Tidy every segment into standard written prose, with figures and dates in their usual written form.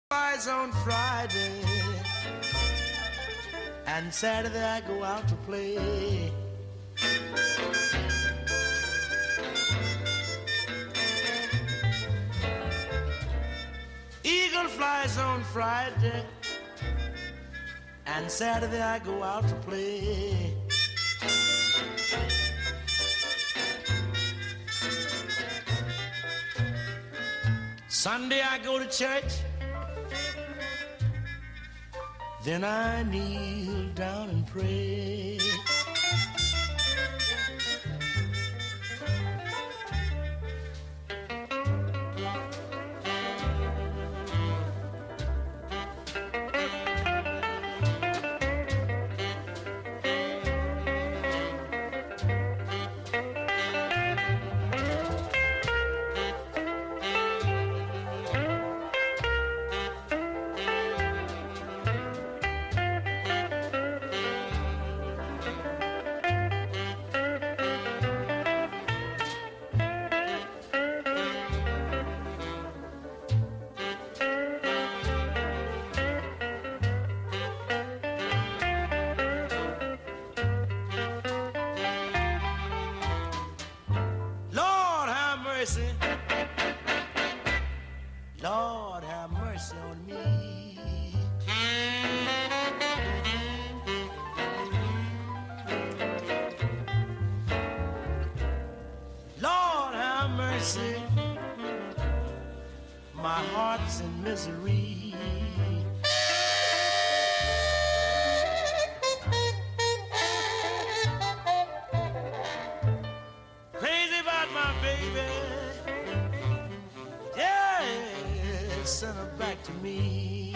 Flies on Friday, and Saturday I go out to play. Eagle flies on Friday, and Saturday I go out to play. Sunday I go to church, then I kneel down and pray. Lord, have mercy on me. Lord, have mercy. My heart's in misery. Crazy about my baby. Send her back to me.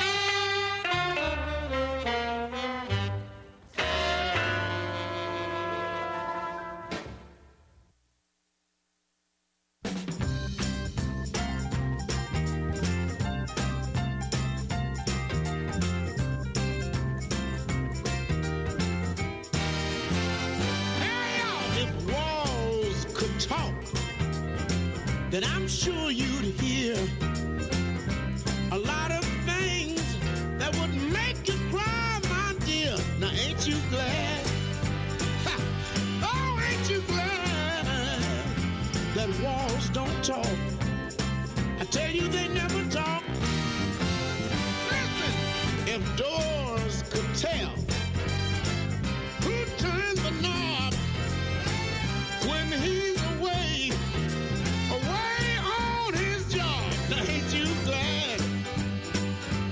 If walls could talk, then I'm sure you'd hear a lot of things that would make you cry, my dear. Now ain't you glad? Ha! Oh, ain't you glad that walls don't talk? I tell you they never talk. Listen, if doors could tell who turns the knob when he's away on his job. Now ain't you glad?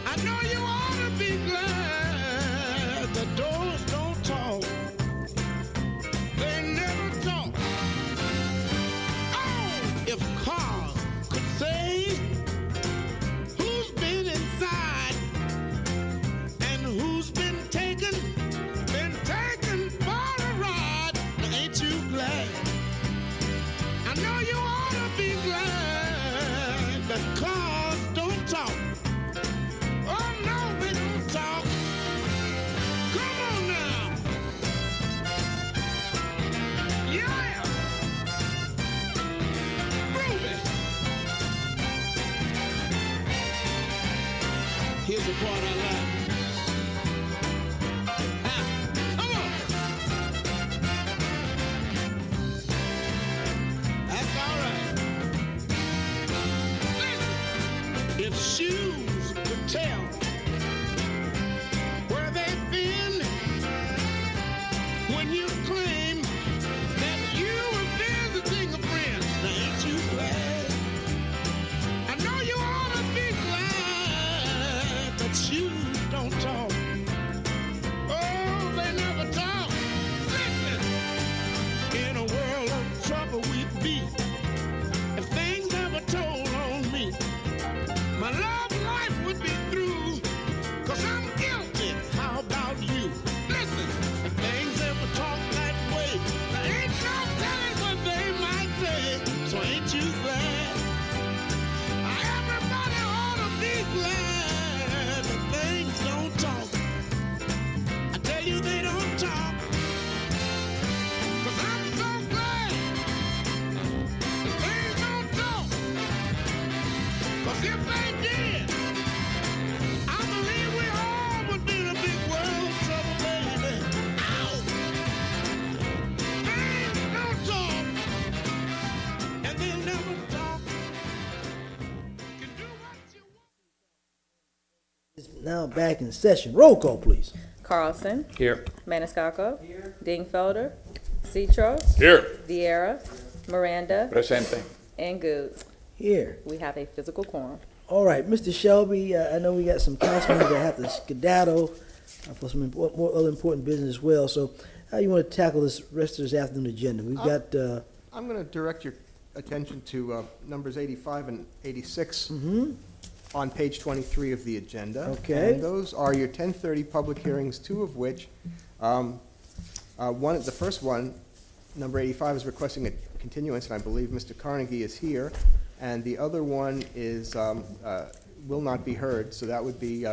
I know you ought to be glad the doors don't talk. They never talk. Oh, if cars could say who's been inside and who's been taken for a ride. Now ain't you glad? I know you ought to be glad that cars don't talk. Oh no, they don't talk. Come on now. Yeah. Groovy. Here's the part I like. Come on. That's all right. Listen. If shoes could tell where they've been when you claim that you were visiting a friend. Now ain't you glad? I know you ought to be glad that shoes Now back in session. Roll call, please. Carlson. Here. Maniscalco. Dingfelder. Citro. Here. Vieira. Miranda. Presente. And Goods. Here. We have a physical quorum. All right, Mr. Shelby, I know we got some councilmen that have to skedaddle for some more other important business as well. So how you want to tackle this rest of this afternoon agenda? We've got, I'm going to direct your attention to numbers 85 and 86 on page 23 of the agenda. Okay. And those are your 10:30 public hearings, two of which, the first one, number 85, is requesting a continuance, and I believe Mr. Carnegie is here. And the other one is, will not be heard, so that would be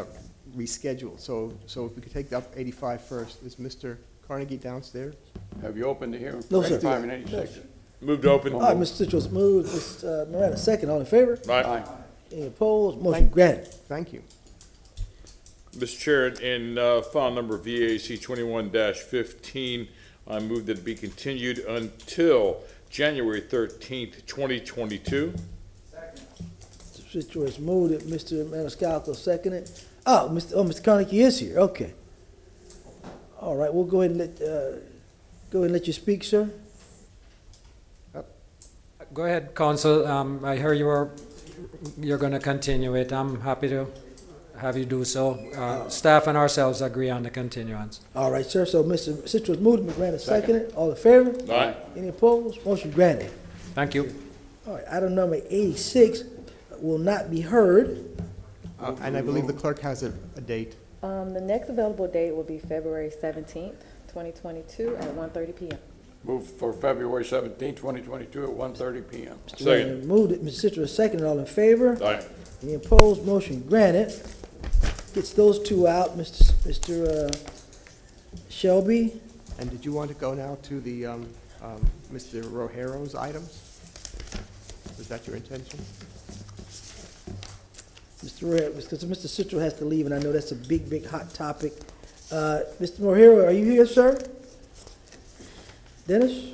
rescheduled. So if we could take up 85 first. Is Mr. Carnegie downstairs? Have you opened the hearing? No, sir. 85 and 86. Move to open. all right, Mr. Citro's moved, Mr. Miranda second. All in favor? Aye. Any opposed? Motion granted. Thank you. Mr. Chair, in file number VAC 21-15, I move that it be continued until January 13th, 2022. Citro has moved it. Mr. Maniscalco seconded. Mr. Carnegie is here. Okay. All right, we'll go ahead and let you speak, sir. Go ahead, Counsel. I heard you're going to continue it. I'm happy to have you do so. Staff and ourselves agree on the continuance. All right, sir. So Mr. Citro's moved, Mr. Miranda seconded. All in favor? Aye. Any opposed? Motion granted. Thank you. All right, item number 86 will not be heard. And I believe the clerk has a date. The next available date will be February 17th, 2022 at 1:30 p.m. Move for February 17, 2022 at 1:30 p.m. Second. Moved it, Mr. Citro seconded. All in favor? Aye. Any opposed? Motion granted. Gets those two out, Mr. Shelby. And did you want to go now to the Mr. Rojero's items? Was that your intention? Because Mr. Citro has to leave, and I know that's a big hot topic. Mr. Mojero, are you here, sir? Dennis?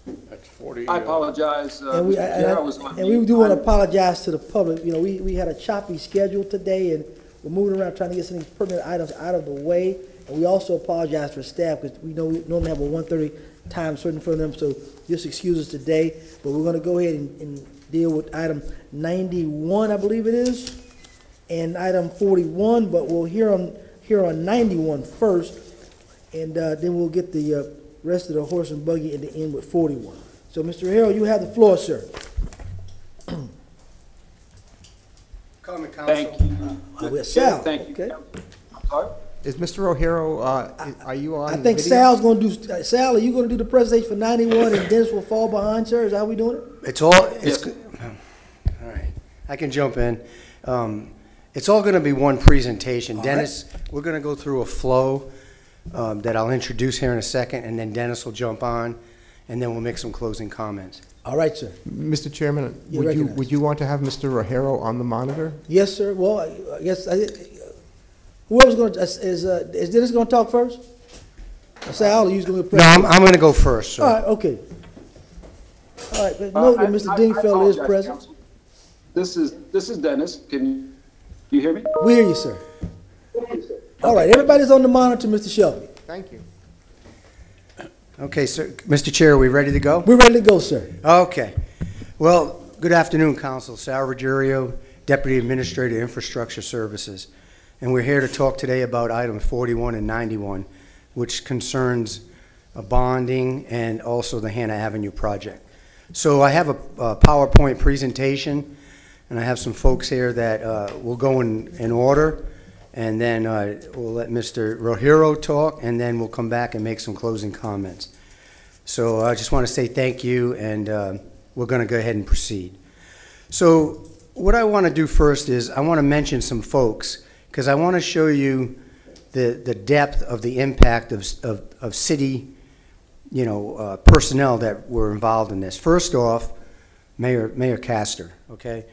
That's 40. I apologize, And we, Mr. Chair, I was on and we mute. do want to apologize to the public. You know, we had a choppy schedule today, and we're moving around trying to get some of these permanent items out of the way. And we also apologize for staff, because we know we normally have a 1:30 time certain for them, so just excuse us today. But we're going to go ahead and deal with item 91, I believe it is, and item 41, but we'll hear on 91 first, and then we'll get the rest of the horse and buggy at the end with 41. So, Mr. Harrell, you have the floor, sir. Comment, Counsel. Thank you. We're Sal. Thank you. Okay. I'm sorry? Is Mr. Rojero, are you on I think video? Sal's going to do. Sal, are you going to do the presentation for 91, and Dennis will fall behind, sir? Is that how we doing it? It's all, it's, all right, I can jump in. It's all gonna be one presentation. All Dennis, we're gonna go through a flow that I'll introduce here in a second, and then Dennis will jump on, and then we'll make some closing comments. All right, sir. Mr. Chairman, You're recognized. would you want to have Mr. Rojero on the monitor? Yes, sir. Well, I guess whoever's going to is Dennis going to talk first? Sal, are you going to? No, I'm gonna go first, sir. All right. Okay. All right. But note that Mr. Dingfelder is apologize, present. Counsel. This is Dennis. Can you hear me? We hear you, sir. All right. Everybody's on the monitor, Mr. Shelby. Thank you. Okay, sir, Mr. Chair, are we ready to go? We're ready to go, sir. Okay. Well, good afternoon, Council. Sal Ruggiero, Deputy Administrator, Infrastructure Services. And we're here to talk today about items 41 and 91, which concerns bonding and also the Hannah Avenue project. So I have a PowerPoint presentation, and I have some folks here that will go in order, and then we'll let Mr. Rojero talk, and then we'll come back and make some closing comments. So I just want to say thank you, and we're going to go ahead and proceed. So what I want to do first is I want to mention some folks, because I want to show you the depth of the impact of city, personnel that were involved in this. First off, Mayor Castor, okay?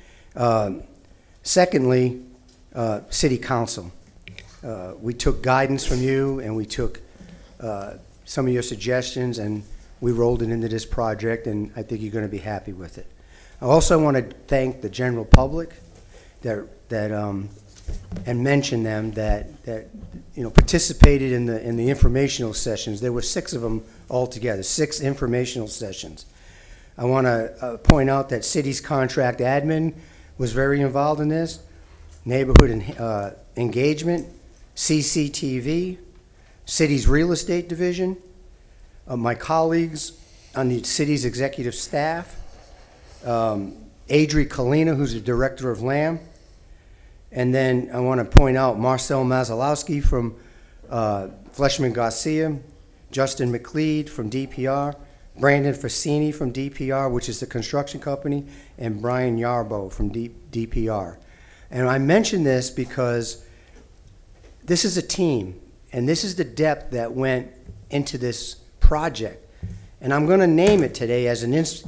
Secondly, City Council. We took guidance from you, and we took some of your suggestions, and we rolled it into this project, and I think you're going to be happy with it. I also want to thank the general public and mention them that participated in the informational sessions. There were 6 of them altogether, 6 informational sessions. I want to point out that city's contract admin was very involved in this, neighborhood engagement, CCTV, city's real estate division, my colleagues on the city's executive staff, Adri Kalina, who's the director of LAM, and then I want to point out Marcel Mazalowski from Fleshman Garcia, Justin McLeod from DPR, Brandon Fassini from DPR, which is the construction company, and Brian Yarbo from DPR. And I mention this because this is a team, and this is the depth that went into this project. And I'm going to name it today as it's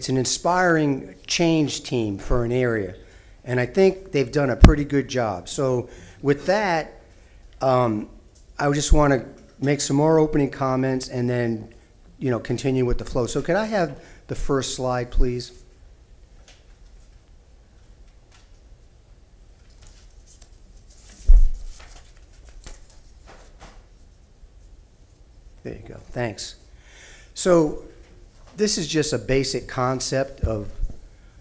an inspiring change team for an area. And I think they've done a pretty good job. So with that, I just want to make some more opening comments and then, continue with the flow. So could I have the first slide, please? There you go. Thanks. So this is just a basic concept of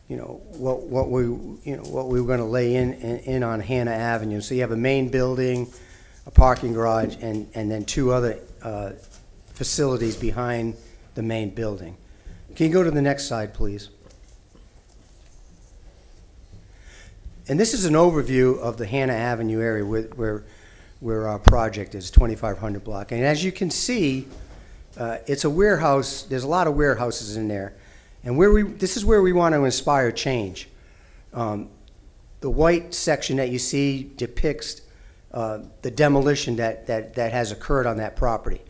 what we were going to lay in on Hannah Avenue. So you have a main building, a parking garage, and then 2 other facilities behind the main building. Can you go to the next slide, please? And this is an overview of the Hannah Avenue area where our project is, 2500 block. And as you can see, it's a warehouse. There's a lot of warehouses in there. And this is where we want to inspire change. The white section that you see depicts the demolition that has occurred on that property.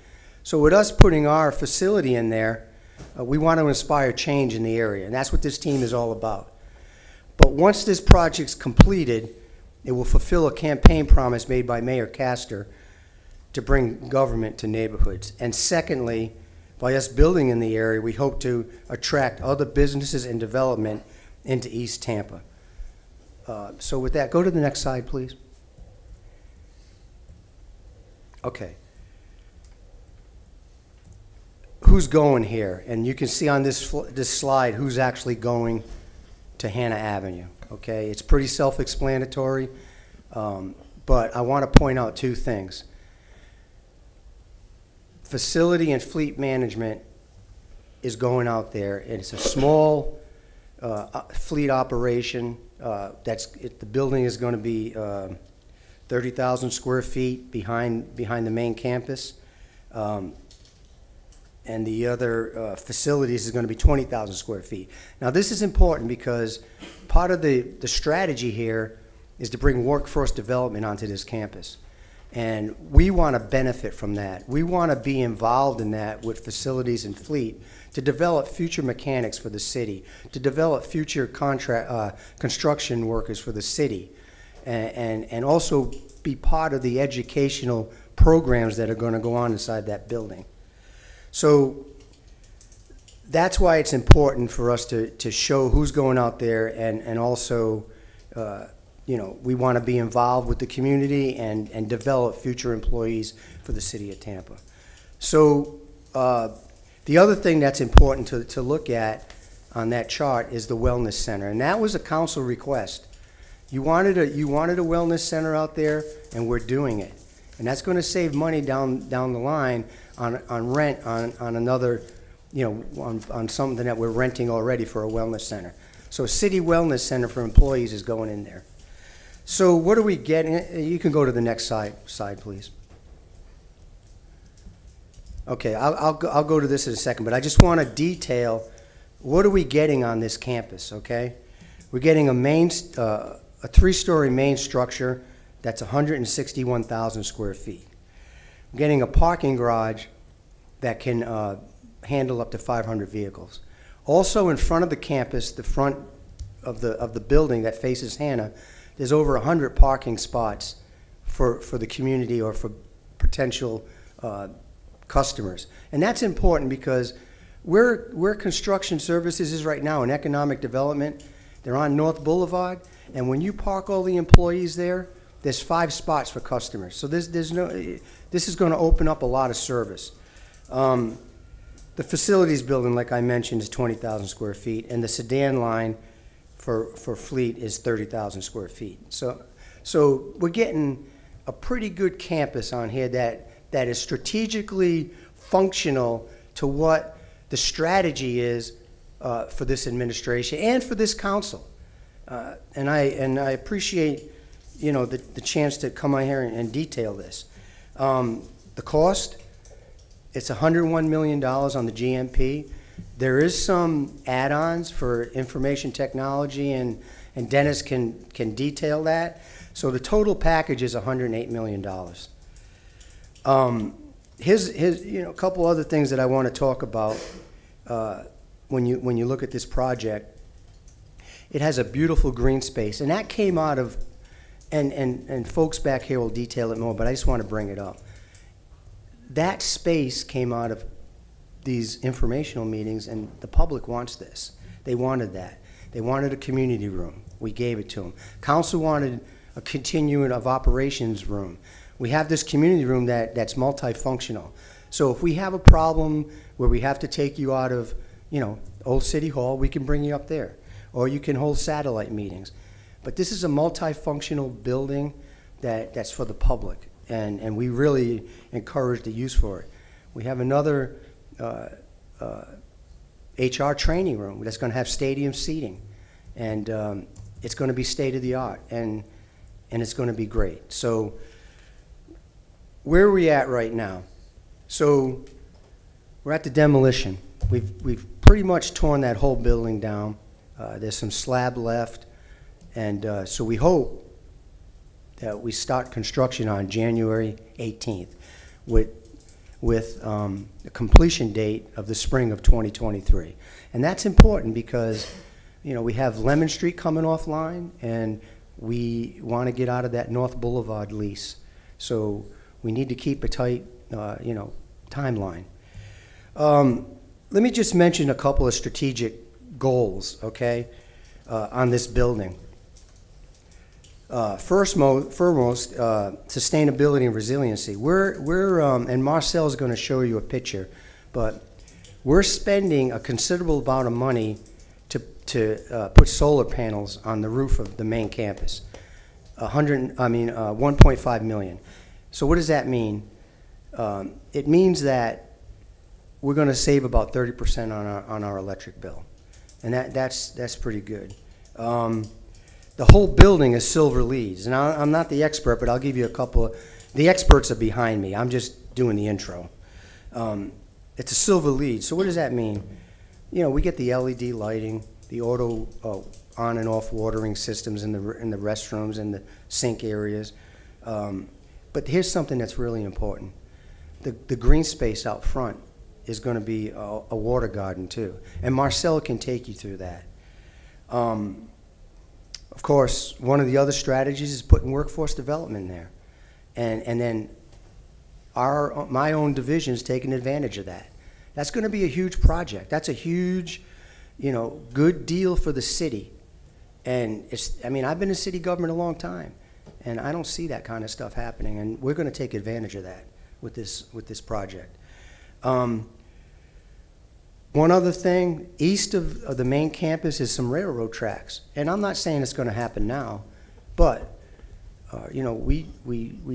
So with us putting our facility in there, we want to inspire change in the area, and that's what this team is all about. But once this project's completed, it will fulfill a campaign promise made by Mayor Castor to bring government to neighborhoods. And secondly, by us building in the area, we hope to attract other businesses and development into East Tampa. So with that, go to the next slide, please. Okay. Who's going here? And you can see on this slide who's actually going to Hannah Avenue. Okay, it's pretty self-explanatory, but I want to point out 2 things. Facility and fleet management is going out there, and it's a small fleet operation. The building is going to be 30,000 square feet behind the main campus, and the other facilities is going to be 20,000 square feet. Now this is important because part of the strategy here is to bring workforce development onto this campus. And we want to benefit from that. We want to be involved in that with facilities and fleet to develop future mechanics for the city, to develop future construction workers for the city, and also be part of the educational programs that are going to go on inside that building. So that's why it's important for us to show who's going out there, and also we want to be involved with the community and develop future employees for the city of Tampa. So the other thing that's important to look at on that chart is the wellness center, and that was a council request. You wanted a wellness center out there, and we're doing it, and that's going to save money down the line on rent on another, on something that we're renting already for a wellness center. So city wellness center for employees is going in there. So what are we getting? You can go to the next slide, please. Okay, I'll go to this in a second, but I just want to detail what are we getting on this campus, okay? We're getting a 3-story main structure that's 161,000 square feet. We're getting a parking garage that can handle up to 500 vehicles. Also in front of the campus, the front of the building that faces Hannah, there's over 100 parking spots for the community or for potential customers. And that's important because where construction services is right now in economic development, they're on North Boulevard, and when you park all the employees there, there's 5 spots for customers. So this is going to open up a lot of service. The facilities building, like I mentioned, is 20,000 square feet, and the sedan line for fleet is 30,000 square feet. So we're getting a pretty good campus on here that is strategically functional to what the strategy is for this administration and for this council. And I appreciate, you know, the chance to come on here and detail this. The cost, it's $101 million on the GMP. There is some add-ons for information technology, and Dennis can detail that. So the total package is $108 million. Here's you know, a couple other things that I want to talk about when you look at this project. It has a beautiful green space, and that came out of, and folks back here will detail it more, but I just want to bring it up. That space came out of these informational meetings, and the public wants this. They wanted that. They wanted a community room. We gave it to them. Council wanted a continuing of operations room. We have this community room that's multifunctional. So if we have a problem where we have to take you out of, you know, Old City Hall, we can bring you up there. Or you can hold satellite meetings. But this is a multifunctional building that's for the public, and we really encourage the use for it. We have another HR training room that's going to have stadium seating, and it's going to be state-of-the-art, and it's going to be great. So where are we at right now? So we're at the demolition. We've pretty much torn that whole building down. There's some slab left, and so we hope that we start construction on January 18th with a completion date of the spring of 2023. And that's important because, you know, we have Lemon Street coming offline, and we want to get out of that North Boulevard lease. So we need to keep a tight, you know, timeline. Let me just mention a couple of strategic goals, okay, on this building. Foremost, sustainability and resiliency. And Marcel's going to show you a picture, but we're spending a considerable amount of money to put solar panels on the roof of the main campus. 1.5 million. So what does that mean? It means that we're going to save about 30% on our electric bill, and that's pretty good. The whole building is silver LEEDs, and I'm not the expert, but I'll give you a couple of, the experts are behind me. I'm just doing the intro. It's a silver LEED. So what does that mean? You know, we get the LED lighting, the auto on and off watering systems in the restrooms and the sink areas. But here's something that's really important. The green space out front is going to be a water garden too, and Marcel can take you through that. Of course, one of the other strategies is putting workforce development there, and then my own division is taking advantage of that. That's going to be a huge project. That's a huge, you know, good deal for the city. And I mean, I've been in city government a long time, and I don't see that kind of stuff happening. And we're going to take advantage of that with this project. One other thing, east of the main campus is some railroad tracks. And I'm not saying it's going to happen now, but you know, we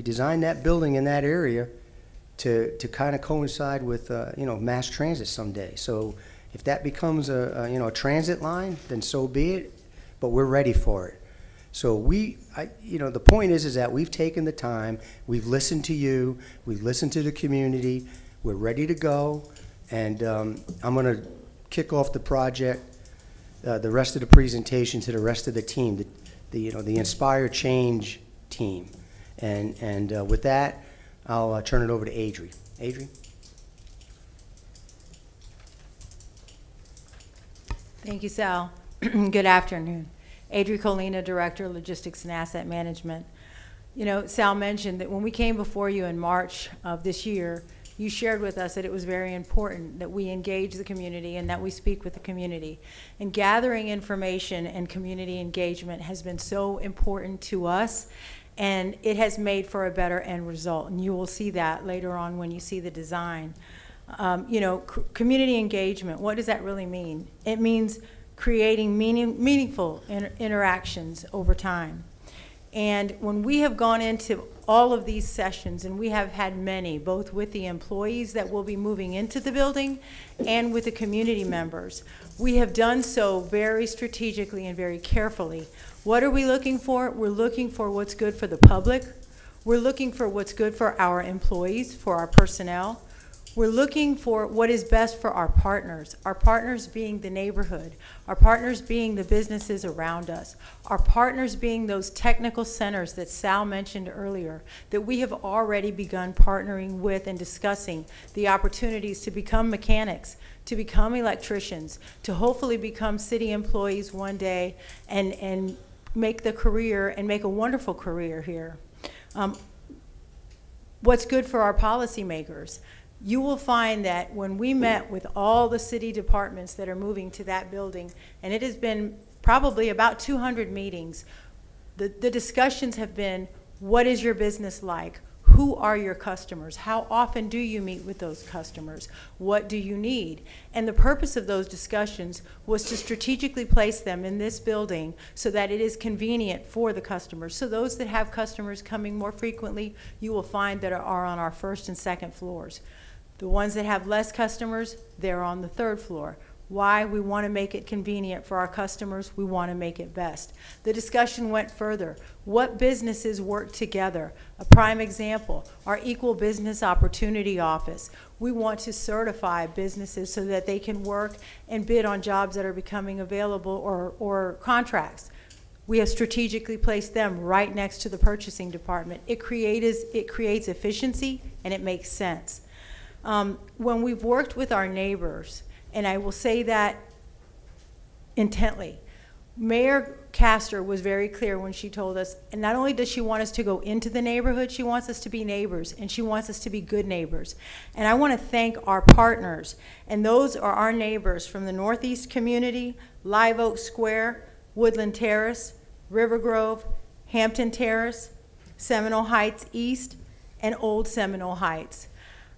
designed that building in that area to kind of coincide with you know, mass transit someday. So if that becomes a transit line, then so be it. But we're ready for it. So you know, the point is that we've taken the time, we've listened to you, we've listened to the community, we're ready to go. And I'm going to kick off the project, the rest of the presentation to the rest of the team, the Inspire Change team. And with that, I'll turn it over to Adri. Adri? Thank you, Sal. Good afternoon. Adri Colina, Director, Logistics and Asset Management. You know, Sal mentioned that when we came before you in March of this year, you shared with us that it was very important that we engage the community and that we speak with the community. And gathering information and community engagement has been so important to us, and it has made for a better end result. And you will see that later on when you see the design. You know, community engagement, what does that really mean? It means creating meaningful interactions over time. And when we have gone into all of these sessions, and we have had many, both with the employees that will be moving into the building and with the community members, we have done so very strategically and very carefully. What are we looking for? We're looking for what's good for the public. We're looking for what's good for our employees, for our personnel. We're looking for what is best for our partners being the neighborhood, our partners being the businesses around us, our partners being those technical centers that Sal mentioned earlier, that we have already begun partnering with and discussing the opportunities to become mechanics, to become electricians, to hopefully become city employees one day and make the career and make a wonderful career here. What's good for our policymakers? You will find that when we met with all the city departments that are moving to that building, and it has been probably about 200 meetings, the discussions have been, what is your business like? Who are your customers? How often do you meet with those customers? What do you need? And the purpose of those discussions was to strategically place them in this building so that it is convenient for the customers. So those that have customers coming more frequently, you will find that are on our first and second floors. The ones that have less customers, they're on the third floor. Why? We want to make it convenient for our customers. We want to make it best. The discussion went further. What businesses work together? A prime example, our Equal Business Opportunity Office. We want to certify businesses so that they can work and bid on jobs that are becoming available or contracts. We have strategically placed them right next to the purchasing department. It creates efficiency and it makes sense. When we've worked with our neighbors, and I will say that intently, Mayor Castor was very clear when she told us, and not only does she want us to go into the neighborhood, she wants us to be neighbors, and she wants us to be good neighbors. And I want to thank our partners, and those are our neighbors from the Northeast community, Live Oak Square, Woodland Terrace, River Grove, Hampton Terrace, Seminole Heights East, and Old Seminole Heights.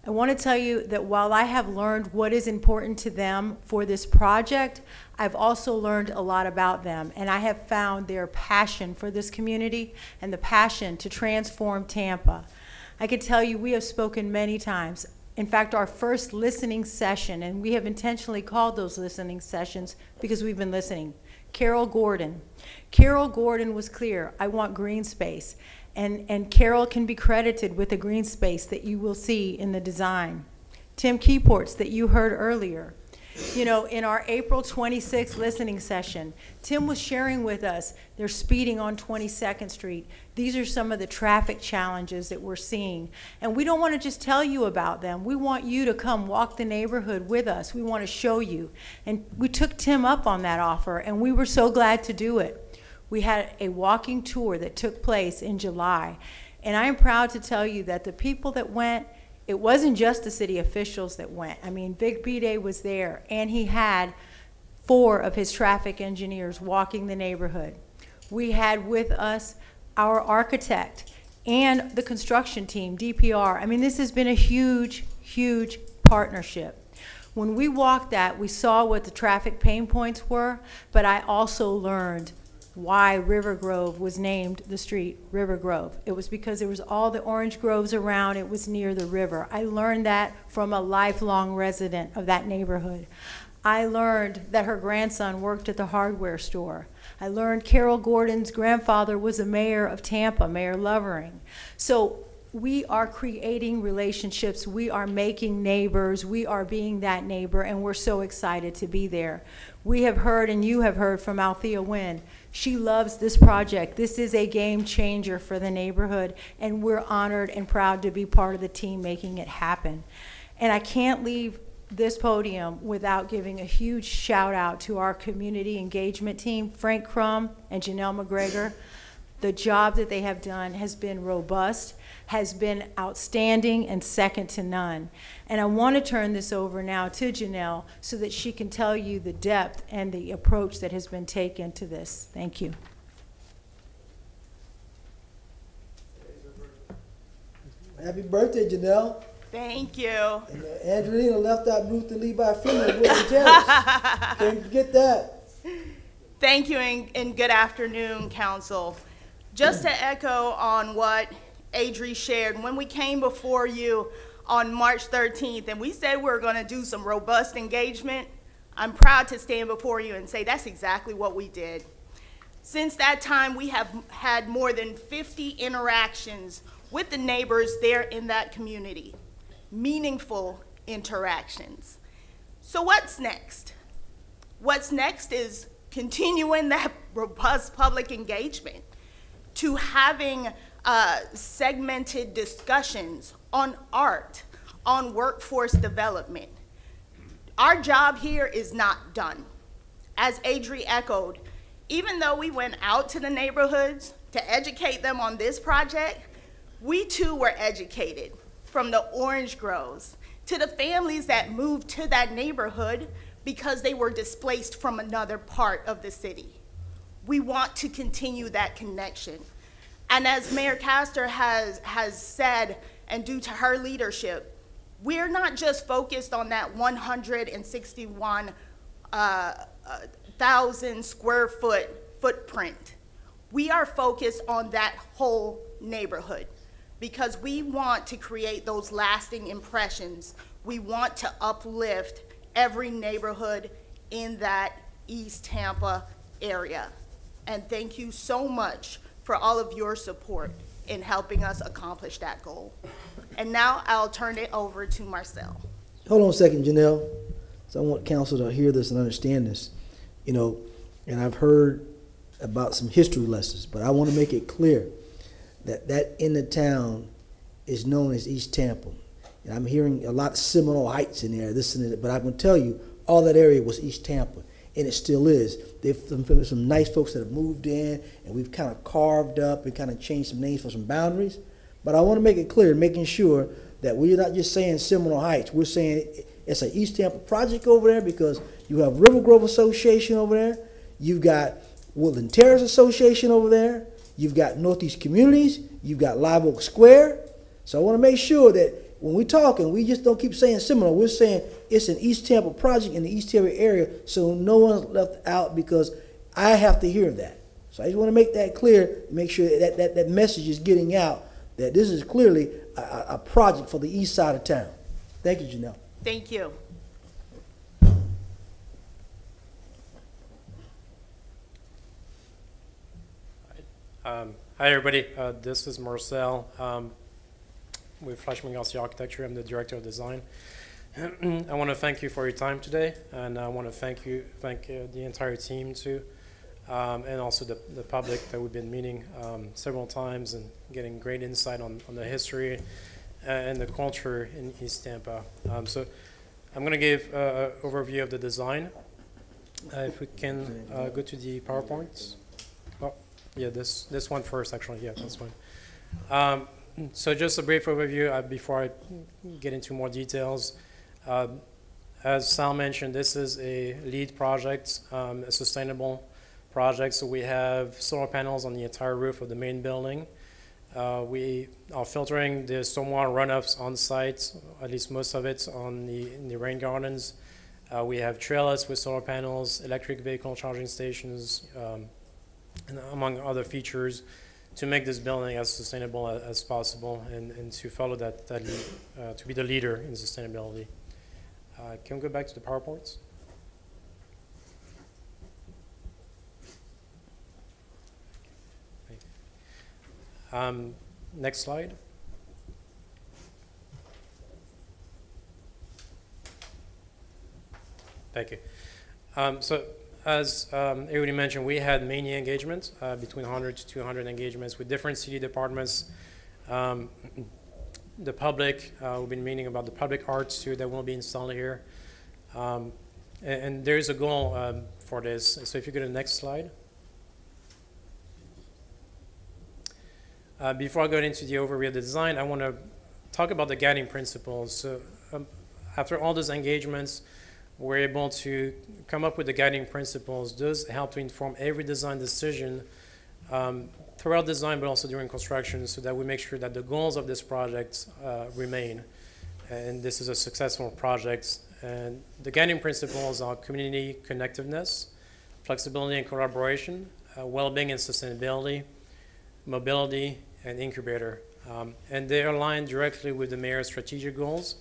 I want to tell you that while I have learned what is important to them for this project, I've also learned a lot about them, and I have found their passion for this community and the passion to transform Tampa. I can tell you we have spoken many times. In fact, our first listening session, and we have intentionally called those listening sessions because we've been listening. Carol Gordon. Carol Gordon was clear, I want green space. And Carol can be credited with the green space that you will see in the design. Tim Keyports that you heard earlier. You know, in our April 26th listening session, Tim was sharing with us they're speeding on 22nd Street. These are some of the traffic challenges that we're seeing. And we don't want to just tell you about them. We want you to come walk the neighborhood with us. We want to show you. And we took Tim up on that offer, and we were so glad to do it. We had a walking tour that took place in July, and I am proud to tell you that the people that went, it wasn't just the city officials that went. I mean, Vic Bide was there, and he had 4 of his traffic engineers walking the neighborhood. We had with us our architect and the construction team, DPR. I mean, this has been a huge, huge partnership. When we walked that, we saw what the traffic pain points were, but I also learned why River Grove was named the street River Grove. It was because there was all the orange groves around. It was near the river. I learned that from a lifelong resident of that neighborhood. I learned that her grandson worked at the hardware store. I learned Carol Gordon's grandfather was the mayor of Tampa, Mayor Lovering. So we are creating relationships. We are making neighbors. We are being that neighbor, and we're so excited to be there. We have heard, and you have heard from Althea Wynn. She loves this project. This is a game changer for the neighborhood, and we're honored and proud to be part of the team making it happen. And I can't leave this podium without giving a huge shout out to our community engagement team, Frank Crum and Janelle McGregor. The job that they have done has been robust, has been outstanding, and second to none. And I want to turn this over now to Janelle so that she can tell you the depth and the approach that has been taken to this. Thank you. Happy birthday, Janelle. Thank you. And Angelina left out Ruth and Levi Freeman at Woodland Terrace. Can't forget that. Thank you and good afternoon, Council. Just to echo on what Adri shared, when we came before you on March 13th and we said we were going to do some robust engagement, I'm proud to stand before you and say that's exactly what we did. Since that time, we have had more than 50 interactions with the neighbors there in that community, meaningful interactions. So what's next? What's next is continuing that robust public engagement, to having segmented discussions on art, on workforce development. Our job here is not done. As Adri echoed, even though we went out to the neighborhoods to educate them on this project, we too were educated, from the orange groves to the families that moved to that neighborhood because they were displaced from another part of the city. We want to continue that connection. And as Mayor Castor has said, and due to her leadership, we're not just focused on that 161,000 square foot footprint. We are focused on that whole neighborhood because we want to create those lasting impressions. We want to uplift every neighborhood in that East Tampa area. And thank you so much for all of your support in helping us accomplish that goal. And now I'll turn it over to Marcel. Hold on a second, Janelle. So I want council to hear this and understand this. You know, and I've heard about some history lessons, but I want to make it clear that that end of town is known as East Tampa. And I'm hearing a lot of Seminole Heights in there, this and that, but I'm going to tell you, all that area was East Tampa, and it still is. There's some nice folks that have moved in, and we've kind of carved up and kind of changed some names for some boundaries. But I want to make it clear, making sure that we're not just saying Seminole Heights. We're saying it's an East Tampa project over there because you have River Grove Association over there. You've got Woodland Terrace Association over there. You've got Northeast Communities. You've got Live Oak Square. So I want to make sure that when we're talking, we just don't keep saying Seminole. We're saying it's an East Tampa project in the East Tampa area, so no one's left out because I have to hear that. So I just want to make that clear, make sure that message is getting out, that this is clearly a project for the east side of town. Thank you, Janelle. Thank you. Hi, everybody. This is Marcel with Flashman Garcia Architecture. I'm the Director of Design. I want to thank you for your time today, and I want to thank the entire team too, and also the public that we've been meeting several times and getting great insight on the history and the culture in East Tampa. So I'm going to give an overview of the design. If we can go to the PowerPoints. Oh, yeah, this one first, actually. Yeah, that's one. So just a brief overview before I get into more details. As Sal mentioned, this is a LEED project, a sustainable project. So we have solar panels on the entire roof of the main building. We are filtering the stormwater runoffs on site, at least most of it in the rain gardens. We have trailers with solar panels, electric vehicle charging stations, and among other features, to make this building as sustainable as possible and to follow that lead, to be the leader in sustainability. Can we go back to the PowerPoints? Next slide. Thank you. So as everybody mentioned, we had many engagements, between 100 to 200 engagements with different city departments. The public, we've been meeting about the public arts too that will be installed here. And there's a goal for this. So if you go to the next slide. Before I go into the overview of the design, I want to talk about the guiding principles. So after all those engagements, we're able to come up with the guiding principles. Those help to inform every design decision throughout design, but also during construction, so that we make sure that the goals of this project remain. And this is a successful project. And the guiding principles are community connectiveness, flexibility and collaboration, well-being and sustainability, mobility, and incubator. And they align directly with the mayor's strategic goals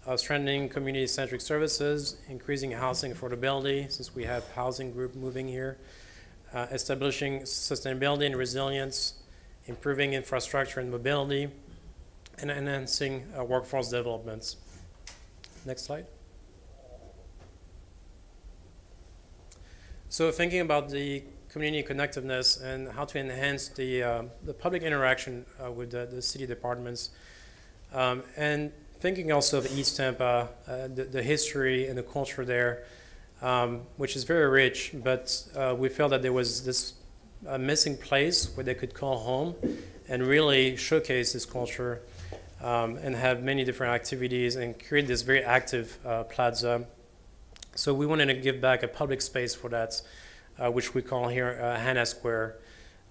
of strengthening community-centric services, increasing housing affordability, since we have housing group moving here, establishing sustainability and resilience, improving infrastructure and mobility, and enhancing workforce developments. Next slide. So thinking about the community connectiveness and how to enhance the public interaction with the city departments, and thinking also of East Tampa, the history and the culture there, which is very rich, but we felt that there was this missing place where they could call home and really showcase this culture and have many different activities and create this very active plaza. So we wanted to give back a public space for that, which we call here Hannah Square.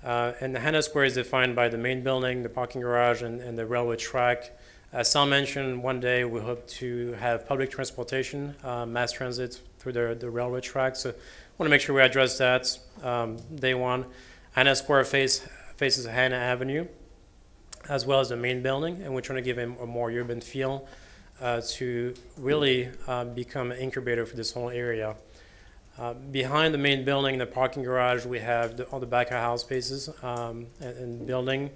And the Hannah Square is defined by the main building, the parking garage, and the railroad track. As Sal mentioned, one day we hope to have public transportation, mass transit through the railroad track. So I want to make sure we address that day one. Hannah Square faces Hannah Avenue, as well as the main building, and we're trying to give him a more urban feel to really become an incubator for this whole area. Behind the main building, the parking garage, we have all the back of house spaces and building.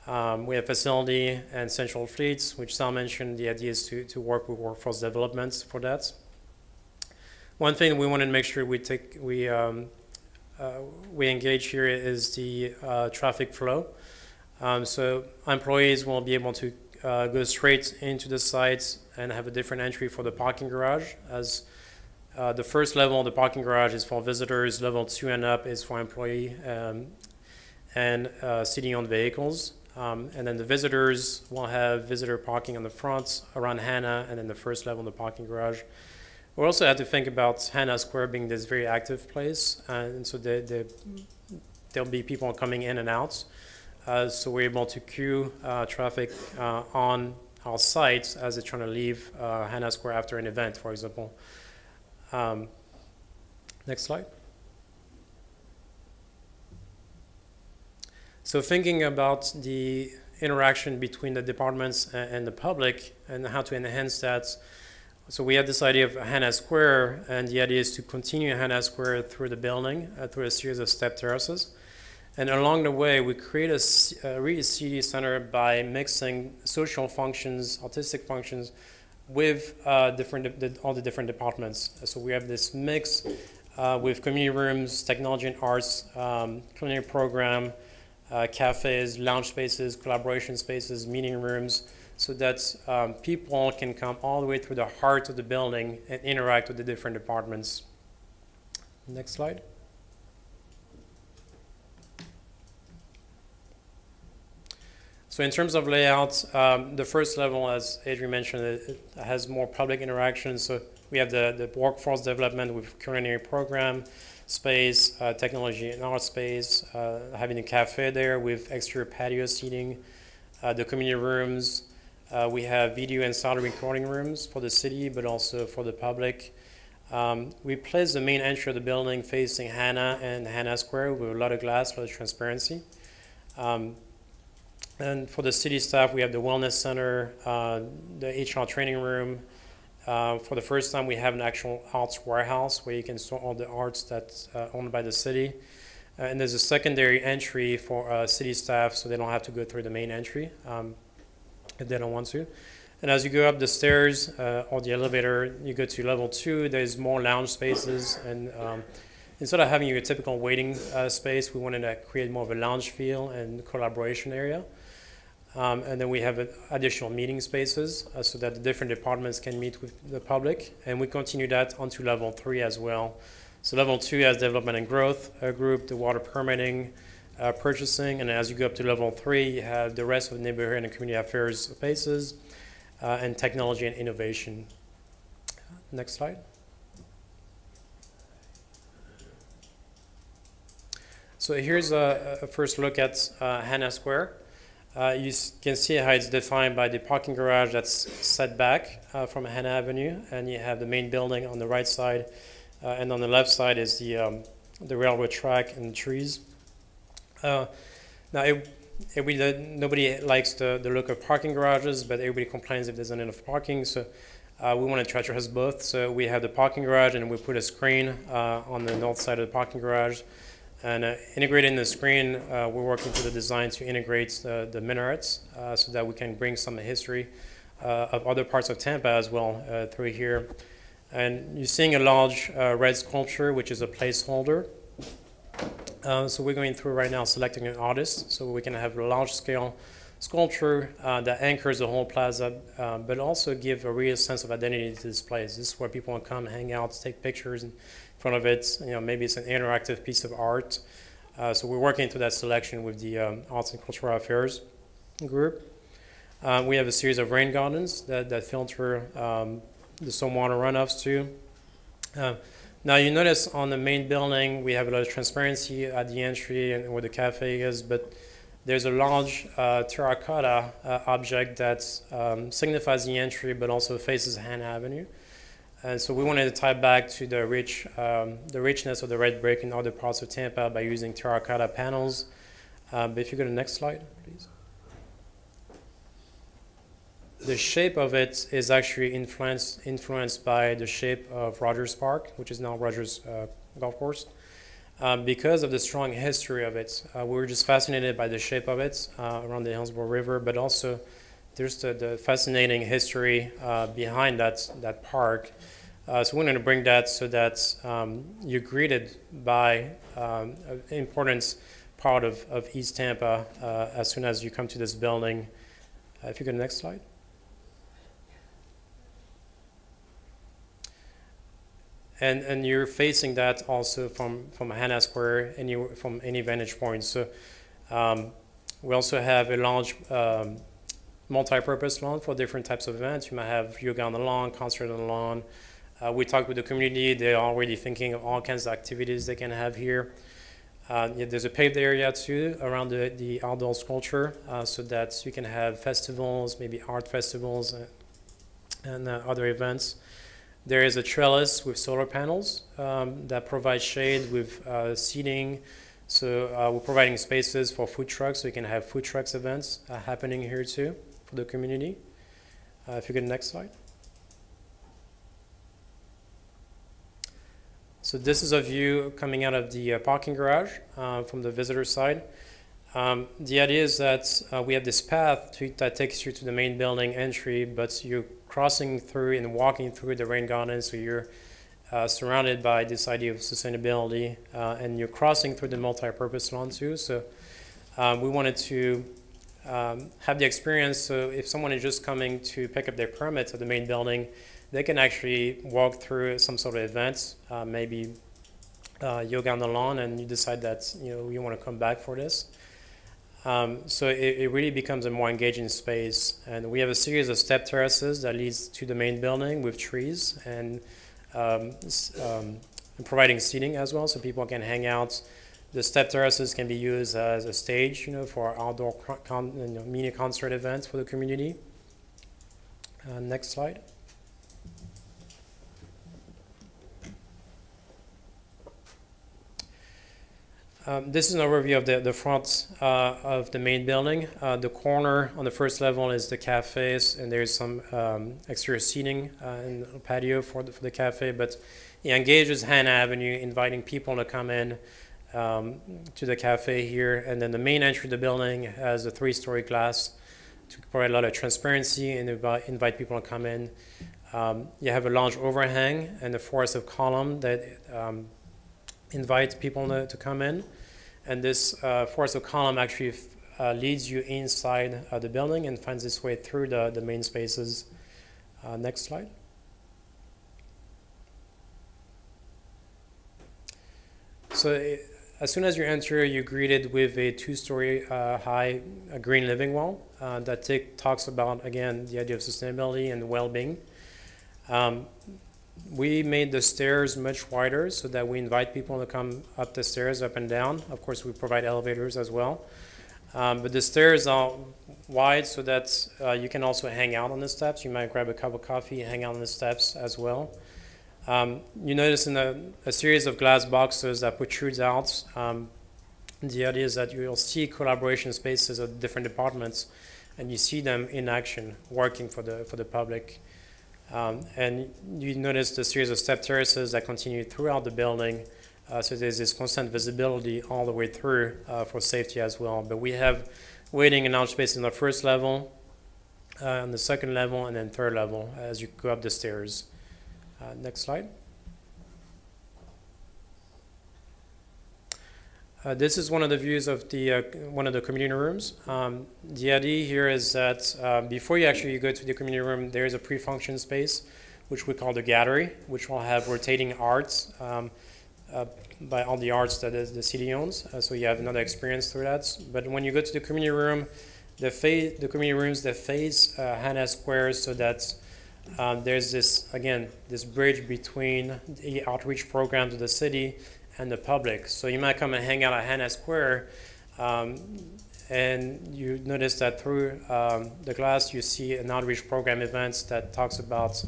We have facility and central fleets, which Sal mentioned. The idea is to work with workforce developments for that. One thing we wanted to make sure we engage here is the traffic flow. So employees will be able to go straight into the sites and have a different entry for the parking garage, as the first level of the parking garage is for visitors, level 2 and up is for employee and city-owned vehicles. And then the visitors will have visitor parking on the front around Hannah, and then the first level of the parking garage. We also have to think about Hannah Square being this very active place, and so there'll be people coming in and out. So we're able to queue traffic on our sites as they're trying to leave Hannah Square after an event, for example. Next slide. So thinking about the interaction between the departments and the public and how to enhance that. So we had this idea of Hannah Square, and the idea is to continue Hannah Square through the building, through a series of step terraces. And along the way, we create a really city center by mixing social functions, artistic functions, with all the different departments. So we have this mix with community rooms, technology and arts, culinary program, cafes, lounge spaces, collaboration spaces, meeting rooms, so that people can come all the way through the heart of the building and interact with the different departments. Next slide. So in terms of layout, the first level, as Adrian mentioned, it has more public interaction. So we have the workforce development with culinary program, space, technology and art space, having a cafe there with exterior patio seating, the community rooms. We have video and sound recording rooms for the city, but also for the public. We place the main entry of the building facing Hannah and Hannah Square with a lot of glass, a lot of transparency. And for the city staff, we have the wellness center, the HR training room. For the first time, we have an actual arts warehouse where you can store all the arts that's owned by the city. And there's a secondary entry for city staff, so they don't have to go through the main entry if they don't want to. And as you go up the stairs or the elevator, you go to level 2, there's more lounge spaces. And instead of having your typical waiting space, we wanted to create more of a lounge feel and collaboration area. And then we have additional meeting spaces so that the different departments can meet with the public. And we continue that onto level 3 as well. So level 2 has development and growth group, the water permitting, purchasing, and as you go up to level 3, you have the rest of the neighborhood and community affairs spaces, and technology and innovation. Next slide. So here's a first look at Hannah Square. You can see how it's defined by the parking garage that's set back from Hannah Avenue, and you have the main building on the right side, and on the left side is the railroad track and trees. Now, nobody likes the look of parking garages, but everybody complains if there's not enough parking, so we want to try to address both. So we have the parking garage, and we put a screen on the north side of the parking garage. And integrating the screen, we're working through the design to integrate the minarets so that we can bring some history of other parts of Tampa as well through here. And you're seeing a large red sculpture, which is a placeholder. So we're going through right now selecting an artist so we can have a large-scale sculpture that anchors the whole plaza, but also give a real sense of identity to this place. This is where people want to come, hang out, take pictures in front of it. Maybe it's an interactive piece of art. So we're working through that selection with the Arts and Cultural Affairs group. We have a series of rain gardens that filter the stormwater runoffs too. Now you notice on the main building we have a lot of transparency at the entry and where the cafe is, but there's a large terracotta object that signifies the entry but also faces Hannah Avenue. And so we wanted to tie back to the richness of the red brick in other parts of Tampa by using terracotta panels. But if you go to the next slide, please. The shape of it is actually influenced by the shape of Rogers Park, which is now Rogers Golf Course. Because of the strong history of it, we were just fascinated by the shape of it around the Hillsborough River, but also there's the fascinating history behind that park. So we wanted to bring that so that you're greeted by an important part of East Tampa as soon as you come to this building. If you go to the next slide. And you're facing that also from Hannah Square, from any vantage point. So we also have a large multi-purpose lawn for different types of events. You might have yoga on the lawn, concert on the lawn. We talked with the community. They're already thinking of all kinds of activities they can have here. There's a paved area too around the outdoor sculpture so that you can have festivals, maybe art festivals and other events. There is a trellis with solar panels that provide shade with seating. So we're providing spaces for food trucks, so you can have food trucks events happening here too for the community. If you go to the next slide. So this is a view coming out of the parking garage from the visitor side. The idea is that we have this path that takes you to the main building entry, but you're crossing through and walking through the rain garden, so you're surrounded by this idea of sustainability, and you're crossing through the multi-purpose lawn too. So we wanted to have the experience, so if someone is just coming to pick up their permits at the main building, they can actually walk through some sort of event, maybe yoga on the lawn, and you decide that you want to come back for this. So it really becomes a more engaging space, and we have a series of step terraces that leads to the main building with trees and providing seating as well, so people can hang out. The step terraces can be used as a stage, for outdoor mini concert events for the community. Next slide. This is an overview of the front of the main building. The corner on the first level is the cafes, and there's some exterior seating in the patio for the cafe, but it engages Hannah Avenue, inviting people to come in to the cafe here. And then the main entry to the building has a 3-story glass to provide a lot of transparency and invite people to come in. You have a large overhang and a forest of column that invite people to come in. And this forest of column actually leads you inside the building and finds its way through the main spaces. Next slide. So as soon as you enter, you're greeted with a two-story high green living wall that talks about, again, the idea of sustainability and well-being. We made the stairs much wider so that we invite people to come up the stairs, up and down. Of course, we provide elevators as well. But the stairs are wide so that you can also hang out on the steps. You might grab a cup of coffee and hang out on the steps as well. You notice in a series of glass boxes that protrudes out, the idea is that you'll see collaboration spaces of different departments, and you see them in action, working for the public. And you notice the series of step terraces that continue throughout the building, so there's this constant visibility all the way through for safety as well. But we have waiting and lounge space in the first level, on the second level, and then third level as you go up the stairs. Next slide. This is one of the views of the one of the community rooms. The idea here is that before you actually go to the community room, there is a pre-function space, which we call the gallery, which will have rotating arts by all the arts that the city owns. So you have another experience through that. But when you go to the community room, the community rooms that face Hannah Square, so that there's this, again, this bridge between the outreach programs of the city and the public. So you might come and hang out at Hannah Square, and you notice that through the glass you see an outreach program events that talks about,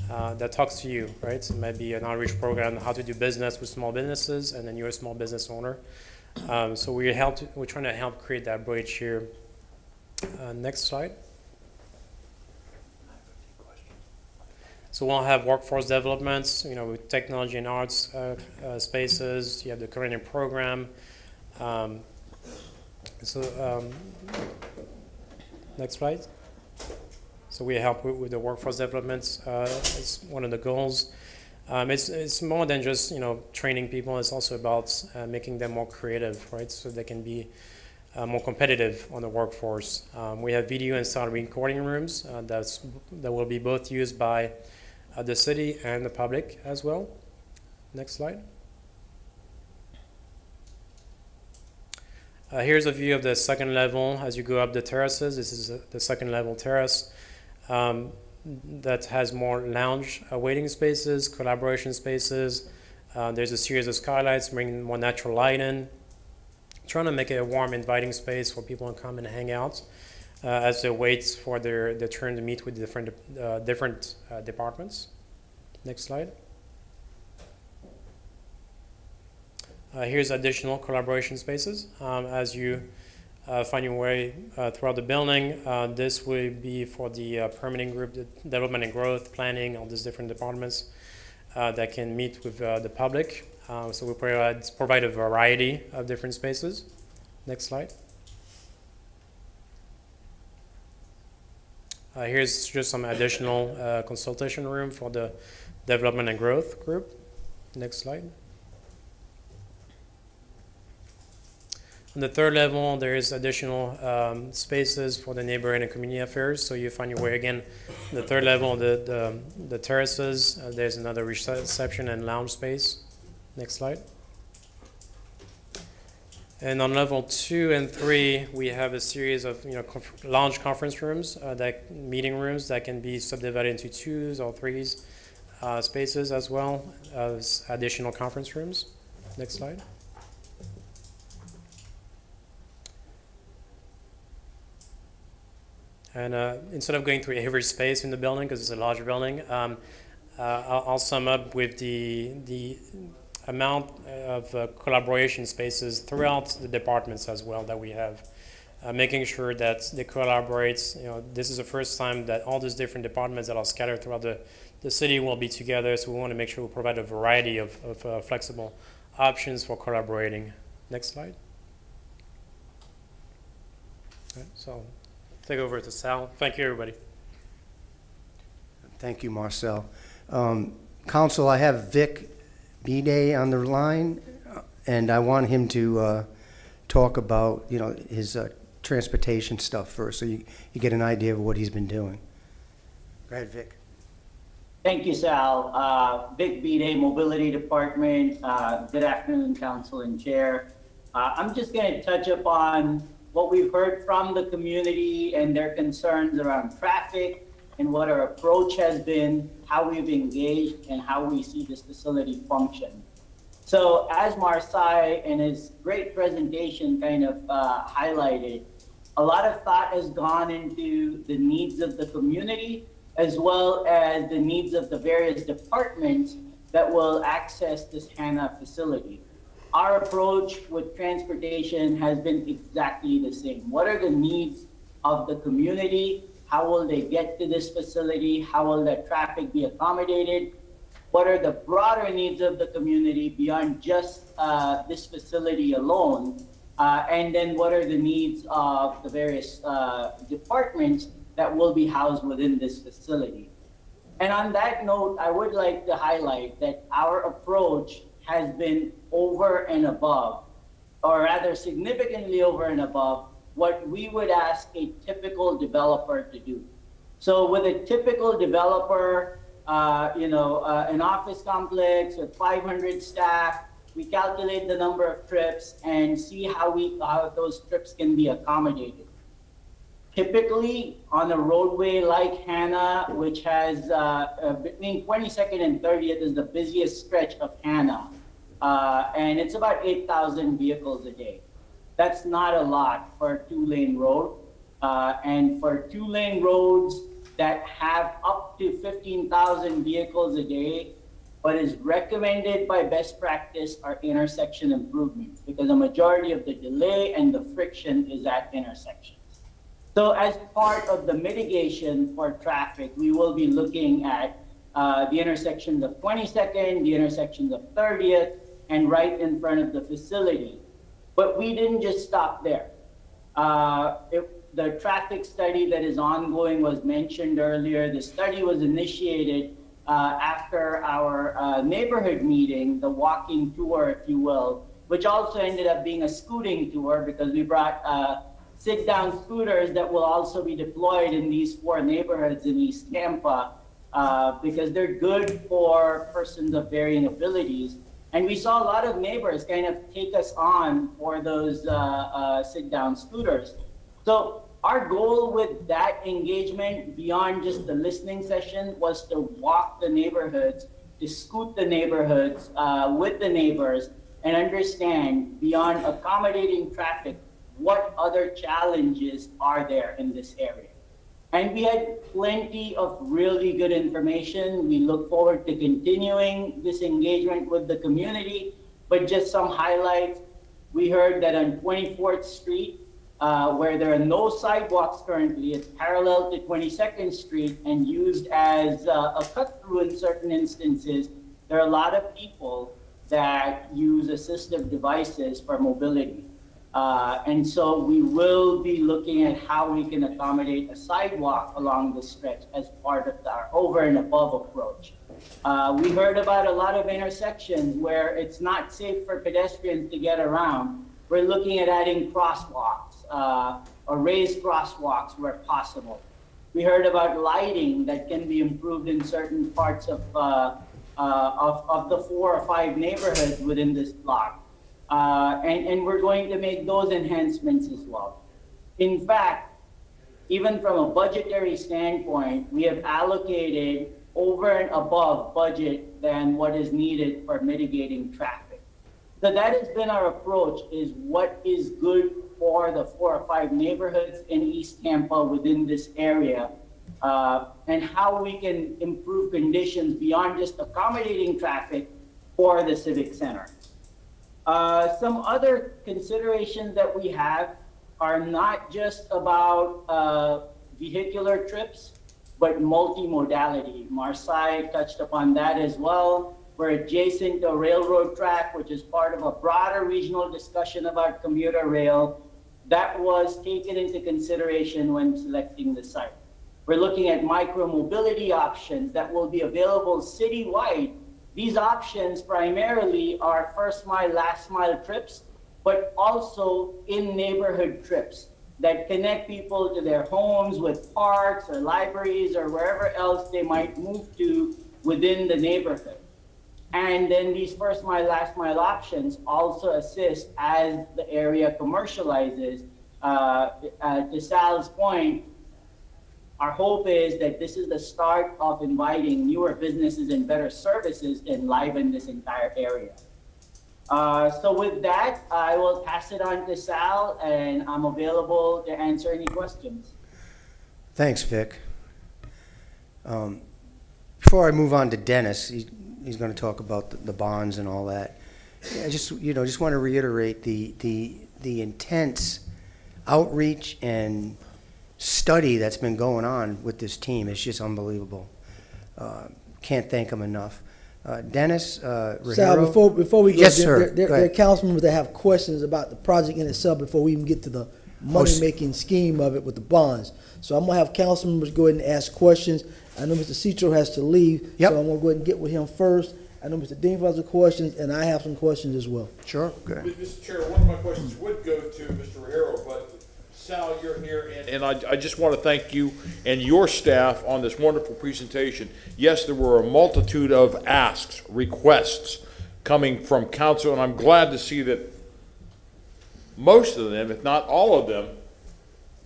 that talks to you, right? So it might be an outreach program, how to do business with small businesses, and then you're a small business owner. So we're trying to help create that bridge here. Next slide. So we'll have workforce developments, with technology and arts spaces. You have the career program. Next slide. So we help with the workforce developments. It's one of the goals. It's more than just training people. It's also about making them more creative, right? So they can be more competitive on the workforce. We have video and sound recording rooms that will be both used by the city and the public as well. Next slide. Here's a view of the second level as you go up the terraces. This is the second level terrace that has more lounge waiting spaces, collaboration spaces. There's a series of skylights bringing more natural light in, trying to make it a warm, inviting space for people to come and hang out as they wait for their turn to meet with different departments. Next slide. Here's additional collaboration spaces. As you find your way throughout the building, this will be for the permitting group, the development and growth, planning, all these different departments that can meet with the public. So we provide a variety of different spaces. Next slide. Here's just some additional consultation room for the development and growth group. Next slide. On the third level, there is additional spaces for the neighborhood and community affairs. So you find your way again, the third level, the terraces. There's another reception and lounge space. Next slide. And on level 2 and 3, we have a series of lounge conference rooms, meeting rooms that can be subdivided into 2s or 3s spaces as well as additional conference rooms. Next slide. And instead of going through every space in the building, because it's a large building, I'll sum up with the amount of collaboration spaces throughout the departments as well that we have, making sure that they collaborate. This is the first time that all these different departments that are scattered throughout the city will be together, so we want to make sure we provide a variety of flexible options for collaborating. Next slide. Okay, so take over to Sal. Thank you, everybody. Thank you, Marcel. Council, I have Vic Bidet on the line, and I want him to talk about his transportation stuff first, so you get an idea of what he's been doing. Go ahead, Vic. Thank you, Sal. Vic Bide, Mobility Department. Good afternoon, Council and Chair. I'm just going to touch upon what we've heard from the community and their concerns around traffic and what our approach has been, how we've engaged, and how we see this facility function. So as Marseille in his great presentation kind of highlighted, a lot of thought has gone into the needs of the community as well as the needs of the various departments that will access this HANA facility. Our approach with transportation has been exactly the same. What are the needs of the community? How will they get to this facility? How will that traffic be accommodated? What are the broader needs of the community beyond just this facility alone? And then what are the needs of the various departments that will be housed within this facility? And on that note, I would like to highlight that our approach has been over and above, or rather significantly over and above, what we would ask a typical developer to do. So with a typical developer, an office complex with 500 staff, we calculate the number of trips and see how those trips can be accommodated. Typically, on a roadway like HANA, which has between 22nd and 30th is the busiest stretch of HANA, and it's about 8,000 vehicles a day. That's not a lot for a two-lane road, and for two-lane roads that have up to 15,000 vehicles a day, what is recommended by best practice are intersection improvements, because a majority of the delay and the friction is at intersections. So as part of the mitigation for traffic, we will be looking at the intersections of 22nd, the intersections of 30th, and right in front of the facility. But we didn't just stop there. The traffic study that is ongoing was mentioned earlier. The study was initiated after our neighborhood meeting, the walking tour, if you will, which also ended up being a scooting tour because we brought sit-down scooters that will also be deployed in these 4 neighborhoods in East Tampa because they're good for persons of varying abilities. And we saw a lot of neighbors kind of take us on for those sit-down scooters. So our goal with that engagement beyond just the listening session was to walk the neighborhoods, to scoot the neighborhoods with the neighbors and understand beyond accommodating traffic, what other challenges are there in this area. And we had plenty of really good information. We look forward to continuing this engagement with the community, but just some highlights. We heard that on 24th Street, where there are no sidewalks currently, it's parallel to 22nd Street and used as a cut-through in certain instances. There are a lot of people that use assistive devices for mobility. And so we will be looking at how we can accommodate a sidewalk along the stretch as part of our over and above approach. We heard about a lot of intersections where it's not safe for pedestrians to get around. We're looking at adding crosswalks or raised crosswalks where possible. We heard about lighting that can be improved in certain parts of the 4 or 5 neighborhoods within this block. And we're going to make those enhancements as well. In fact, even from a budgetary standpoint, we have allocated over and above budget than what is needed for mitigating traffic. So that has been our approach, is what is good for the 4 or 5 neighborhoods in East Tampa within this area, and how we can improve conditions beyond just accommodating traffic for the Civic Center. Some other considerations that we have are not just about vehicular trips, but multimodality. Marseille touched upon that as well. We're adjacent to a railroad track, which is part of a broader regional discussion about commuter rail. That was taken into consideration when selecting the site. We're looking at micro-mobility options that will be available citywide. These options primarily are first mile, last mile trips, but also in neighborhood trips that connect people to their homes with parks or libraries or wherever else they might move to within the neighborhood. And then these first mile, last mile options also assist as the area commercializes. To Sal's point, our hope is that this is the start of inviting newer businesses and better services to enliven this entire area. So with that, I will pass it on to Sal, and I'm available to answer any questions. Thanks, Vic. Before I move on to Dennis, he's going to talk about the bonds and all that. I just want to reiterate the intense outreach and study that's been going on with this team. It's just unbelievable. Can't thank them enough. Dennis, Ruggiero. Sal, before we go, yes, sir. There are council members that have questions about the project in itself before we even get to the money-making scheme of it with the bonds. So I'm gonna have council members go ahead and ask questions. I know Mr. Citro has to leave, so I'm gonna go ahead and get with him first. I know Mr. Dingell has some questions, and I have some questions as well. Sure, good. Mr. Chair, one of my questions would go to Mr. Ruggiero, but Sal, you're here, and I just want to thank you and your staff on this wonderful presentation. Yes, there were a multitude of asks, requests coming from council, and I'm glad to see that most of them, if not all of them,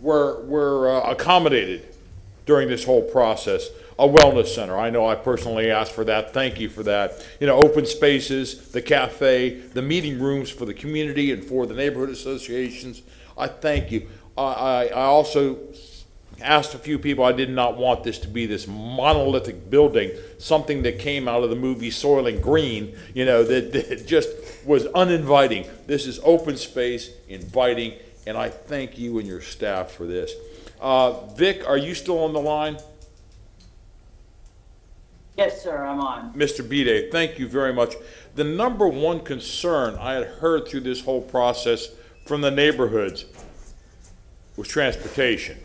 were accommodated during this whole process. A wellness center, I know I personally asked for that. Thank you for that. You know, open spaces, the cafe, the meeting rooms for the community and for the neighborhood associations. I thank you. I also asked a few people, I did not want this to be this monolithic building, something that came out of the movie Soylent Green, you know, that just was uninviting. This is open space, inviting, and I thank you and your staff for this. Vic, are you still on the line? Yes, sir, I'm on. Mr. Bide, thank you very much. The number one concern I had heard through this whole process from the neighborhoods was transportation.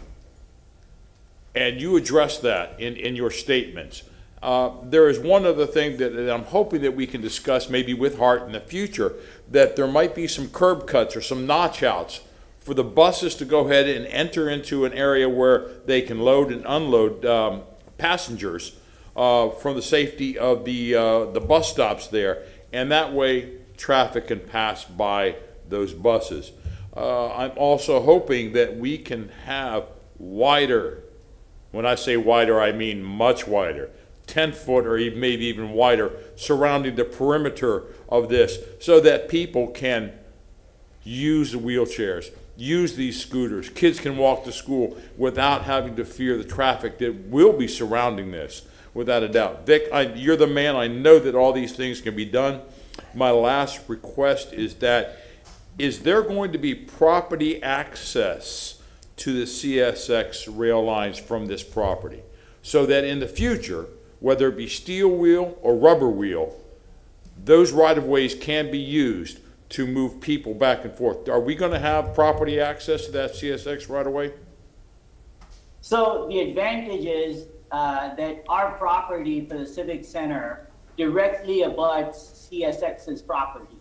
And you addressed that in your statements. There is one other thing that I'm hoping that we can discuss maybe with Hart in the future, that there might be some curb cuts or some notch outs for the buses to go ahead and enter into an area where they can load and unload passengers from the safety of the bus stops there. And that way traffic can pass by those buses. I'm also hoping that we can have wider, when I say wider, I mean much wider, 10-foot or even, maybe even wider, surrounding the perimeter of this so that people can use the wheelchairs, use these scooters. Kids can walk to school without having to fear the traffic that will be surrounding this, without a doubt. Vic, you're the man. I know that all these things can be done. My last request is that, is there going to be property access to the CSX rail lines from this property, so that in the future, whether it be steel wheel or rubber wheel, those right-of-ways can be used to move people back and forth? Are we going to have property access to that CSX right-of-way? So the advantage is that our property for the Civic Center directly abuts CSX's property.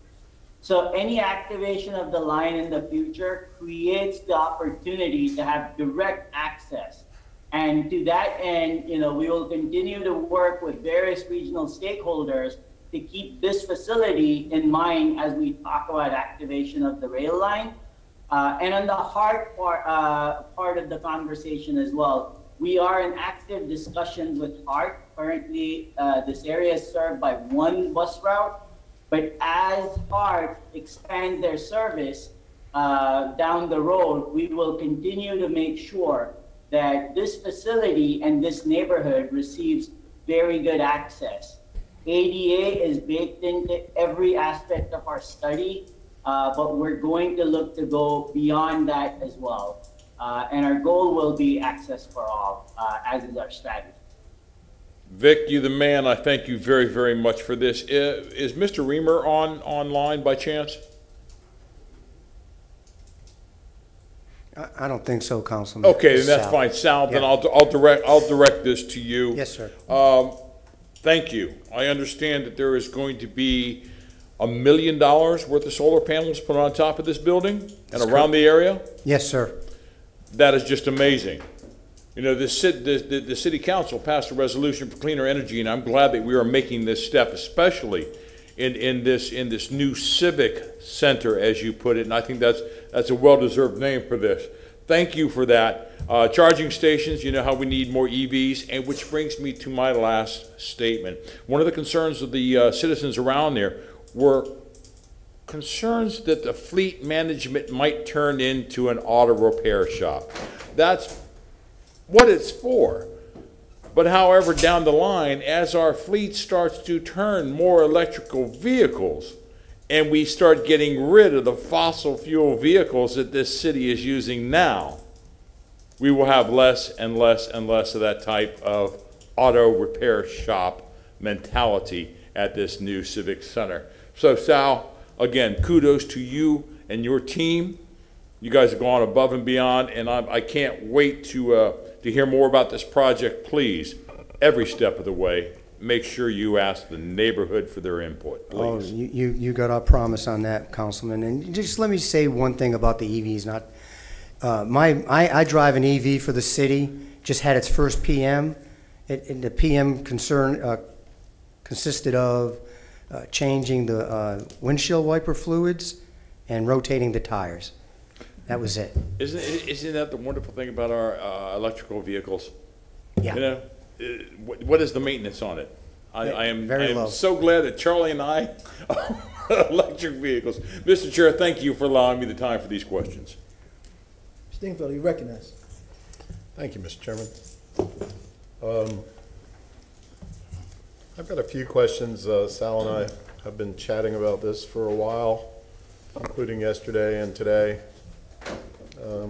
So any activation of the line in the future creates the opportunity to have direct access. And to that end, you know, we will continue to work with various regional stakeholders to keep this facility in mind as we talk about activation of the rail line. And on the hard part of the conversation as well, we are in active discussions with HART. Currently, this area is served by one bus route. But as HART expands their service down the road, we will continue to make sure that this facility and this neighborhood receives very good access. ADA is baked into every aspect of our study, but we're going to look to go beyond that as well. And our goal will be access for all, as is our strategy. Vic, you the man. I thank you very, very much for this. Is Mr. Reamer online by chance? I don't think so, Councilman. Okay, then that's fine. Sal, then I'll direct this to you. Yes, sir. Thank you. I understand that there is going to be $1 million worth of solar panels put on top of this building and around the area? Yes, sir. That is just amazing. You know, the city council passed a resolution for cleaner energy, and I'm glad that we are making this step, especially in this new civic center, as you put it, and I think that's a well-deserved name for this. Thank you for that. Charging stations, you know how we need more EVs, and which brings me to my last statement. One of the concerns of the citizens around there were concerns that the fleet management might turn into an auto repair shop. That's what it's for. But however, down the line, as our fleet starts to turn more electrical vehicles, and we start getting rid of the fossil fuel vehicles that this city is using now, we will have less and less and less of that type of auto repair shop mentality at this new civic center. So Sal, again, kudos to you and your team. You guys have gone above and beyond, and I can't wait to hear more about this project. Please, every step of the way, make sure you ask the neighborhood for their input, please. Oh, you got our promise on that, Councilman. And just let me say one thing about the EVs. I drive an EV for the city. Just had its first PM. The PM consisted of changing the windshield wiper fluids and rotating the tires. That was it. Isn't that the wonderful thing about our electrical vehicles? Yeah. You know, what is the maintenance on it? I am very low. So glad that Charlie and I are electric vehicles. Mr. Chair, thank you for allowing me the time for these questions. Stingfellow, you recognize. Thank you, Mr. Chairman. I've got a few questions. Sal and I have been chatting about this for a while, including yesterday and today.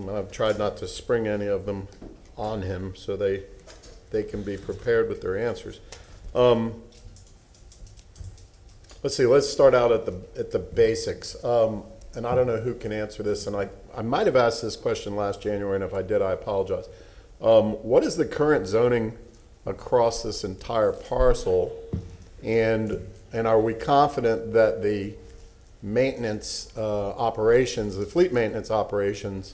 I've tried not to spring any of them on him so they can be prepared with their answers. Let's see, let's start out at the basics. And I don't know who can answer this, and I might have asked this question last January, and if I did, I apologize. What is the current zoning across this entire parcel, and are we confident that the maintenance operations, the fleet maintenance operations,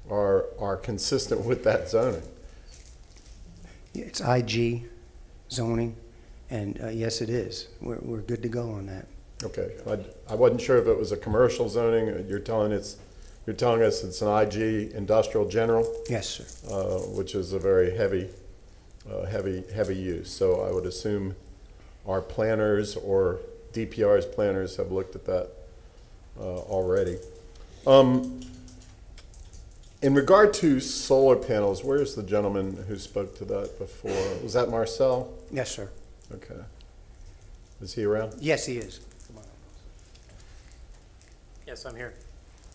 are consistent with that zoning? It's IG zoning, and yes, it is. We're good to go on that. Okay, I wasn't sure if it was a commercial zoning. You're telling us it's an IG industrial general. Yes, sir. Which is a very heavy use. So I would assume our planners or DPR's planners have looked at that already. In regard to solar panels, where's the gentleman who spoke to that before? Was that Marcel? Yes, sir. Okay. Is he around? Yes, he is. Yes, I'm here.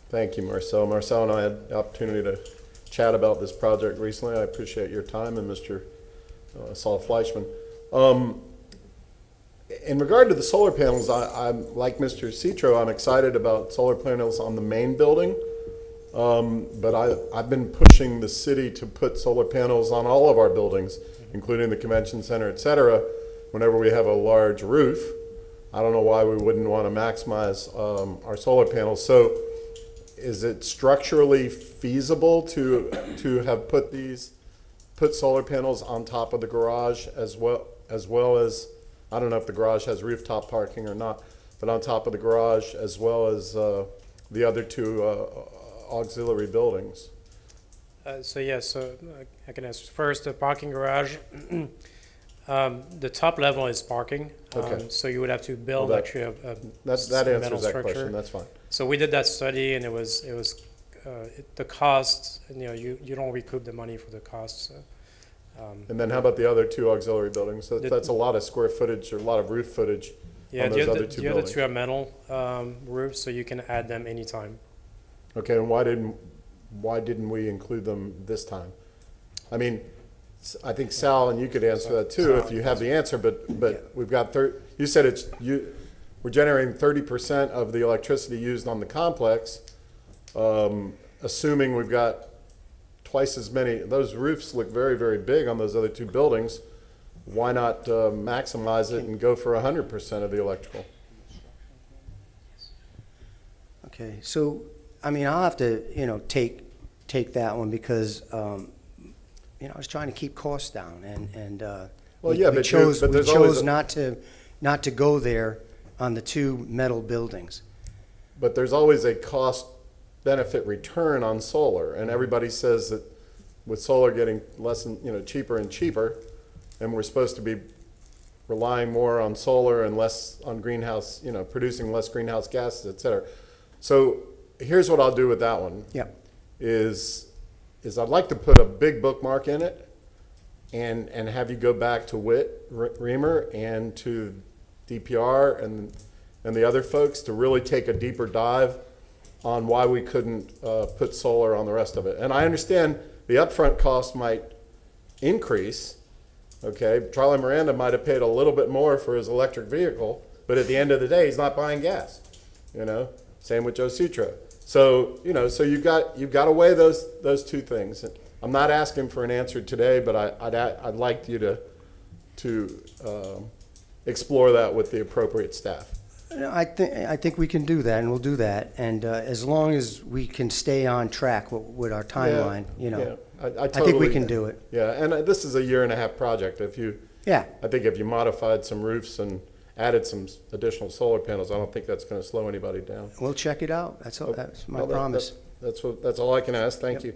Thank you, Marcel. Marcel and I had the opportunity to chat about this project recently. I appreciate your time, and Mr. Saul Fleischman. In regard to the solar panels, I'm like Mr. Citro, I'm excited about solar panels on the main building. But I've been pushing the city to put solar panels on all of our buildings, including the convention center, et cetera, whenever we have a large roof. I don't know why we wouldn't want to maximize our solar panels. So is it structurally feasible to have put solar panels on top of the garage as well as, I don't know if the garage has rooftop parking or not, but on top of the garage as well as the other two auxiliary buildings? So I can answer. First, the parking garage. The top level is parking. Okay. So you would have to build Well, actually a that metal answers that structure. question. That's fine. So we did that study, and it was the cost. You don't recoup the money for the costs. And then how about the other two auxiliary buildings? That's a lot of square footage or a lot of roof footage on those other two the other buildings. two are metal roofs, so you can add them anytime. Okay, and why didn't we include them this time? I mean, I think Sal, and you could answer that too if you have the answer, but we've got, you said we're generating 30% of the electricity used on the complex, assuming we've got twice as many. Those roofs look very, very big on those other two buildings. Why not maximize it and go for 100% of the electrical? Okay, so I mean, I'll have to take that one because I was trying to keep costs down, and Well, yeah, we but chose there's always not to go there on the two metal buildings. But there's always a cost benefit return on solar, and everybody says that with solar getting less and, cheaper and cheaper, and we're supposed to be relying more on solar and less on greenhouse, producing less greenhouse gases, et cetera. So here's what I'll do with that one. Yeah. Is I'd like to put a big bookmark in it and have you go back to Whit Reamer and to DPR and the other folks to really take a deeper dive on why we couldn't put solar on the rest of it. And I understand the upfront cost might increase. Okay, Charlie Miranda might have paid a little bit more for his electric vehicle, but at the end of the day, he's not buying gas. Same with Joe Citro. So so you've got to weigh those two things. And I'm not asking for an answer today, but I'd like you to explore that with the appropriate staff. I think we can do that, and we'll do that. And as long as we can stay on track with our timeline, Yeah, I think we can do it. Yeah, and this is a 1.5-year project. I think if you modified some roofs and added some additional solar panels, I don't think that's going to slow anybody down. We'll check it out. That's my promise. That's all I can ask. Thank you.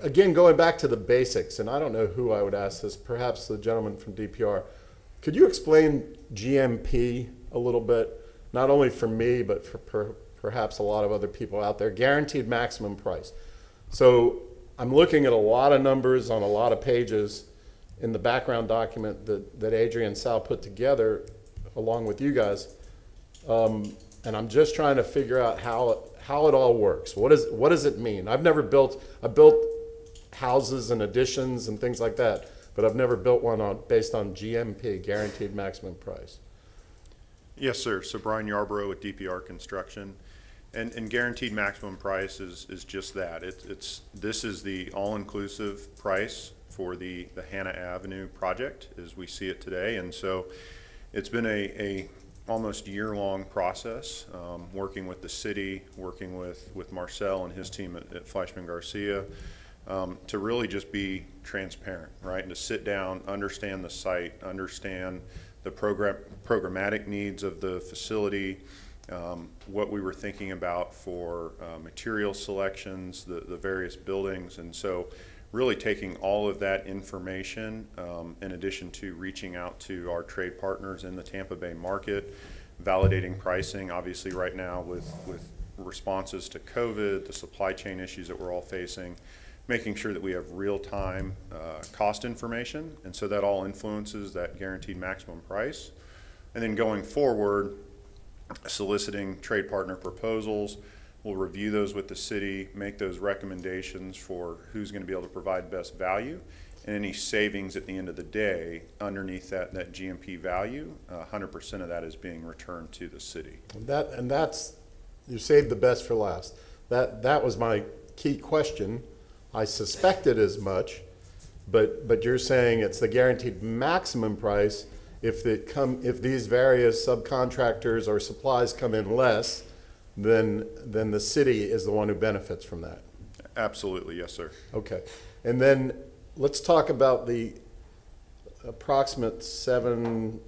Again, going back to the basics, and I don't know who I would ask this, perhaps the gentleman from DPR. Could you explain GMP a little bit, not only for me, but for perhaps a lot of other people out there? Guaranteed maximum price. So I'm looking at a lot of numbers on a lot of pages in the background document that Adrian and Sal put together along with you guys. And I'm just trying to figure out how it all works. What does it mean? I built houses and additions and things like that, but I've never built one based on GMP, guaranteed maximum price. Yes, sir. So Brian Yarborough with DPR Construction. And guaranteed maximum price is just that. This is the all-inclusive price for the Hannah Avenue project as we see it today. And so it's been a almost year-long process, working with the city, working with Marcel and his team at Fleischman Garcia, to really just be transparent, right? And to sit down, understand the site, understand the programmatic needs of the facility, what we were thinking about for material selections, the various buildings. And so really taking all of that information, in addition to reaching out to our trade partners in the Tampa Bay market, validating pricing, obviously right now with responses to COVID, the supply chain issues that we're all facing, making sure that we have real-time cost information, and so that all influences that guaranteed maximum price. And then going forward, soliciting trade partner proposals. We'll review those with the city, make those recommendations for who's going to be able to provide best value, and any savings at the end of the day underneath that GMP value, 100% of that is being returned to the city. And that's, you saved the best for last. That was my key question. I suspected as much, but you're saying it's the guaranteed maximum price if these various subcontractors or supplies come in less, then the city is the one who benefits from that. Absolutely, yes, sir. Okay, and then let's talk about the approximate seven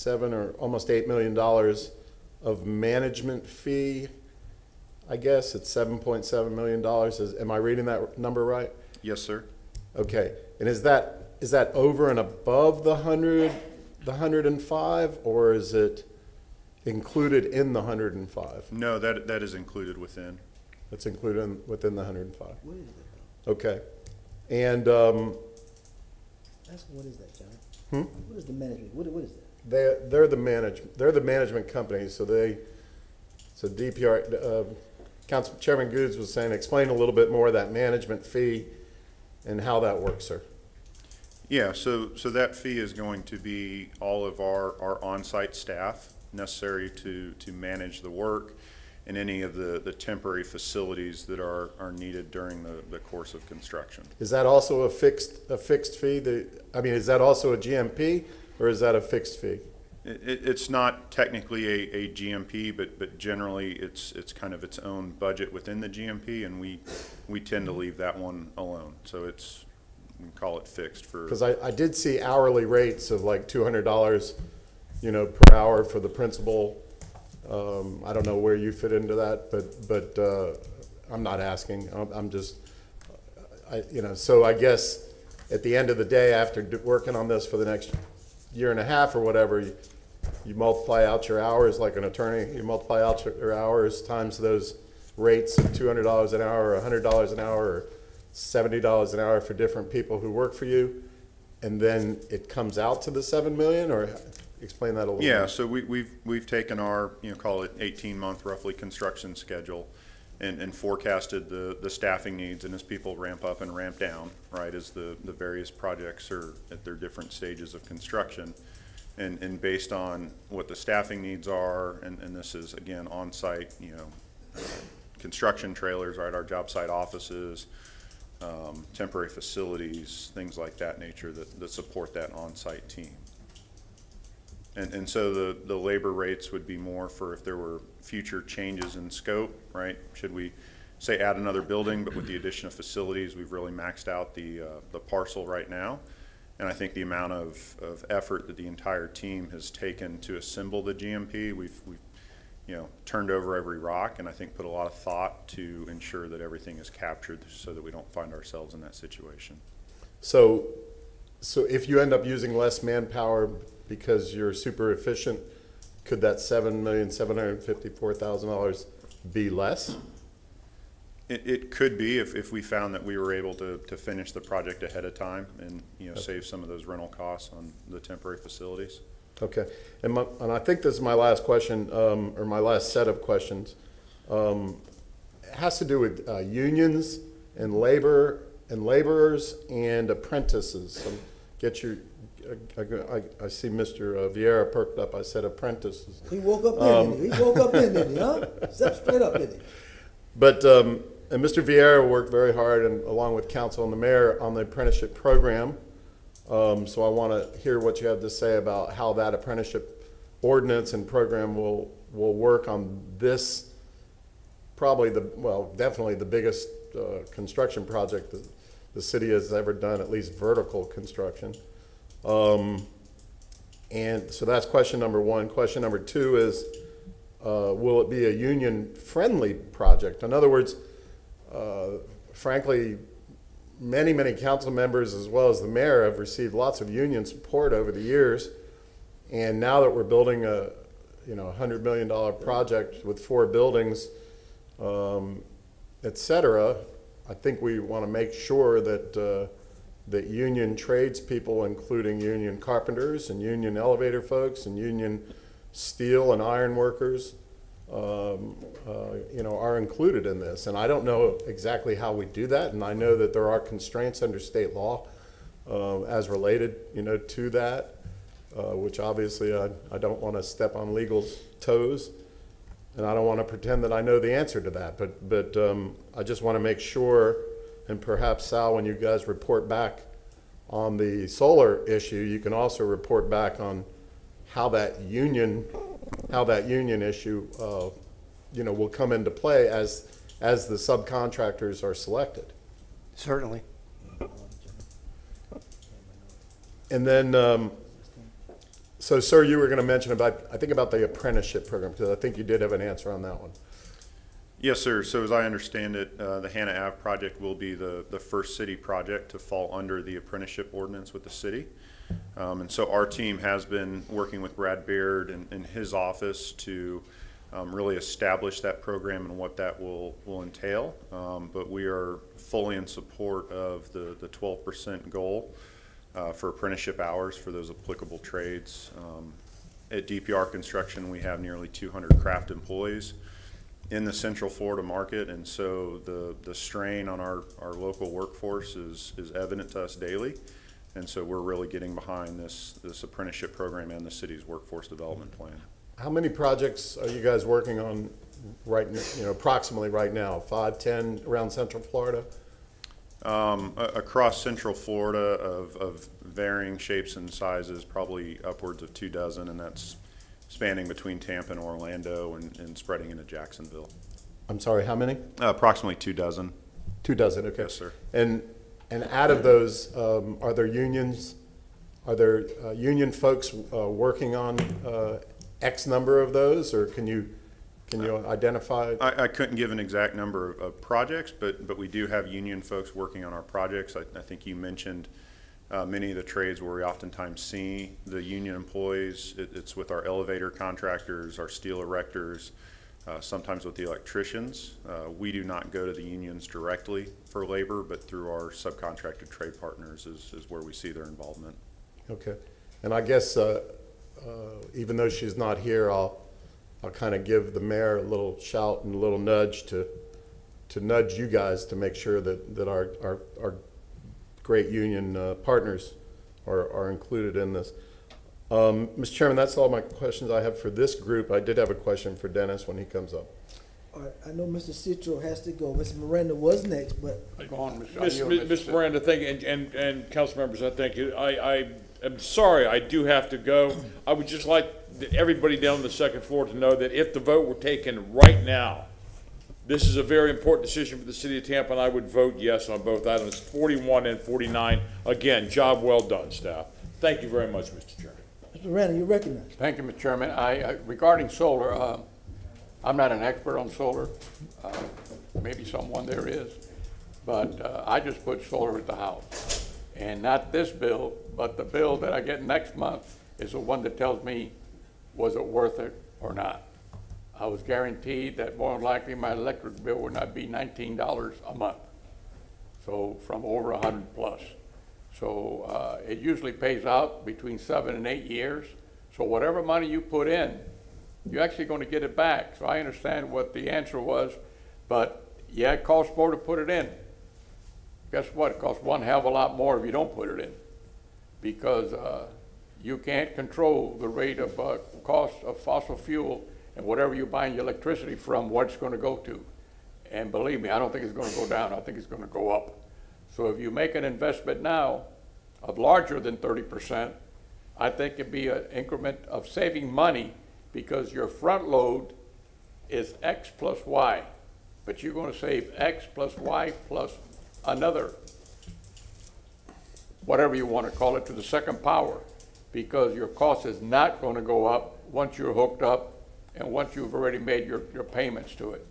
or almost $8 million of management fee. I guess it's $7.7 million. Am I reading that number right? Yes, sir. Okay, and is that over and above the 105, or is it included in the 105? No, that is included within. That's included within the 105. What is it though? Okay, and what is that, John? What is the management? What is that? they're the management. They're the management company. So DPR. Council Chairman Goods was saying, explain a little bit more of that management fee and how that works, sir. Yeah, so that fee is going to be all of our on-site staff necessary to manage the work and any of the temporary facilities that are needed during the course of construction. Is that also a fixed fee? Is that also a GMP, or is that a fixed fee? It's not technically a GMP, but generally it's kind of its own budget within the GMP, and we tend to leave that one alone. So it's we call it fixed for. Because I did see hourly rates of like $200, per hour for the principal. I don't know where you fit into that, but I'm not asking. I'm just, so I guess at the end of the day, after working on this for the next year and a half or whatever, you multiply out your hours like an attorney. You multiply out your hours times those rates of $200 an hour, or $100 an hour, or $70 an hour for different people who work for you, and then it comes out to the $7 million, or explain that a little bit. Yeah, so we've taken our, call it 18-month roughly construction schedule and forecasted the staffing needs, and as people ramp up and ramp down, right, as the various projects are at their different stages of construction, and based on what the staffing needs are, and this is, again, on-site, construction trailers, right, our job site offices, temporary facilities, things like that nature that support that on-site team. And so the labor rates would be more for if there were future changes in scope, right? Should we say add another building, but with the addition of facilities, we've really maxed out the parcel right now. And I think the amount of effort that the entire team has taken to assemble the GMP, we've turned over every rock, and I think put a lot of thought to ensure that everything is captured so that we don't find ourselves in that situation. So if you end up using less manpower because you're super efficient, could that $7,754,000 be less? It could be if we found that we were able to finish the project ahead of time and save some of those rental costs on the temporary facilities. Okay, and I think this is my last question, or my last set of questions. It has to do with unions and laborers and apprentices. I see Mr. Vieira perked up. I said apprentices. He woke up then, didn't he? He woke up then, didn't he, huh? Stepped straight up, didn't he? But, and Mr. Vieira worked very hard, and along with council and the mayor, on the apprenticeship program. So I want to hear what you have to say about how that apprenticeship ordinance and program will work on this, probably definitely the biggest construction project that the city has ever done, at least vertical construction. And so that's question number one. Question number two is, will it be a union-friendly project? In other words, frankly, many council members as well as the mayor have received lots of union support over the years, and now that we're building a $100 million project with 4 buildings, et cetera, I think we want to make sure that that union tradespeople, including union carpenters and union elevator folks and union steel and iron workers, are included in this. And I don't know exactly how we do that, and I know that there are constraints under state law as related, to that, which obviously I don't want to step on legal toes, and I don't want to pretend that I know the answer to that. But I just want to make sure, and perhaps Sal, when you guys report back on the solar issue, you can also report back on how that union issue, will come into play as the subcontractors are selected. Certainly. And then, so sir, you were going to mention about the apprenticeship program, because I think you did have an answer on that one. Yes, sir. So as I understand it, the Hannah Ave project will be the first city project to fall under the apprenticeship ordinance with the city. And so our team has been working with Brad Beard and his office to really establish that program and what that will entail. But we are fully in support of the 12% goal for apprenticeship hours for those applicable trades. At DPR Construction, we have nearly 200 craft employees in the Central Florida market, and so the strain on our local workforce is evident to us daily. And so we're really getting behind this apprenticeship program and the city's workforce development plan. How many projects are you guys working on approximately right now? 5, 10 around Central Florida? Across Central Florida of varying shapes and sizes, probably upwards of 24, and that's spanning between Tampa and Orlando and spreading into Jacksonville. I'm sorry, how many? Approximately 24. 24, okay. Yes, sir. And And out of those, are there unions? Are there union folks working on X number of those, or can you identify? I couldn't give an exact number of projects, but we do have union folks working on our projects. I think you mentioned many of the trades where we oftentimes see the union employees. It's with our elevator contractors, our steel erectors, sometimes with the electricians. We do not go to the unions directly for labor, but through our subcontracted trade partners is where we see their involvement. Okay. And I guess even though she's not here, I'll kind of give the mayor a little shout and a little nudge to nudge you guys to make sure that our great union partners are included in this. Mr. Chairman, that's all my questions I have for this group. I did have a question for Dennis when he comes up. All right, I know Mr. Citro has to go. Mr. Miranda was next, but Go on, Mr. Miranda, thank you, and council members, I thank you. I am sorry, I do have to go. I would just like everybody down on the second floor to know that if the vote were taken right now, this is a very important decision for the city of Tampa, and I would vote yes on both items, 41 and 49. Again, job well done, staff. Thank you very much, Mr. Chairman. Mr. Miranda, you're recognized. Thank you, Mr. Chairman. Regarding solar, I'm not an expert on solar. Maybe someone there is. But I just put solar at the house. And not this bill, but the bill that I get next month is the one that tells me, was it worth it or not? I was guaranteed that more than likely my electric bill would not be $19 a month. So from over 100 plus. So it usually pays out between 7 and 8 years. So whatever money you put in, you're actually going to get it back. So I understand what the answer was, but yeah, it costs more to put it in. Guess what? It costs one hell of a lot more if you don't put it in, because you can't control the rate of cost of fossil fuel and whatever you're buying your electricity from, what it's going to go to. And believe me, I don't think it's going to go down. I think it's going to go up. So if you make an investment now of larger than 30%, I think it'd be an increment of saving money, because your front load is X plus Y, but you're going to save X plus Y plus another, whatever you want to call it, to the second power, because your cost is not going to go up once you're hooked up and once you've already made your payments to it.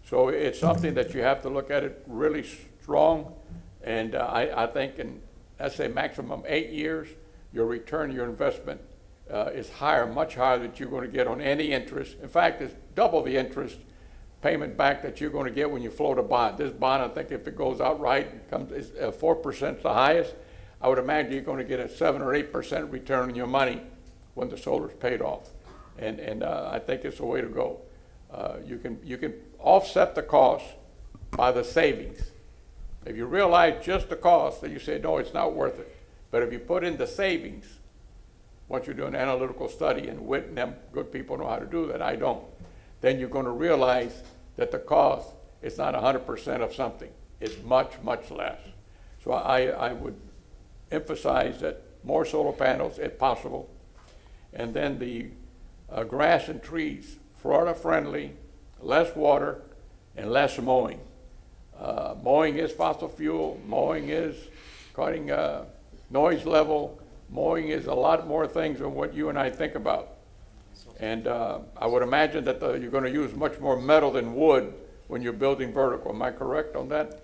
So it's something that you have to look at it really strong, and I think in, let's say, maximum 8 years, your return on your investment is higher, much higher than you're going to get on any interest. In fact, it's double the interest payment back that you're going to get when you float a bond. This bond, I think if it goes out right, comes 4% the highest. I would imagine you're going to get a 7 or 8% return on your money when the solar's paid off. And I think it's the way to go. You can offset the cost by the savings. If you realize just the cost, then you say, no, it's not worth it. But if you put in the savings, once you do an analytical study, and Whit and them good people know how to do that, I don't, then you're going to realize that the cost is not 100% of something. It's much, much less. So I would emphasize that more solar panels if possible. And then the grass and trees, Florida friendly, less water, and less mowing. Mowing is fossil fuel, mowing is cutting noise level, mowing is a lot more things than what you and I think about. And I would imagine that you're going to use much more metal than wood when you're building vertical. Am I correct on that?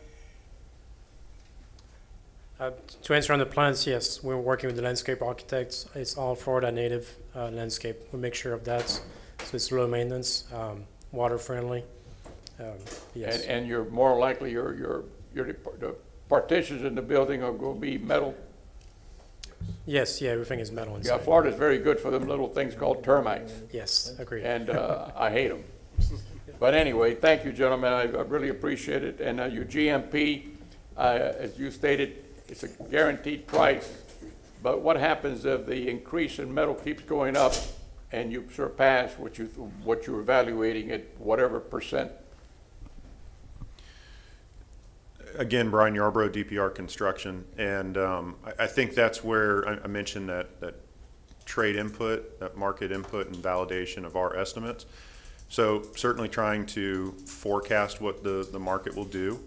To answer on the plans, yes, we're working with the landscape architects. It's all Florida native landscape. We make sure of that, so it's low maintenance, water friendly. Yes. And you're more likely the partitions in the building are going to be metal. Yes, yeah, everything is metal inside. Yeah, Florida's very good for them little things called termites. Yes, agreed. And I hate them. But anyway, thank you, gentlemen. I really appreciate it. And your GMP, as you stated, it's a guaranteed price. But what happens if the increase in metal keeps going up and you surpass what you're evaluating at whatever percent? Again, Brian Yarbrough, DPR Construction, and I think that's where I mentioned that trade input, that market input and validation of our estimates. So certainly trying to forecast what the market will do.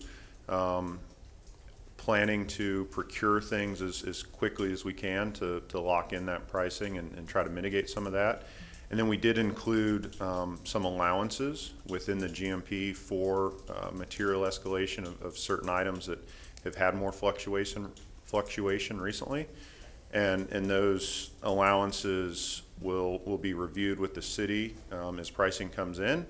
planning to procure things as quickly as we can to lock in that pricing and try to mitigate some of that. And then we did include some allowances within the GMP for material escalation of certain items that have had more fluctuation recently. And those allowances will be reviewed with the city as pricing comes in.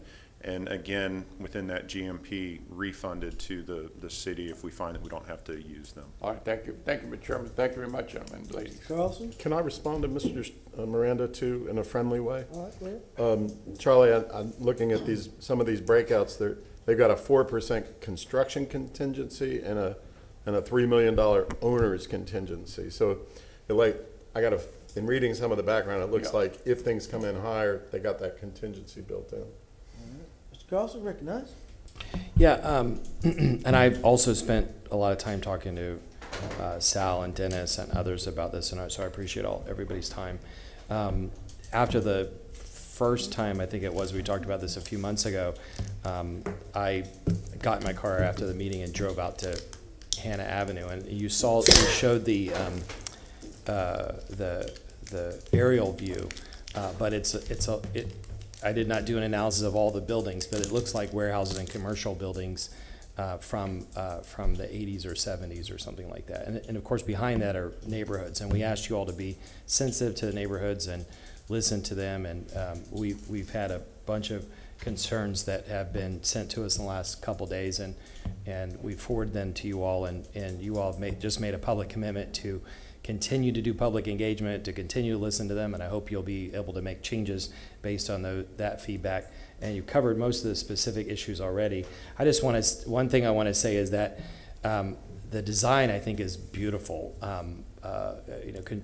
And again, within that GMP, refunded to the city if we find that we don't have to use them. All right, thank you. Thank you, Mr. Chairman. Thank you very much, gentlemen and ladies. Carlson? Can I respond to Mr. Miranda too in a friendly way? All right, go ahead. Charlie, I'm looking at some of these breakouts. They've got a 4% construction contingency and a $3 million owner's contingency. So, in reading some of the background, it looks like if things come in higher, they got that contingency built in. Mr. Carlson, recognized. Yeah, and I've also spent a lot of time talking to Sal and Dennis and others about this, and so I appreciate everybody's time. After the first time, I think it was, we talked about this a few months ago, I got in my car after the meeting and drove out to Hannah Avenue, and you showed the aerial view, but I did not do an analysis of all the buildings, but it looks like warehouses and commercial buildings from the 80s or 70s or something like that. And of course, behind that are neighborhoods, and we asked you all to be sensitive to the neighborhoods and listen to them. And we've had a bunch of concerns that have been sent to us in the last couple days, and we forwarded them to you all, and you all have just made a public commitment to continue to do public engagement, to continue to listen to them, and I hope you'll be able to make changes based on that feedback. And you covered most of the specific issues already. I just want to, one thing I want to say is that the design, I think, is beautiful.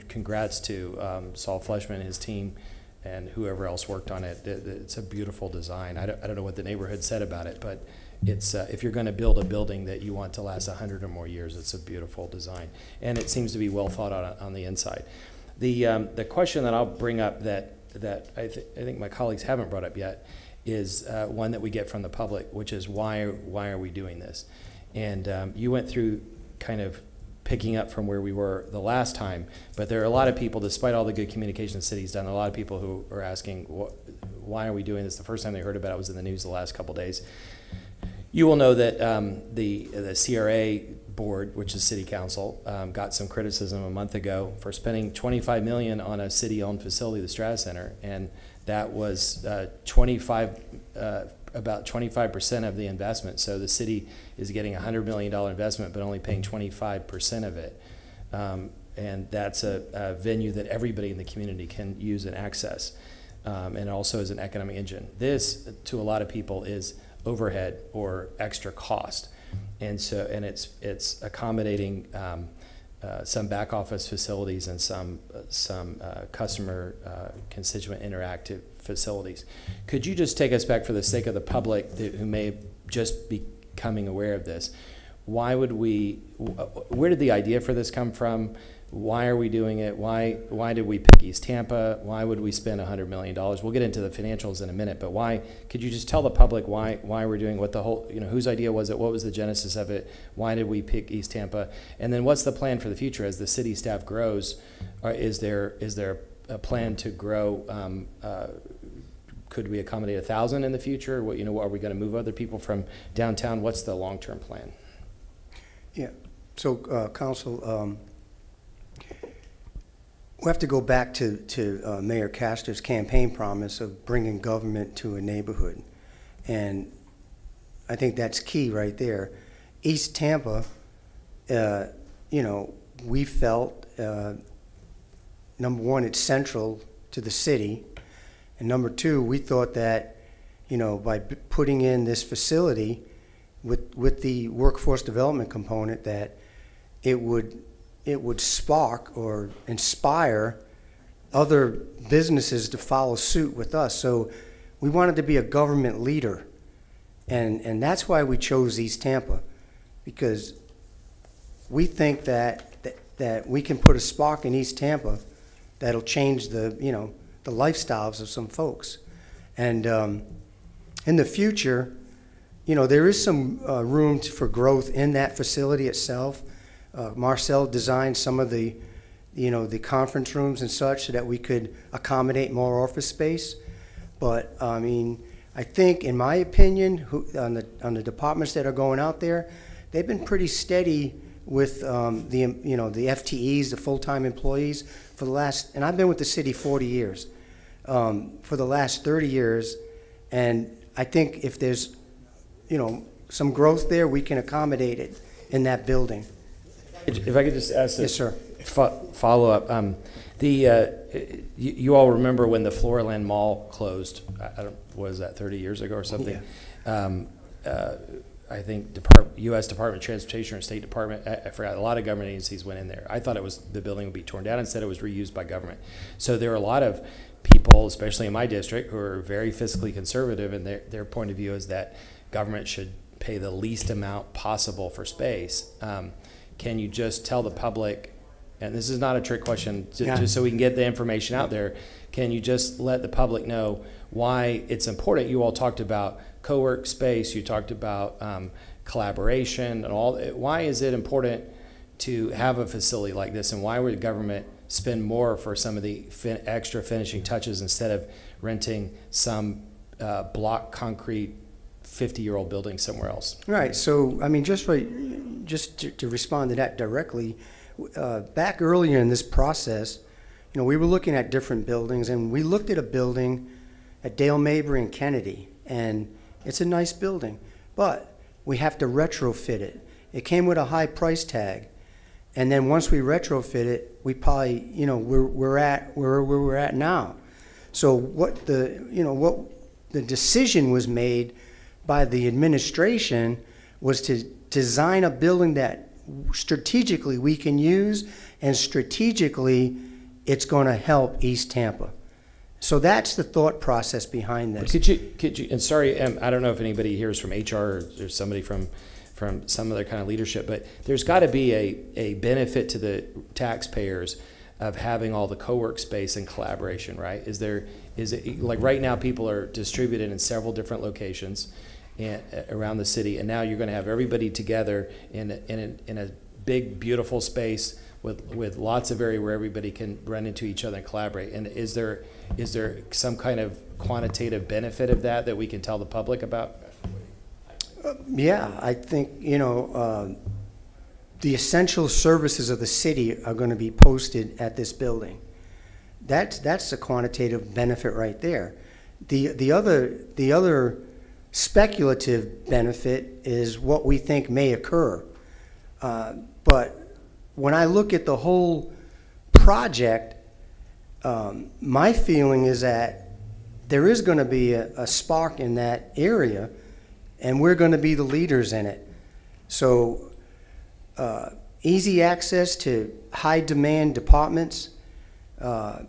Congrats to Saul Fleshman and his team and whoever else worked on it. It's a beautiful design. I don't know what the neighborhood said about it, but it's if you're going to build a building that you want to last 100 or more years, it's a beautiful design, and it seems to be well thought out on the inside. The question that I'll bring up that I think my colleagues haven't brought up yet is one that we get from the public, which is why are we doing this? And you went through kind of picking up from where we were the last time, but there are a lot of people, despite all the good communication the city's done, a lot of people who are asking, why are we doing this? The first time they heard about it was in the news the last couple days. You will know that the CRA board, which is City Council, got some criticism a month ago for spending $25 million on a city-owned facility, the Strata Center, and that was about 25% of the investment. So the city is getting a $100 million investment, but only paying 25% of it. And that's a venue that everybody in the community can use and access, and also as an economic engine. This, to a lot of people, is overhead or extra cost, and it's accommodating some back office facilities and some customer constituent interactive facilities. Could you just take us back, for the sake of the public who may just be becoming aware of this? Where did the idea for this come from? Why are we doing it? Why did we pick East Tampa? Why would we spend $100 million? We'll get into the financials in a minute, but why? Could you just tell the public why we're doing what the whole, whose idea was it? What was the genesis of it? Why did we pick East Tampa? And then what's the plan for the future as the city staff grows? Is there a plan to grow? Could we accommodate 1,000 in the future? Are we going to move other people from downtown? What's the long-term plan? Yeah. So, Council. We have to go back to Mayor Castor's campaign promise of bringing government to a neighborhood. And I think that's key right there. East Tampa, we felt, number one, it's central to the city. And number two, we thought that, by putting in this facility with the workforce development component, that it would spark or inspire other businesses to follow suit with us. So we wanted to be a government leader. And that's why we chose East Tampa, because we think that we can put a spark in East Tampa that'll change the lifestyles of some folks. And in the future, there is some room for growth in that facility itself. Marcel designed some of the, the conference rooms and such so that we could accommodate more office space. But, I mean, I think, in my opinion, on the departments that are going out there, they've been pretty steady with the FTEs, the full-time employees, for the last, and I've been with the city 40 years, for the last 30 years, and I think if there's, some growth there, we can accommodate it in that building. If I could just ask Yes, sir. Follow up. You all remember when the Floraland Mall closed? Was that 30 years ago or something? Yeah. I think U.S. Department of Transportation or State Department, I forgot, a lot of government agencies went in there. I thought the building would be torn down. Instead, it was reused by government. So there are a lot of people, especially in my district, who are very fiscally conservative, and their point of view is that government should pay the least amount possible for space. Can you just tell the public, and this is not a trick question, just so we can get the information out there, can you just let the public know why it's important? You all talked about co-work space, you talked about collaboration and all. Why is it important to have a facility like this, and why would the government spend more for some of the extra finishing touches instead of renting some block concrete 50-year-old building somewhere else? Right. So, I mean, just to respond to that directly, back earlier in this process, we were looking at different buildings, and we looked at a building at Dale Mabry and Kennedy, and it's a nice building, but we have to retrofit it. It came with a high price tag, and then once we retrofit it, we probably, we're at where we're at now. So what the decision was made by the administration was to design a building that strategically we can use, and strategically it's going to help East Tampa. So that's the thought process behind this. Could you, and sorry, I don't know if anybody here is from HR or somebody from some other kind of leadership, but there's got to be a benefit to the taxpayers of having all the co-work space and collaboration, right? Is it like right now people are distributed in several different locations around the city, and now you're going to have everybody together in a big, beautiful space with lots of area where everybody can run into each other and collaborate. And is there some kind of quantitative benefit of that we can tell the public about? Yeah, I think, the essential services of the city are going to be posted at this building. That's a quantitative benefit right there. The other speculative benefit is what we think may occur. But when I look at the whole project, my feeling is that there is going to be a spark in that area, and we're going to be the leaders in it. So easy access to high demand departments, a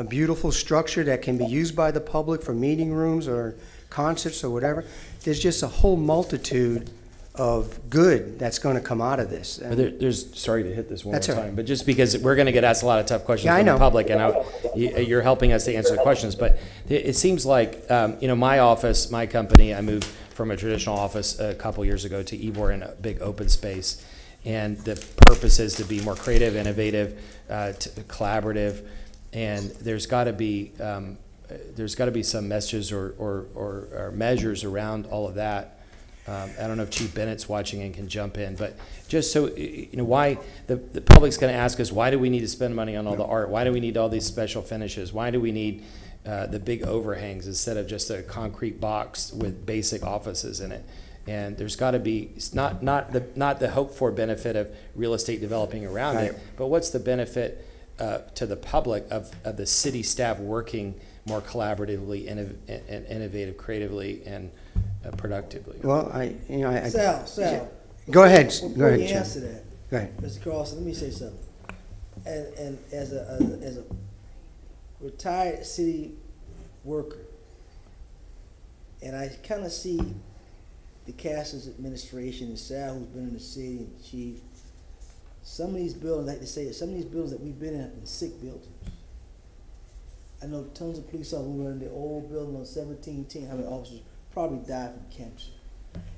beautiful structure that can be used by the public for meeting rooms or concerts or whatever. There's just a whole multitude of good that's going to come out of this. There's sorry to hit this one more time, right. but just because we're going to get asked a lot of tough questions from the public, and you're helping us to answer the questions. But it seems like my office, my company, I moved from a traditional office a couple years ago to Ybor in a big open space, and the purpose is to be more creative, innovative, collaborative, and there's got to be some messages or measures around all of that. I don't know if Chief Bennett's watching and can jump in, but just so why the public's going to ask us, why do we need to spend money on all the art? Why do we need all these special finishes? Why do we need the big overhangs instead of just a concrete box with basic offices in it? And there's got to be not the hoped for benefit of real estate developing around it, but what's the benefit to the public of the city staff working more collaboratively and innovative, creatively, and productively? Well, Sal. Go ahead. Before you answer that, Go ahead. Mr. Carlson, let me say something. And as a retired city worker, and I kind of see the Castles administration and Sal, who's been in the city, and Chief, some of these buildings, I like to say, some of these buildings that we've been in have been sick buildings. I know tons of police officers were in the old building on 1710, how many officers probably died from cancer.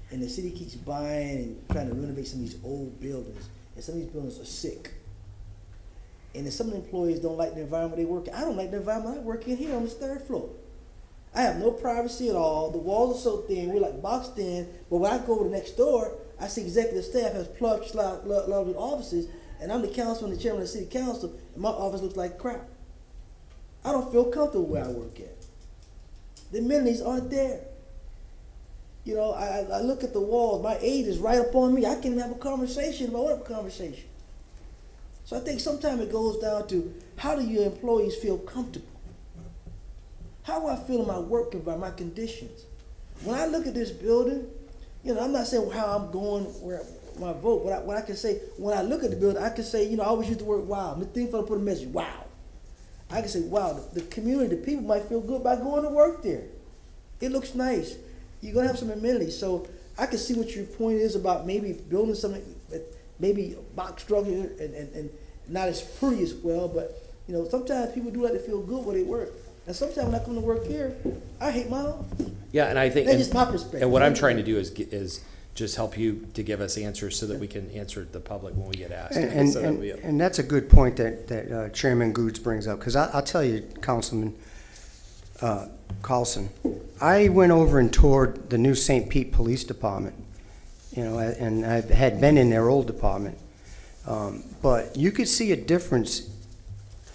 And the city keeps buying and trying to renovate some of these old buildings. and some of these buildings are sick. And if some of the employees don't like the environment they work in, I don't like the environment I work in here on this 3rd floor. I have no privacy at all. The walls are so thin, we're like boxed in. But when I go over the next door, I see executive staff has plush, lovely offices, and I'm the councilman, the chairman of the city council, and my office looks like crap. I don't feel comfortable where I work at. The amenities aren't there. You know, I look at the walls, my aide is right up on me. I can't even have a conversation if I want to have a conversation. So I think sometimes it goes down to, how do your employees feel comfortable? How do I feel in my work environment, my conditions? When I look at this building, you know, I'm not saying how I'm going, where my vote, but what I can say, when I look at the building, I can say, you know, I always use the word wow. The thing for to put a message, wow. I can say, wow, the community, the people might feel good by going to work there. It looks nice. You're going to have some amenities. So I can see what your point is about maybe building something, maybe box structure and not as pretty as well, but, you know, sometimes people do like to feel good where they work. And sometimes when I come to work here, I hate my office. Yeah, and I think that's just my perspective. And what I'm trying to do is just help you to give us answers so that we can answer the public when we get asked. And that's a good point that Chairman Goods brings up, because I'll tell you, Councilman Carlson, I went over and toured the new St. Pete Police Department, you know, and I had been in their old department, but you could see a difference.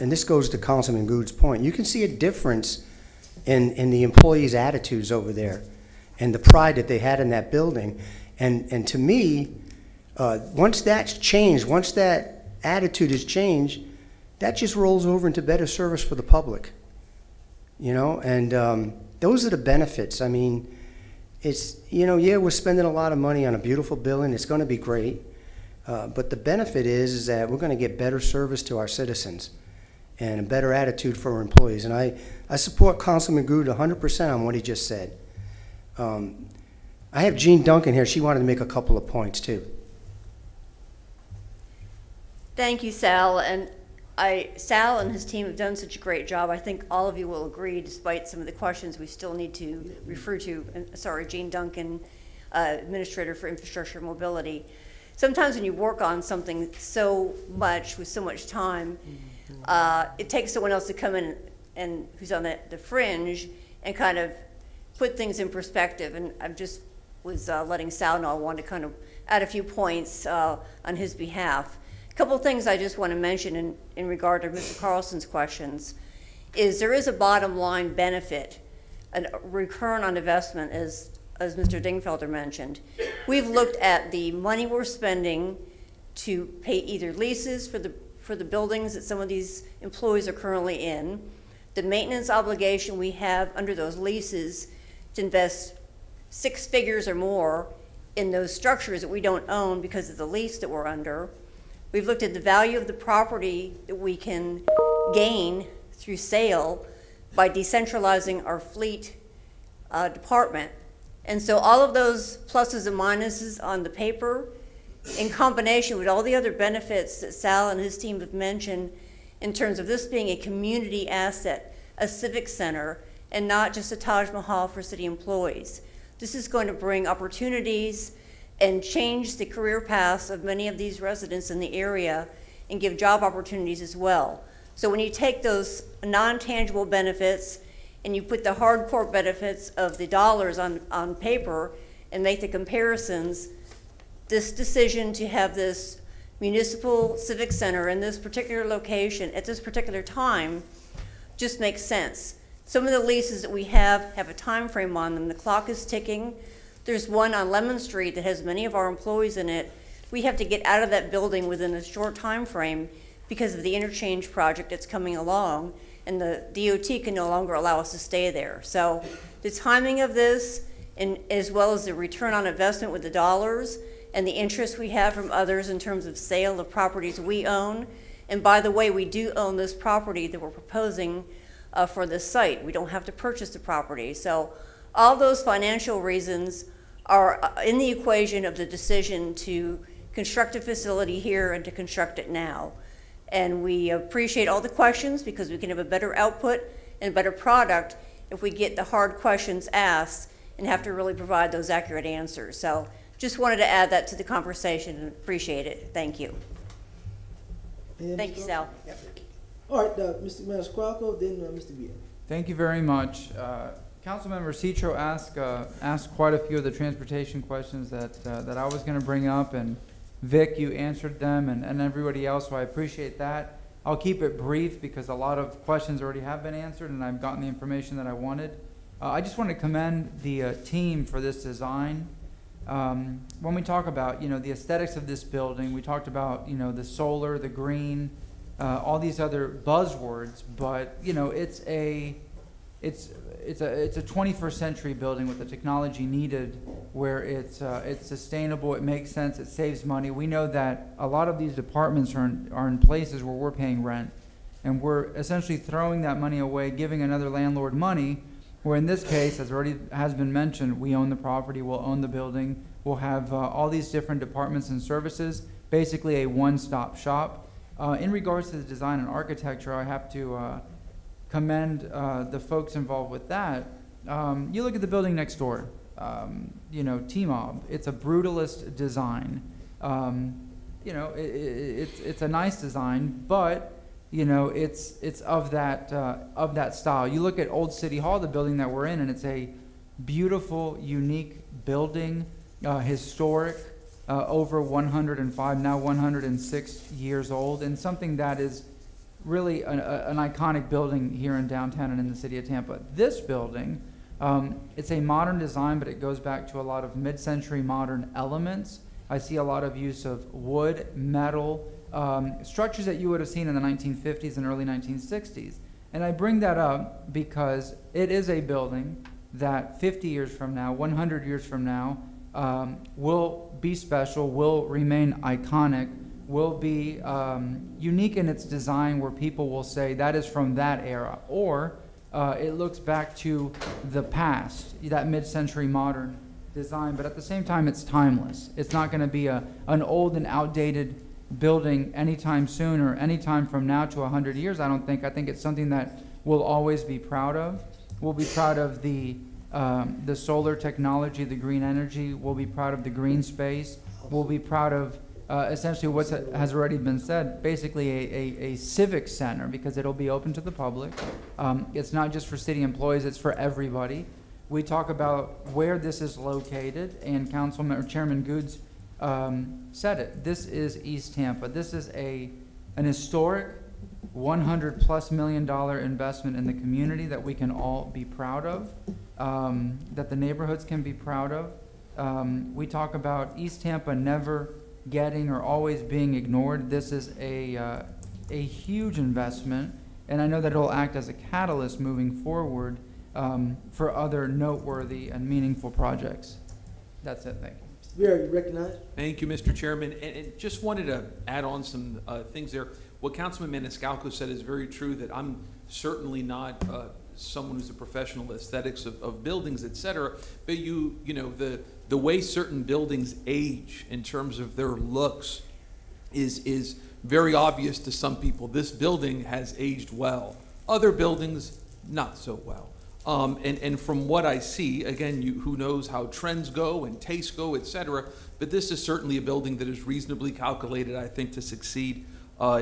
And this goes to Councilman Goods' point. You can see a difference in the employees' attitudes over there and the pride that they had in that building. And to me, once that's changed, once that attitude is changed, that just rolls over into better service for the public. You know, and those are the benefits. I mean, it's, you know, yeah, we're spending a lot of money on a beautiful building. It's going to be great. But the benefit is that we're going to get better service to our citizens and a better attitude for our employees. And I support Councilman Good 100% on what he just said. I have Jean Duncan here. She wanted to make a couple of points, too. Thank you, Sal. And Sal and his team have done such a great job. I think all of you will agree, despite some of the questions we still need to refer to. Sorry, Jean Duncan, Administrator for Infrastructure and Mobility. Sometimes when you work on something so much, with so much time, it takes someone else to come in and who's on the fringe and kind of put things in perspective. And I just was letting Sal know I wanted to kind of add a few points on his behalf. A couple of things I just want to mention in regard to Mr. Carlson's questions is there is a bottom line benefit, a return on investment, as Mr. Dingfelder mentioned. We've looked at the money we're spending to pay either leases for the buildings that some of these employees are currently in, the maintenance obligation we have under those leases to invest 6 figures or more in those structures that we don't own because of the lease that we're under. We've looked at the value of the property that we can gain through sale by decentralizing our fleet department. And so all of those pluses and minuses on the paper, in combination with all the other benefits that Sal and his team have mentioned in terms of this being a community asset, a civic center, and not just a Taj Mahal for city employees. This is going to bring opportunities and change the career paths of many of these residents in the area and give job opportunities as well. So when you take those non-tangible benefits and you put the hardcore benefits of the dollars on paper and make the comparisons, this decision to have this municipal civic center in this particular location at this particular time just makes sense. Some of the leases that we have a time frame on them. The clock is ticking. There's one on Lemon Street that has many of our employees in it. We have to get out of that building within a short time frame because of the interchange project that's coming along, and the DOT can no longer allow us to stay there. So the timing of this, and as well as the return on investment with the dollars and the interest we have from others in terms of sale of properties we own. And by the way, we do own this property that we're proposing for this site. We don't have to purchase the property. So all those financial reasons are in the equation of the decision to construct a facility here and to construct it now. And we appreciate all the questions because we can have a better output and a better product if we get the hard questions asked and have to really provide those accurate answers. So Just wanted to add that to the conversation and appreciate it. Thank you. Thank you, Sal. All right, Mr. Maniscalco, then Mr. Beal. Thank you very much. Councilmember Citro asked quite a few of the transportation questions that I was going to bring up, and Vic, you answered them, and everybody else, so I appreciate that. I'll keep it brief because a lot of questions already have been answered, and I've gotten the information that I wanted. I just want to commend the team for this design. When we talk about, the aesthetics of this building, we talked about, the solar, the green, all these other buzzwords, but, it's a 21st century building with the technology needed where it's sustainable, it makes sense, it saves money. We know that a lot of these departments are in places where we're paying rent, and we're essentially throwing that money away, giving another landlord money, where in this case, as already has been mentioned, we own the property, we'll own the building, we'll have all these different departments and services, basically a one-stop shop. In regards to the design and architecture, I have to commend the folks involved with that. You look at the building next door, T-Mob. It's a brutalist design. It's a nice design, but it's of that style. You look at Old City Hall, the building that we're in, and it's a beautiful, unique building, historic, over 105, now 106 years old, and something that is really an iconic building here in downtown and in the city of Tampa. This building, it's a modern design, but it goes back to a lot of mid-century modern elements. I see a lot of use of wood, metal, structures that you would have seen in the 1950s and early 1960s. And I bring that up because it is a building that 50 years from now, 100 years from now, will be special, will remain iconic, will be unique in its design, where people will say that is from that era, or it looks back to the past, that mid-century modern design, but at the same time it's timeless. It's not going to be an old and outdated building anytime soon or anytime from now to 100 years, I don't think. I think it's something that we'll always be proud of. We'll be proud of the solar technology, the green energy. We'll be proud of the green space. We'll be proud of essentially what has already been said, basically a civic center, because it'll be open to the public. It's not just for city employees, it's for everybody. We talk about where this is located, and Chairman Goods said it. This is East Tampa. This is an historic $100+ million investment in the community that we can all be proud of, that the neighborhoods can be proud of. We talk about East Tampa never getting or always being ignored. This is a huge investment, and I know that it'll act as a catalyst moving forward for other noteworthy and meaningful projects. That's it. Thank you. Vera, you recognize? Thank you, Mr. Chairman. And just wanted to add on some things there. What Councilman Maniscalco said is very true, that I'm certainly not someone who's a professional aesthetics of buildings, et cetera, but the way certain buildings age in terms of their looks is very obvious to some people. This building has aged well. Other buildings, not so well. And from what I see, again, who knows how trends go and tastes go, et cetera, but this is certainly a building that is reasonably calculated, I think, to succeed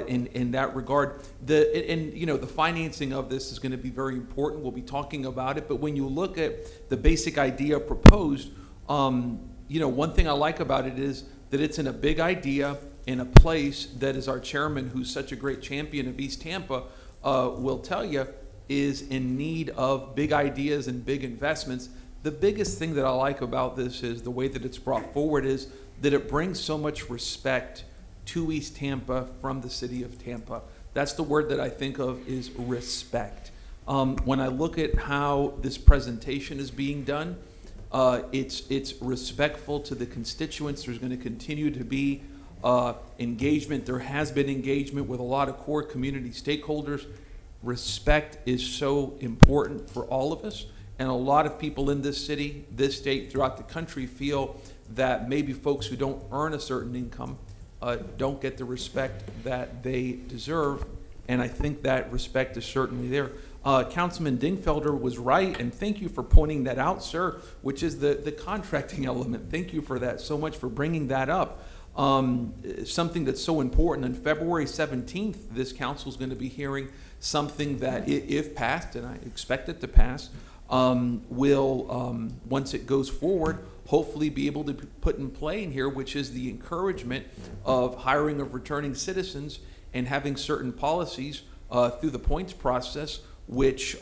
in that regard. The financing of this is going to be very important. We'll be talking about it, but when you look at the basic idea proposed, one thing I like about it is that it's in a big idea in a place that, is our chairman, who's such a great champion of East Tampa, will tell you, is in need of big ideas and big investments. The biggest thing that I like about this is the way that it's brought forward is that it brings so much respect to East Tampa from the city of Tampa. That's the word that I think of, is respect. When I look at how this presentation is being done, it's respectful to the constituents. There's going to continue to be engagement. There has been engagement with a lot of core community stakeholders. Respect is so important for all of us, and a lot of people in this city, this state, throughout the country feel that maybe folks who don't earn a certain income don't get the respect that they deserve, and I think that respect is certainly there. Councilman Dingfelder was right, and thank you for pointing that out, sir, which is the contracting element. Thank you for that so much, for bringing that up. Something that's so important. On February 17th, this council is going to be hearing something that, if passed, and I expect it to pass, will, once it goes forward, hopefully be able to be put in play in here, which is the encouragement of hiring of returning citizens and having certain policies through the points process which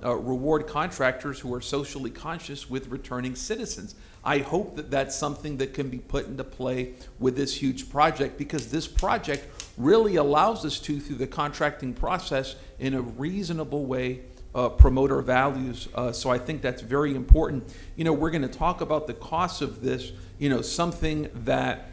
reward contractors who are socially conscious with returning citizens. I hope that that's something that can be put into play with this huge project, because this project really allows us to, through the contracting process, in a reasonable way, promote our values. So I think that's very important. You know, we're going to talk about the costs of this, you know, something that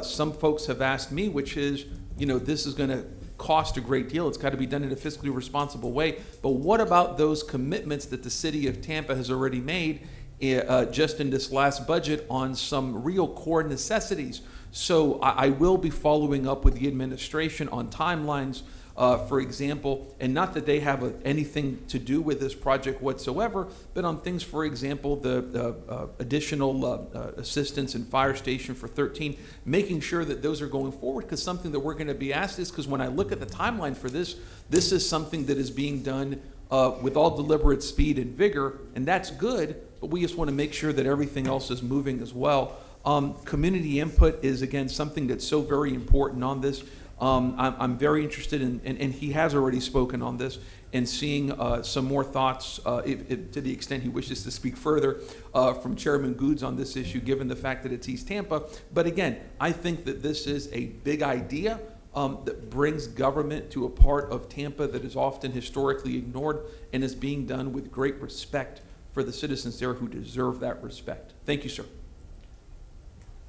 some folks have asked me, which is, you know, this is going to cost a great deal. It's got to be done in a fiscally responsible way. But what about those commitments that the city of Tampa has already made just in this last budget on some real core necessities? So I will be following up with the administration on timelines, for example, and not that they have anything to do with this project whatsoever, but on things, for example, the additional assistance in Fire Station for 13, making sure that those are going forward, because something that we're going to be asked is, because when I look at the timeline for this, this is something that is being done with all deliberate speed and vigor, and that's good, but we just want to make sure that everything else is moving as well. Community input is, again, something that's so very important on this. I'm very interested in, and he has already spoken on this, and seeing some more thoughts, to the extent he wishes to speak further, from Chairman Goods on this issue, given the fact that it's East Tampa. But again, I think that this is a big idea that brings government to a part of Tampa that is often historically ignored, and is being done with great respect for the citizens there who deserve that respect. Thank you, sir.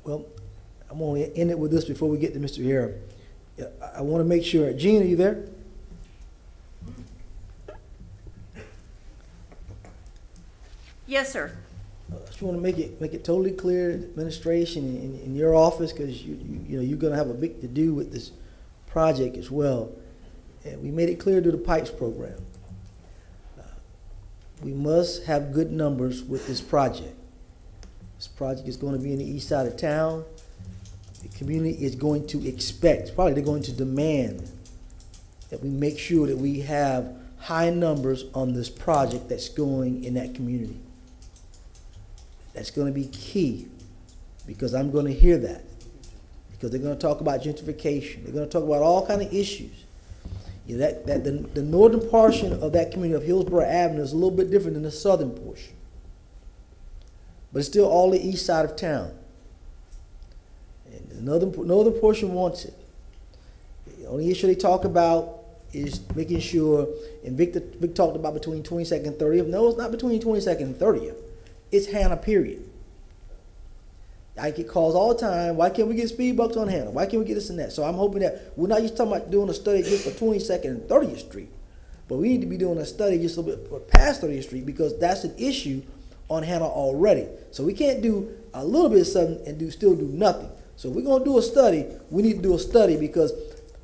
Well, I'm going to end it with this before we get to Mr. Hara. I want to make sure, Gene, are you there? Yes, sir. I just want to make it totally clear, administration in your office, because you know you're going to have a big to do with this project as well. And we made it clear to the Pipes program. We must have good numbers with this project. This project is going to be in the east side of town. The community is going to expect, probably they're going to demand, that we make sure that we have high numbers on this project that's going in that community. That's going to be key, because I'm going to hear that. Because they're going to talk about gentrification. They're going to talk about all kinds of issues. You know, the northern portion of that community of Hillsborough Avenue is a little bit different than the southern portion. But it's still all the east side of town. And the northern portion wants it. The only issue they talk about is making sure, and Vic talked about between 22nd and 30th. No, it's not between 22nd and 30th. It's Hannah, period. I get calls all the time, why can't we get speed bumps on Hannah? Why can't we get this and that? So I'm hoping that we're not just talking about doing a study just for 22nd and 30th Street, but we need to be doing a study just a little bit past 30th Street, because that's an issue on Hannah already. So we can't do a little bit of something and still do nothing. So if we're going to do a study, we need to do a study, because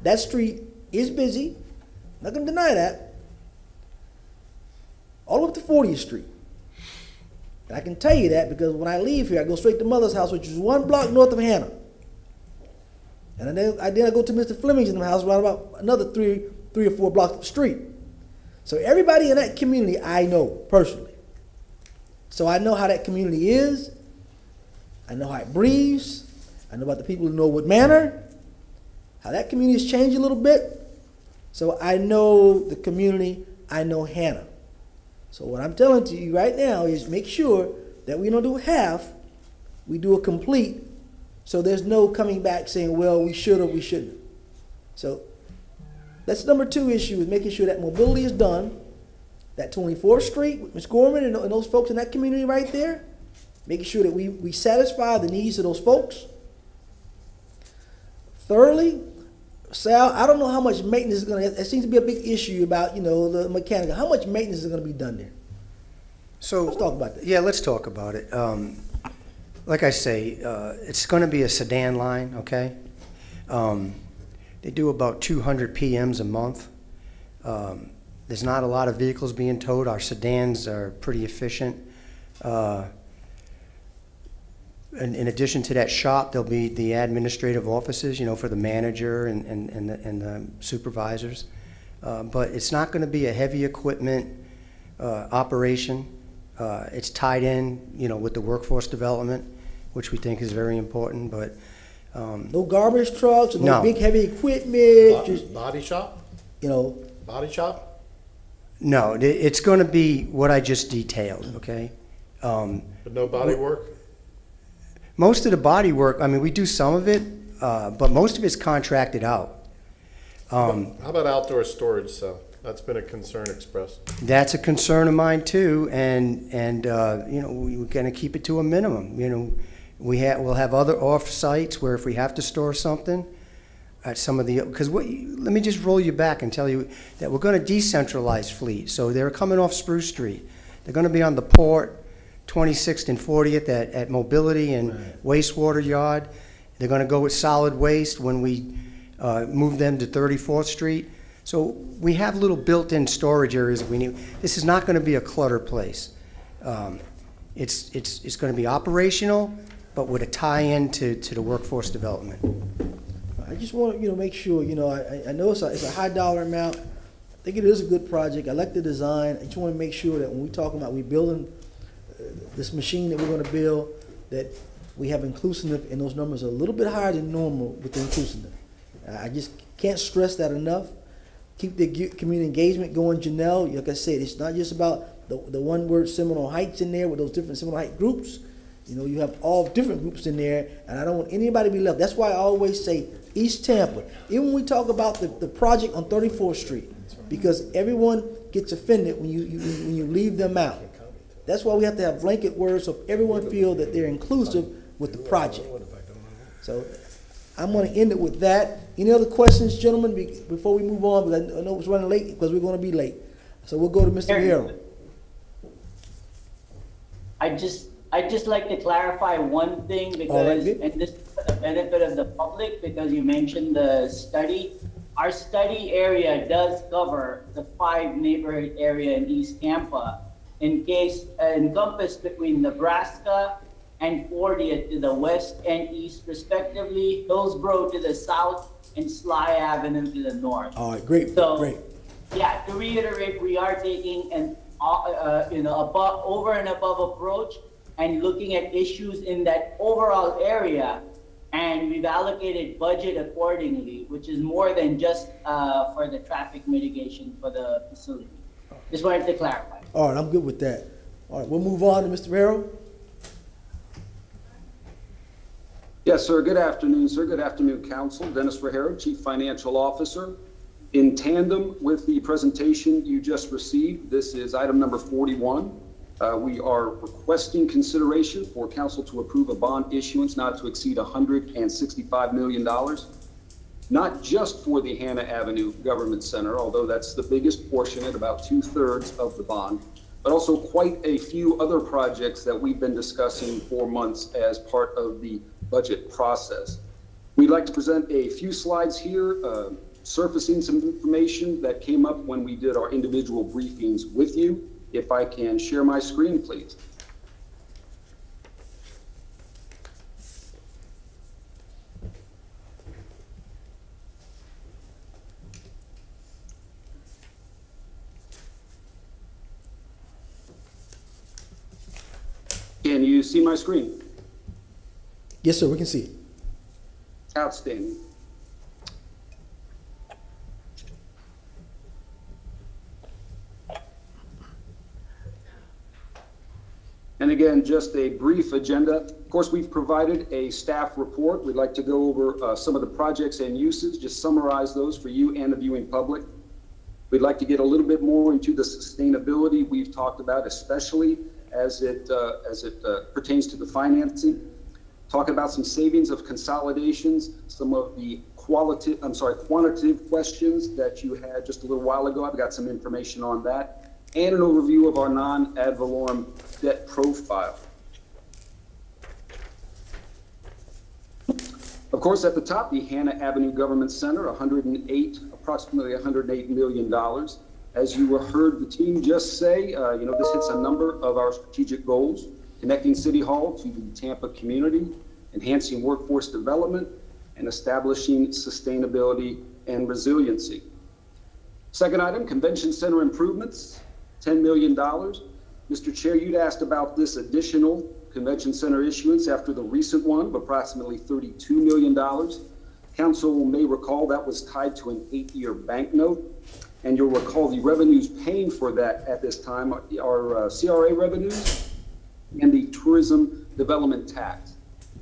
that street is busy. I'm not going to deny that. All the way up to 40th Street. And I can tell you that because when I leave here, I go straight to Mother's house, which is 1 block north of Hannah. And then I go to Mr. Fleming's house, right about another three or four blocks up the street. So everybody in that community I know personally. So I know how that community is. I know how it breathes. I know about the people in Norwood Manor, how that community has changed a little bit. So I know the community, I know Hannah. So what I'm telling to you right now is make sure that we don't do half, we do a complete, so there's no coming back saying, well, we should or we shouldn't. So that's number 2 issue, is making sure that mobility is done, that 24th Street with Ms. Gorman and those folks in that community right there, making sure that we satisfy the needs of those folks. Thirdly, Sal, I don't know how much maintenance is going to, there seems to be a big issue about, you know, the mechanical. How much maintenance is going to be done there? So let's talk about that. Yeah, let's talk about it. Like I say, it's going to be a sedan line, okay? They do about 200 PMs a month. There's not a lot of vehicles being towed. Our sedans are pretty efficient. In addition to that shop, there'll be the administrative offices, you know, for the manager and the supervisors. But it's not going to be a heavy equipment operation. It's tied in, you know, with the workforce development, which we think is very important. But no garbage trucks, no big heavy equipment. Just body shop? You know. Body shop? No, it's going to be what I just detailed, okay? But no body work? Most of the body work, I mean, we do some of it, but most of it's contracted out. How about outdoor storage, so? That's been a concern expressed. That's a concern of mine too, and you know, we're going to keep it to a minimum. You know, we'll have other off sites where if we have to store something at some of the, because let me just roll you back and tell you that we're going to decentralize fleet. So they're coming off Spruce Street. They're going to be on the port, 26th and 40th at Mobility and Wastewater Yard. They're going to go with solid waste when we move them to 34th Street. So we have little built-in storage areas that we need. This is not going to be a clutter place. It's going to be operational, but with a tie-in to the workforce development. I just want to, make sure, I know it's a high dollar amount. I think it is a good project. I like the design. I just want to make sure that when we talk about we building this machine that we're going to build, that we have inclusiveness, and those numbers are a little bit higher than normal with the inclusiveness. I just can't stress that enough. Keep the community engagement going, Janelle. Like I said, it's not just about the one word Seminole Heights in there with those different Seminole Heights groups. You have all different groups in there, and I don't want anybody to be left. That's why I always say East Tampa. Even when we talk about the project on 34th Street, because everyone gets offended when you leave them out. That's why we have to have blanket words so everyone feel that they're inclusive with the project. So I'm going to end it with that. Any other questions, gentlemen, before we move on? Because I know it's running late because we're going to be late. So we'll go to Mr. Harrell. I'd just like to clarify one thing because, and this is for the benefit of the public, because you mentioned the study. Our study area does cover the 5 neighborhood area in East Tampa, encompassed between Nebraska and 40th to the west and east respectively, Hillsborough to the south, and Sly Avenue to the north. All right, great, great. Yeah, to reiterate, we are taking an over and above approach and looking at issues in that overall area, and we've allocated budget accordingly, which is more than just for the traffic mitigation for the facility. Just wanted to clarify. All right, I'm good with that. All right, we'll move on to Mr. Harrell. Yes, sir. Good afternoon, sir. Good afternoon, Council. Dennis Rehero, Chief Financial Officer. In tandem with the presentation you just received, this is item number 41. We are requesting consideration for Council to approve a bond issuance not to exceed $165 million, not just for the Hannah Avenue Government Center, although that's the biggest portion at about 2/3 of the bond, but also quite a few other projects that we've been discussing for months as part of the budget process. We'd like to present a few slides here, surfacing some information that came up when we did our individual briefings with you. If I can share my screen, please. Can you see my screen? Yes, sir, we can see it. Outstanding. And again, just a brief agenda. Of course, we've provided a staff report. We'd like to go over some of the projects and uses, just summarize those for you and the viewing public. We'd like to get a little bit more into the sustainability we've talked about, especially as it pertains to the financing. Talk about some savings of consolidations, some of the quantitative questions that you had just a little while ago. I've got some information on that, and an overview of our non-ad valorem debt profile. Of course, at the top, the Hannah Avenue Government Center, approximately $108 million. As you heard the team just say, this hits a number of our strategic goals, connecting City Hall to the Tampa community, enhancing workforce development, and establishing sustainability and resiliency. Second item, Convention Center improvements, $10 million. Mr. Chair, you'd asked about this additional Convention Center issuance after the recent one of approximately $32 million. Council may recall that was tied to an 8-year banknote. And you'll recall the revenues paying for that at this time are CRA revenues and the tourism development tax.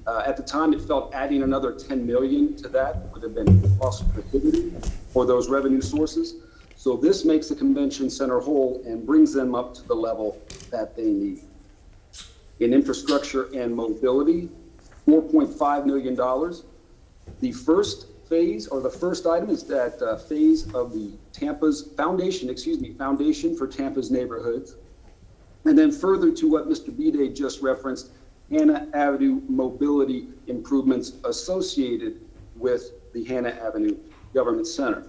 At the time, it felt adding another $10 million to that would have been cost prohibitive for those revenue sources. So this makes the convention center whole and brings them up to the level that they need. In infrastructure and mobility, $4.5 million. The first phase, or the first item, is that phase of the Foundation for Tampa's Neighborhoods. And then further to what Mr. Bede just referenced, Hannah Avenue mobility improvements associated with the Hannah Avenue Government Center.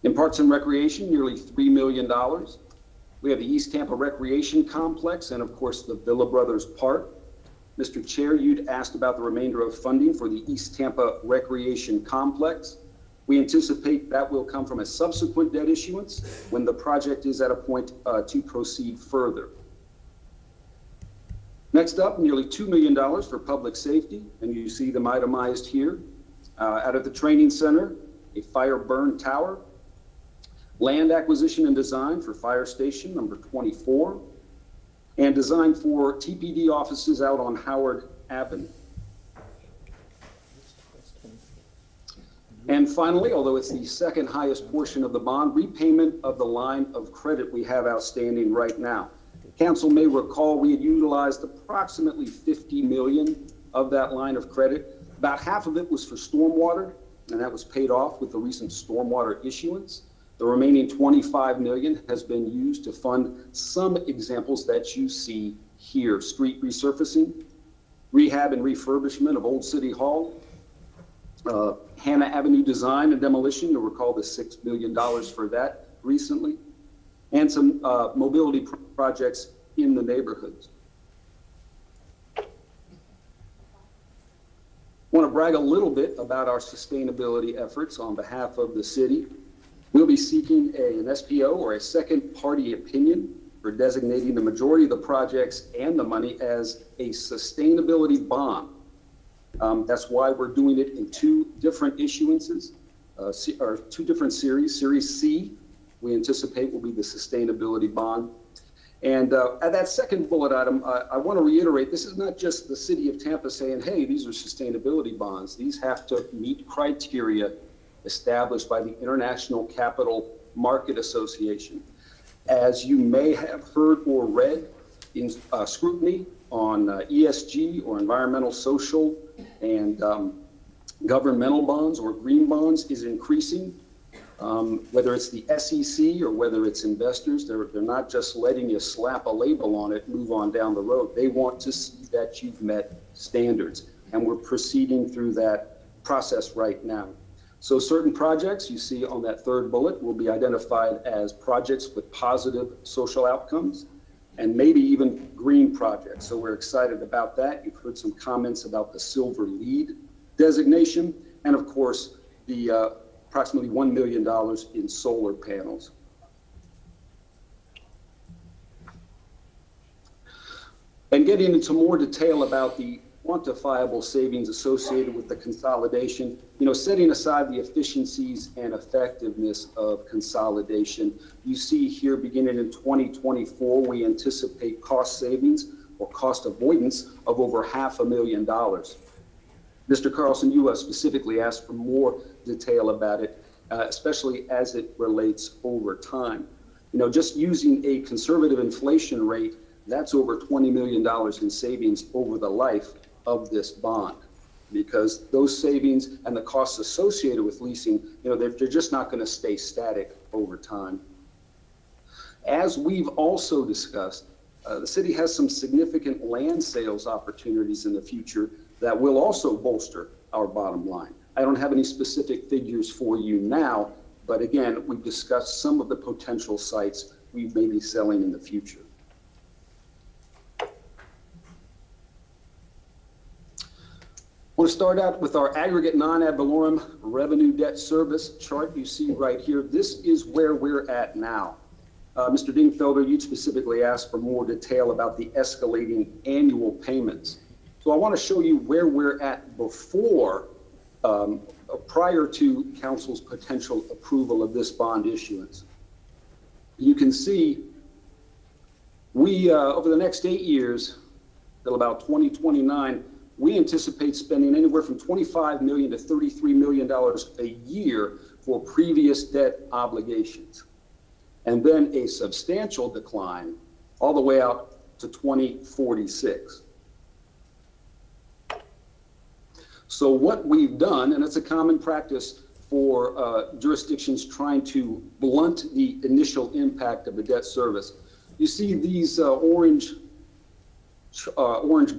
In Parks and Recreation, nearly $3 million. We have the East Tampa Recreation Complex and of course the Villa Brothers Park. Mr. Chair, you'd asked about the remainder of funding for the East Tampa Recreation Complex. We anticipate that will come from a subsequent debt issuance when the project is at a point to proceed further. Next up, nearly $2 million for public safety, and you see them itemized here. Out of the training center, a fire burn tower, land acquisition and design for fire station number 24, and design for TPD offices out on Howard Avenue. And finally, although it's the second highest portion of the bond, repayment of the line of credit we have outstanding right now. Council may recall we had utilized approximately $50 million of that line of credit. About half of it was for stormwater, and that was paid off with the recent stormwater issuance. The remaining $25 million has been used to fund some examples that you see here: street resurfacing, rehab and refurbishment of Old City Hall, Hannah Avenue design and demolition, you'll recall the $6 million for that recently, and some mobility projects in the neighborhoods. I want to brag a little bit about our sustainability efforts on behalf of the city. We'll be seeking an SPO, or a second party opinion, for designating the majority of the projects and the money as a sustainability bond. That's why we're doing it in two different issuances, or two different series. Series C, we anticipate will be the sustainability bond. And at that second bullet item, I want to reiterate, this is not just the city of Tampa saying, hey, these are sustainability bonds. These have to meet criteria established by the International Capital Market Association. As you may have heard or read, in scrutiny on ESG or environmental, social, and governmental bonds or green bonds is increasing. Whether it's the SEC or whether it's investors, they're not just letting you slap a label on it, move on down the road. They want to see that you've met standards, and we're proceeding through that process right now. So certain projects you see on that third bullet will be identified as projects with positive social outcomes, and maybe even green projects. So we're excited about that. You've heard some comments about the Silver LEED designation, and of course, the approximately $1 million in solar panels. And getting into more detail about the quantifiable savings associated with the consolidation, setting aside the efficiencies and effectiveness of consolidation, you see here beginning in 2024, we anticipate cost savings or cost avoidance of over $500,000. Mr. Carlson, you specifically asked for more detail about it, especially as it relates over time. Just using a conservative inflation rate, that's over $20 million in savings over the life of this bond, because those savings and the costs associated with leasing, they're just not going to stay static over time. As we've also discussed, the city has some significant land sales opportunities in the future that will also bolster our bottom line. I don't have any specific figures for you now, but again, we've discussed some of the potential sites we may be selling in the future. I want to start out with our aggregate non-ad valorem revenue debt service chart you see right here. This is where we're at now. Mr. Dingfelder, you specifically asked for more detail about the escalating annual payments. So I want to show you where we're at before, prior to council's potential approval of this bond issuance. You can see we, over the next 8 years, till about 2029, we anticipate spending anywhere from $25 million to $33 million a year for previous debt obligations. And then a substantial decline all the way out to 2046. So what we've done, and it's a common practice for jurisdictions trying to blunt the initial impact of the debt service. You see these orange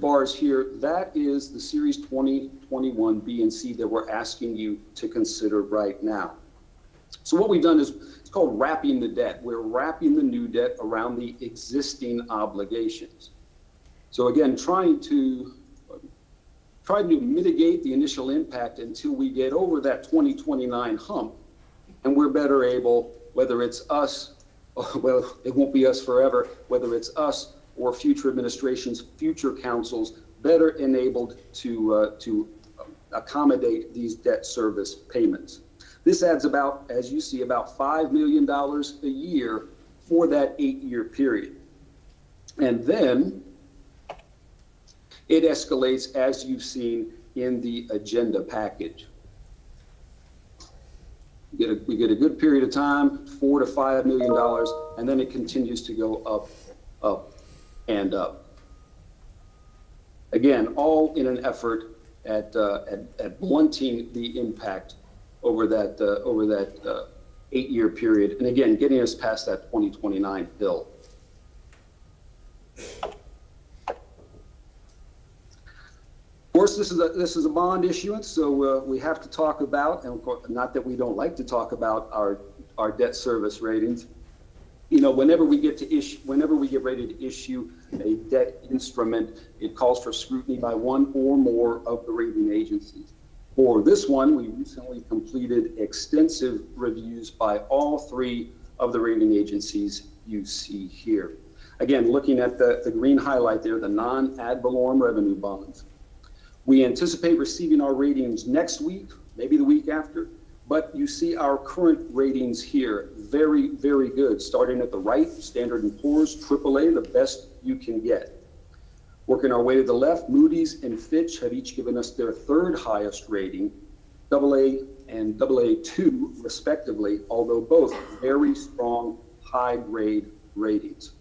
bars here. That is the Series 2021 B and C that we're asking you to consider right now. So what we've done is, it's called wrapping the debt. We're wrapping the new debt around the existing obligations. So again, trying to mitigate the initial impact until we get over that 2029 hump, and we're better able, whether it's us, well, it won't be us forever, whether it's us or future administrations, future councils, better enabled to accommodate these debt service payments. This adds about, as you see, about $5 million a year for that 8-year period. And then it escalates, as you've seen in the agenda package. We get a good period of time, $4 to $5 million, and then it continues to go up, up, and up. Again, all in an effort at blunting the impact over that 8-year period, and again, getting us past that 2029 bill. Of course, this is a bond issuance, so we have to talk about, and of course, not that we don't like to talk about our debt service ratings. You know, whenever we get ready to issue a debt instrument, it calls for scrutiny by one or more of the rating agencies. For this one, we recently completed extensive reviews by all 3 of the rating agencies you see here. Again, looking at the green highlight there, the non-ad valorem revenue bonds. We anticipate receiving our ratings next week, maybe the week after, but you see our current ratings here, very, very good. Starting at the right, Standard & Poor's, AAA, the best you can get. Working our way to the left, Moody's and Fitch have each given us their 3rd highest rating, AA and AA2 respectively, although both very strong high grade ratings.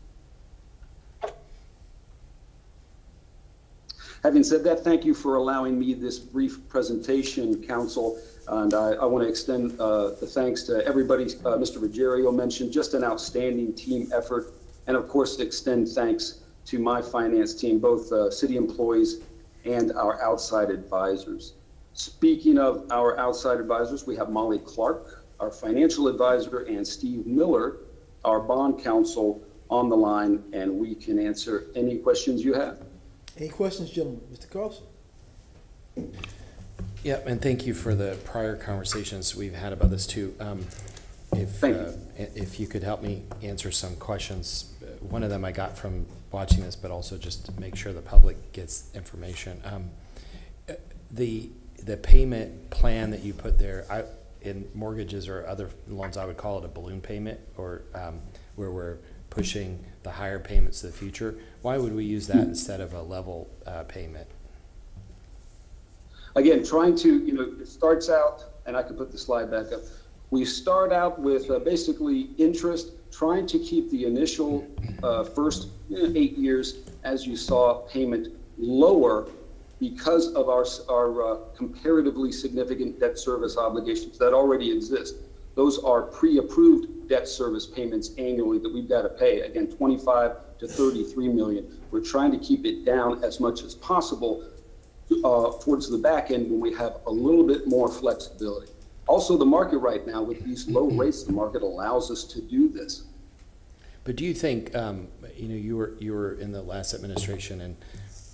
Having said that, thank you for allowing me this brief presentation, Council, and I want to extend the thanks to everybody. Mr. Ruggiero mentioned just an outstanding team effort, and of course extend thanks to my finance team, both city employees and our outside advisors. Speaking of our outside advisors, we have Molly Clark, our financial advisor, and Steve Miller, our bond counsel, on the line, and we can answer any questions you have. Any questions, gentlemen? Mr. Carlson? Yeah, and thank you for the prior conversations we've had about this too. If you could help me answer some questions. One of them I got from watching this, but also just to make sure the public gets information. The payment plan that you put there, in mortgages or other loans, I would call it a balloon payment, or where we're pushing the higher payments to the future. Why would we use that instead of a level payment? Again, trying to, it starts out, and I can put the slide back up. We start out with basically interest, trying to keep the initial first 8 years, as you saw, payment lower because of our comparatively significant debt service obligations that already exist. Those are pre-approved debt service payments annually that we've got to pay. Again, 25 to 33 million. We're trying to keep it down as much as possible towards the back end when we have a little bit more flexibility. Also, the market right now with these low rates, the market allows us to do this. But do you think, you were in the last administration,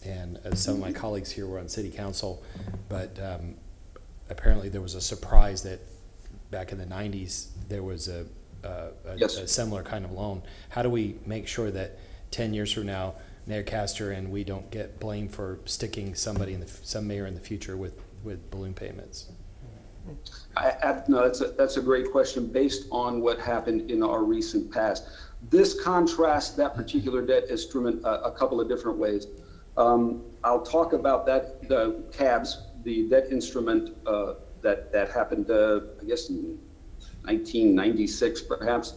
and some of my colleagues here were on city council, but apparently there was a surprise that back in the 90s there was a similar kind of loan. How do we make sure that 10 years from now, Mayor Castor and we don't get blamed for sticking somebody some mayor in the future with balloon payments? No, that's a great question based on what happened in our recent past. This contrasts that particular debt instrument a couple of different ways. I'll talk about that, the CABS, the debt instrument that happened, I guess, in 1996, perhaps.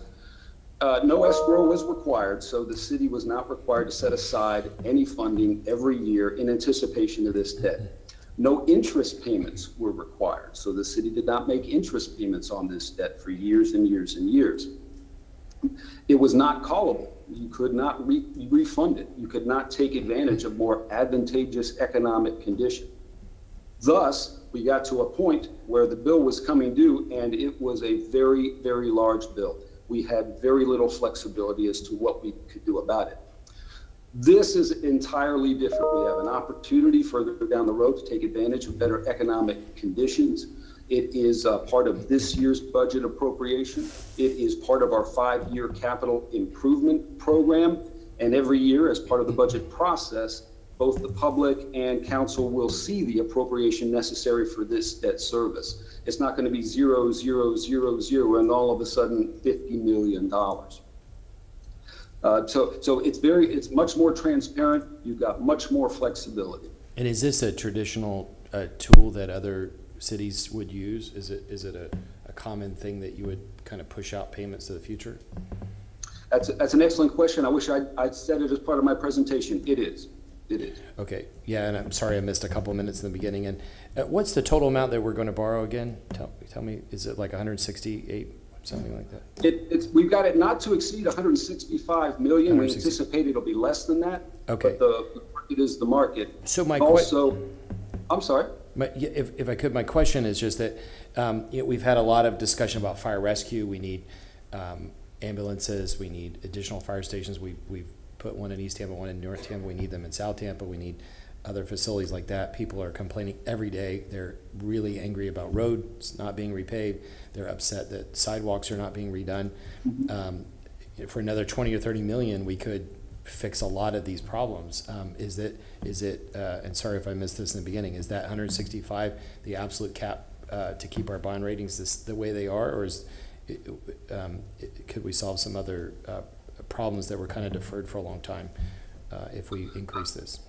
No escrow was required, so the city was not required to set aside any funding every year in anticipation of this debt. No interest payments were required, so the city did not make interest payments on this debt for years and years and years. It was not callable. You could not refund it. You could not take advantage of more advantageous economic condition. Thus, we got to a point where the bill was coming due, and it was a very, very large bill. We had very little flexibility as to what we could do about it. This is entirely different. We have an opportunity further down the road to take advantage of better economic conditions. It is part of this year's budget appropriation. It is part of our 5-year capital improvement program. And every year, as part of the budget process, both the public and council will see the appropriation necessary for this debt service. It's not going to be 0, 0, 0, 0, and all of a sudden $50 million. So it's much more transparent. You've got much more flexibility. And is this a traditional tool that other cities would use? Is it a common thing that you would kind of push out payments to the future? That's an excellent question. I wish I'd said it as part of my presentation. It is. It is. Okay. Yeah, and I'm sorry I missed a couple of minutes in the beginning. And what's the total amount that we're going to borrow again? Tell me. Is it like 168? Something like that. We've got it not to exceed 165 million. We anticipate it'll be less than that. Okay. But the market is the market. So my I'm sorry. If I could, my question is just that we've had a lot of discussion about fire rescue. We need ambulances. We need additional fire stations. We've put one in East Tampa, one in North Tampa. We need them in South Tampa. We need other facilities like that. People are complaining every day. They're really angry about roads not being repaved. They're upset that sidewalks are not being redone. For another 20 or 30 million, we could fix a lot of these problems. Is it, and sorry if I missed this in the beginning, is that 165 the absolute cap to keep our bond ratings the way they are, or could we solve some other problems that were kind of deferred for a long time if we increase this?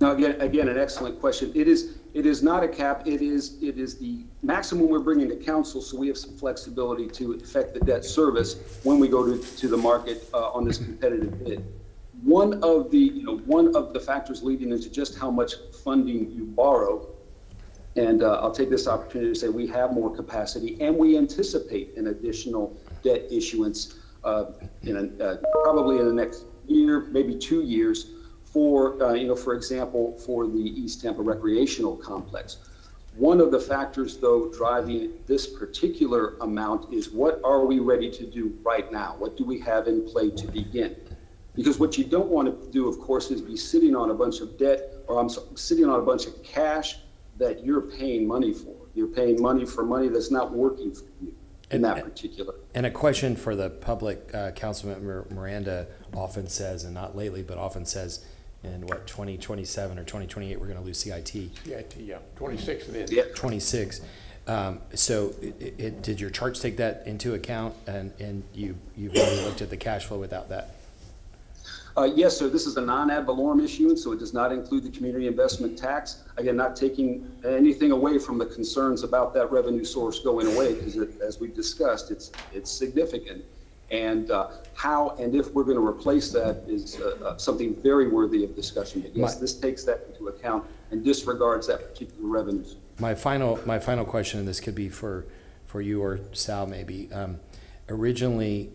Now, again, an excellent question. It is not a cap. It is the maximum we're bringing to council, so we have some flexibility to affect the debt service when we go to the market on this competitive bid. One of the factors leading into just how much funding you borrow, and I'll take this opportunity to say we have more capacity, and we anticipate an additional debt issuance probably in the next year, maybe 2 years. For example, for the East Tampa Recreational Complex. One of the factors, though, driving this particular amount is what are we ready to do right now? What do we have in play to begin? Because what you don't want to do, of course, is be sitting on a bunch of debt, or sitting on a bunch of cash that you're paying money for. You're paying money for money that's not working for you in that particular. And a question for the public, Councilmember Miranda often says, and not lately, but often says, in 2027 or 2028, we're going to lose CIT. CIT, yeah, 26 it is. Yeah. 26. So did your charts take that into account, and you've already looked at the cash flow without that? Yes, sir. This is a non-ad valorem issuance, so it does not include the community investment tax. Again, not taking anything away from the concerns about that revenue source going away, because as we've discussed, it's significant. And how and if we're going to replace that is something very worthy of discussion. But yes, this takes that into account and disregards that particular revenues. My final question, and this could be for you or Sal maybe. Originally,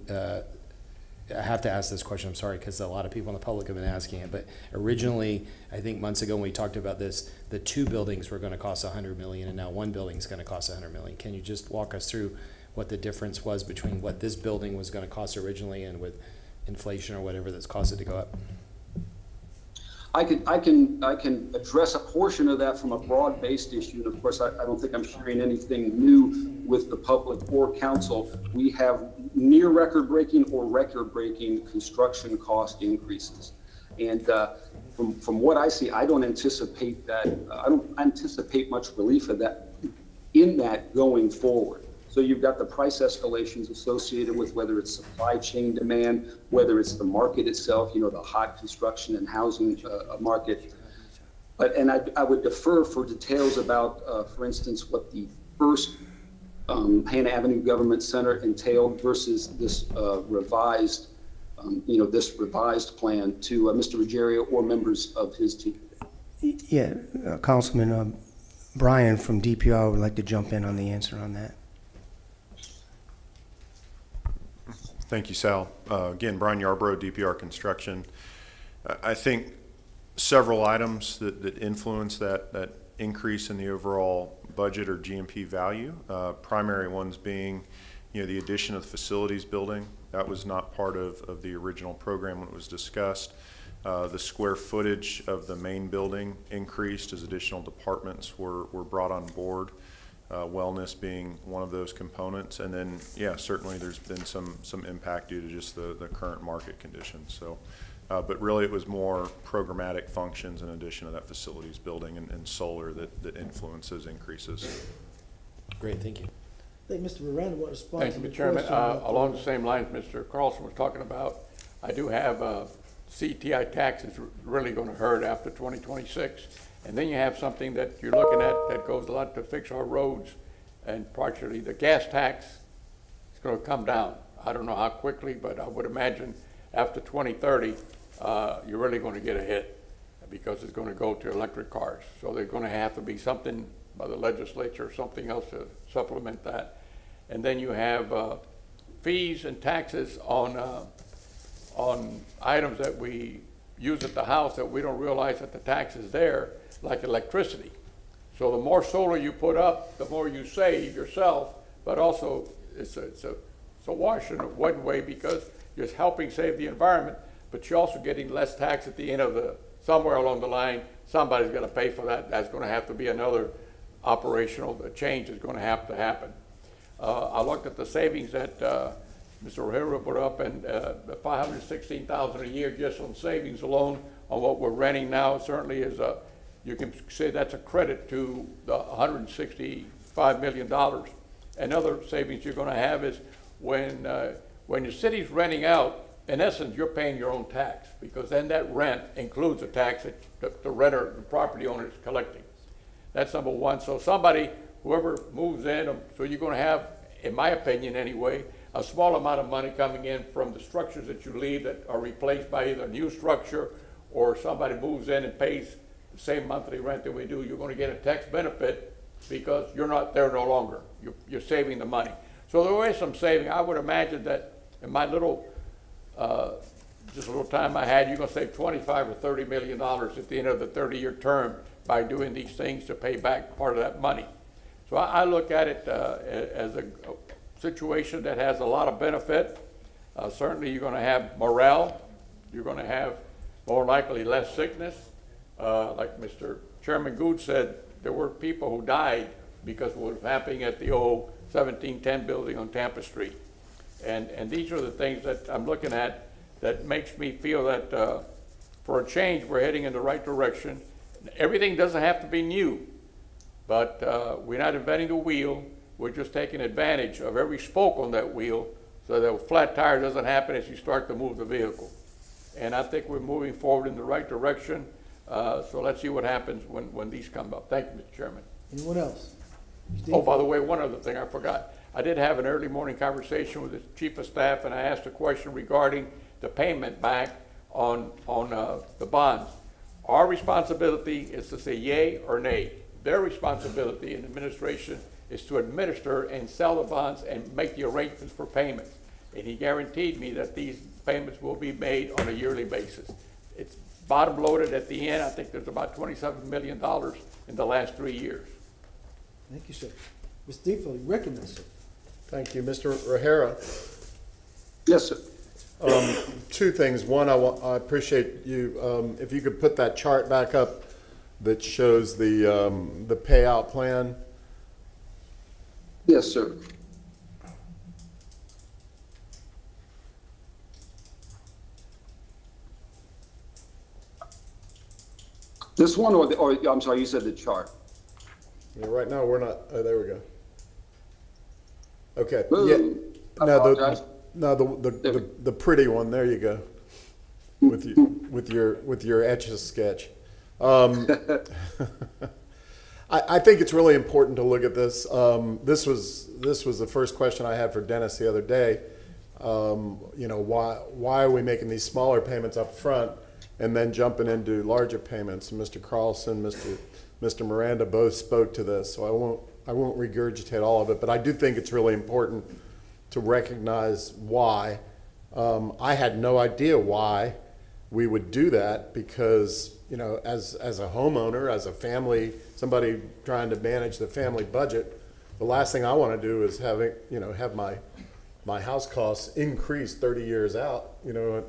I have to ask this question, I'm sorry, because a lot of people in the public have been asking it, but originally, I think months ago when we talked about this, the 2 buildings were gonna cost $100 million, and now 1 building is gonna cost $100 million. Can you just walk us through what the difference was between what this building was gonna cost originally and with inflation or whatever that's caused it to go up? I can address a portion of that from a broad-based issue, and of course, I don't think I'm sharing anything new with the public or council. We have near record-breaking or record-breaking construction cost increases, and from what I see, I don't anticipate that. I don't anticipate much relief of that in that going forward. So you've got the price escalations associated with whether it's supply chain demand, whether it's the market itself, you know, the hot construction and housing market. And I would defer for details about, for instance, what the first Hannah Avenue Government Center entailed versus this revised, this revised plan to Mr. Ruggiero or members of his team. Yeah, Councilman Brian from DPR would like to jump in on the answer on that. Thank you, Sal. Again, Brian Yarbrough, DPR Construction. I think several items that influence that increase in the overall budget or GMP value. Primary ones being, the addition of the facilities building. That was not part of the original program when it was discussed. The square footage of the main building increased as additional departments were brought on board. Wellness being one of those components, and then certainly there's been some impact due to just the current market conditions. So, but really it was more programmatic functions in addition to that facilities building and solar that influences increases. Great, thank you. I think Mr. Miranda will respond. Thank you, Mr. Chairman. Along the same lines Mr. Carlson was talking about, I do have CTI taxes really going to hurt after 2026. And then you have something that you're looking at that goes a lot to fix our roads, and partially the gas tax is going to come down. I don't know how quickly, but I would imagine after 2030, you're really going to get a hit because it's going to go to electric cars. So there's going to have to be something by the legislature or something else to supplement that. And then you have fees and taxes on items that we use at the house that we don't realize that the tax is there, like electricity. So the more solar you put up, the more you save yourself, but also it's a wash in one way because you're helping save the environment, but you're also getting less tax at the end of somewhere along the line, somebody's going to pay for that. That's going to have to be another operational change is going to have to happen. I looked at the savings that Mr. O'Hara put up, and the $516,000 a year just on savings alone on what we're renting now certainly is you can say that's a credit to the $165 million. And other savings you're going to have is when your city's renting out, in essence, you're paying your own tax because then that rent includes the tax that the renter, the property owner is collecting. That's number one. So whoever moves in, so you're going to have, in my opinion anyway, a small amount of money coming in from the structures that you leave that are replaced by either a new structure or somebody moves in and pays the same monthly rent that we do. You're going to get a tax benefit because you're not there no longer. You're saving the money. So there is some saving. I would imagine that in my little, just a little time I had, you're going to save $25 or $30 million at the end of the 30-year term by doing these things to pay back part of that money. So I look at it as a situation that has a lot of benefit. Certainly you're going to have morale. You're going to have more likely less sickness. Like Mr. Chairman Good said, there were people who died because of what was happening at the old 1710 building on Tampa Street. And these are the things that I'm looking at that makes me feel that for a change, we're heading in the right direction. Everything doesn't have to be new, but we're not inventing the wheel. We're just taking advantage of every spoke on that wheel so that a flat tire doesn't happen as you start to move the vehicle. And I think we're moving forward in the right direction. So let's see what happens when these come up. Thank you, Mr. Chairman. Anyone else? Steve? Oh, by the way, one other thing I forgot. I did have an early morning conversation with the Chief of Staff, and I asked a question regarding the payment back on the bonds. Our responsibility is to say yay or nay. Their responsibility in administration is to administer and sell the bonds and make the arrangements for payments. and he guaranteed me that these payments will be made on a yearly basis. It's bottom loaded at the end. I think there's about $27 million in the last 3 years. Thank you, sir. Mr. Defoe, you recognize it. Thank you. Mr. Rajera? Yes, sir. Two things. One, I appreciate you, if you could put that chart back up that shows the payout plan. Yes, sir. This one, or I'm sorry, you said the chart. Yeah, right now, we're not, oh, there we go. Okay. Ooh, Yeah. I apologize. The pretty one, there you go. With your Etch-a-Sketch. I think it's really important to look at this. This was the first question I had for Dennis the other day. You know, why are we making these smaller payments up front and then jumping into larger payments? And Mr. Carlson, Mr. Miranda both spoke to this, so I won't regurgitate all of it, but I do think it's really important to recognize why. I had no idea why we would do that because, you know, as a homeowner, as a family, somebody trying to manage the family budget, the last thing I want to do is have my house costs increase 30 years out, you know,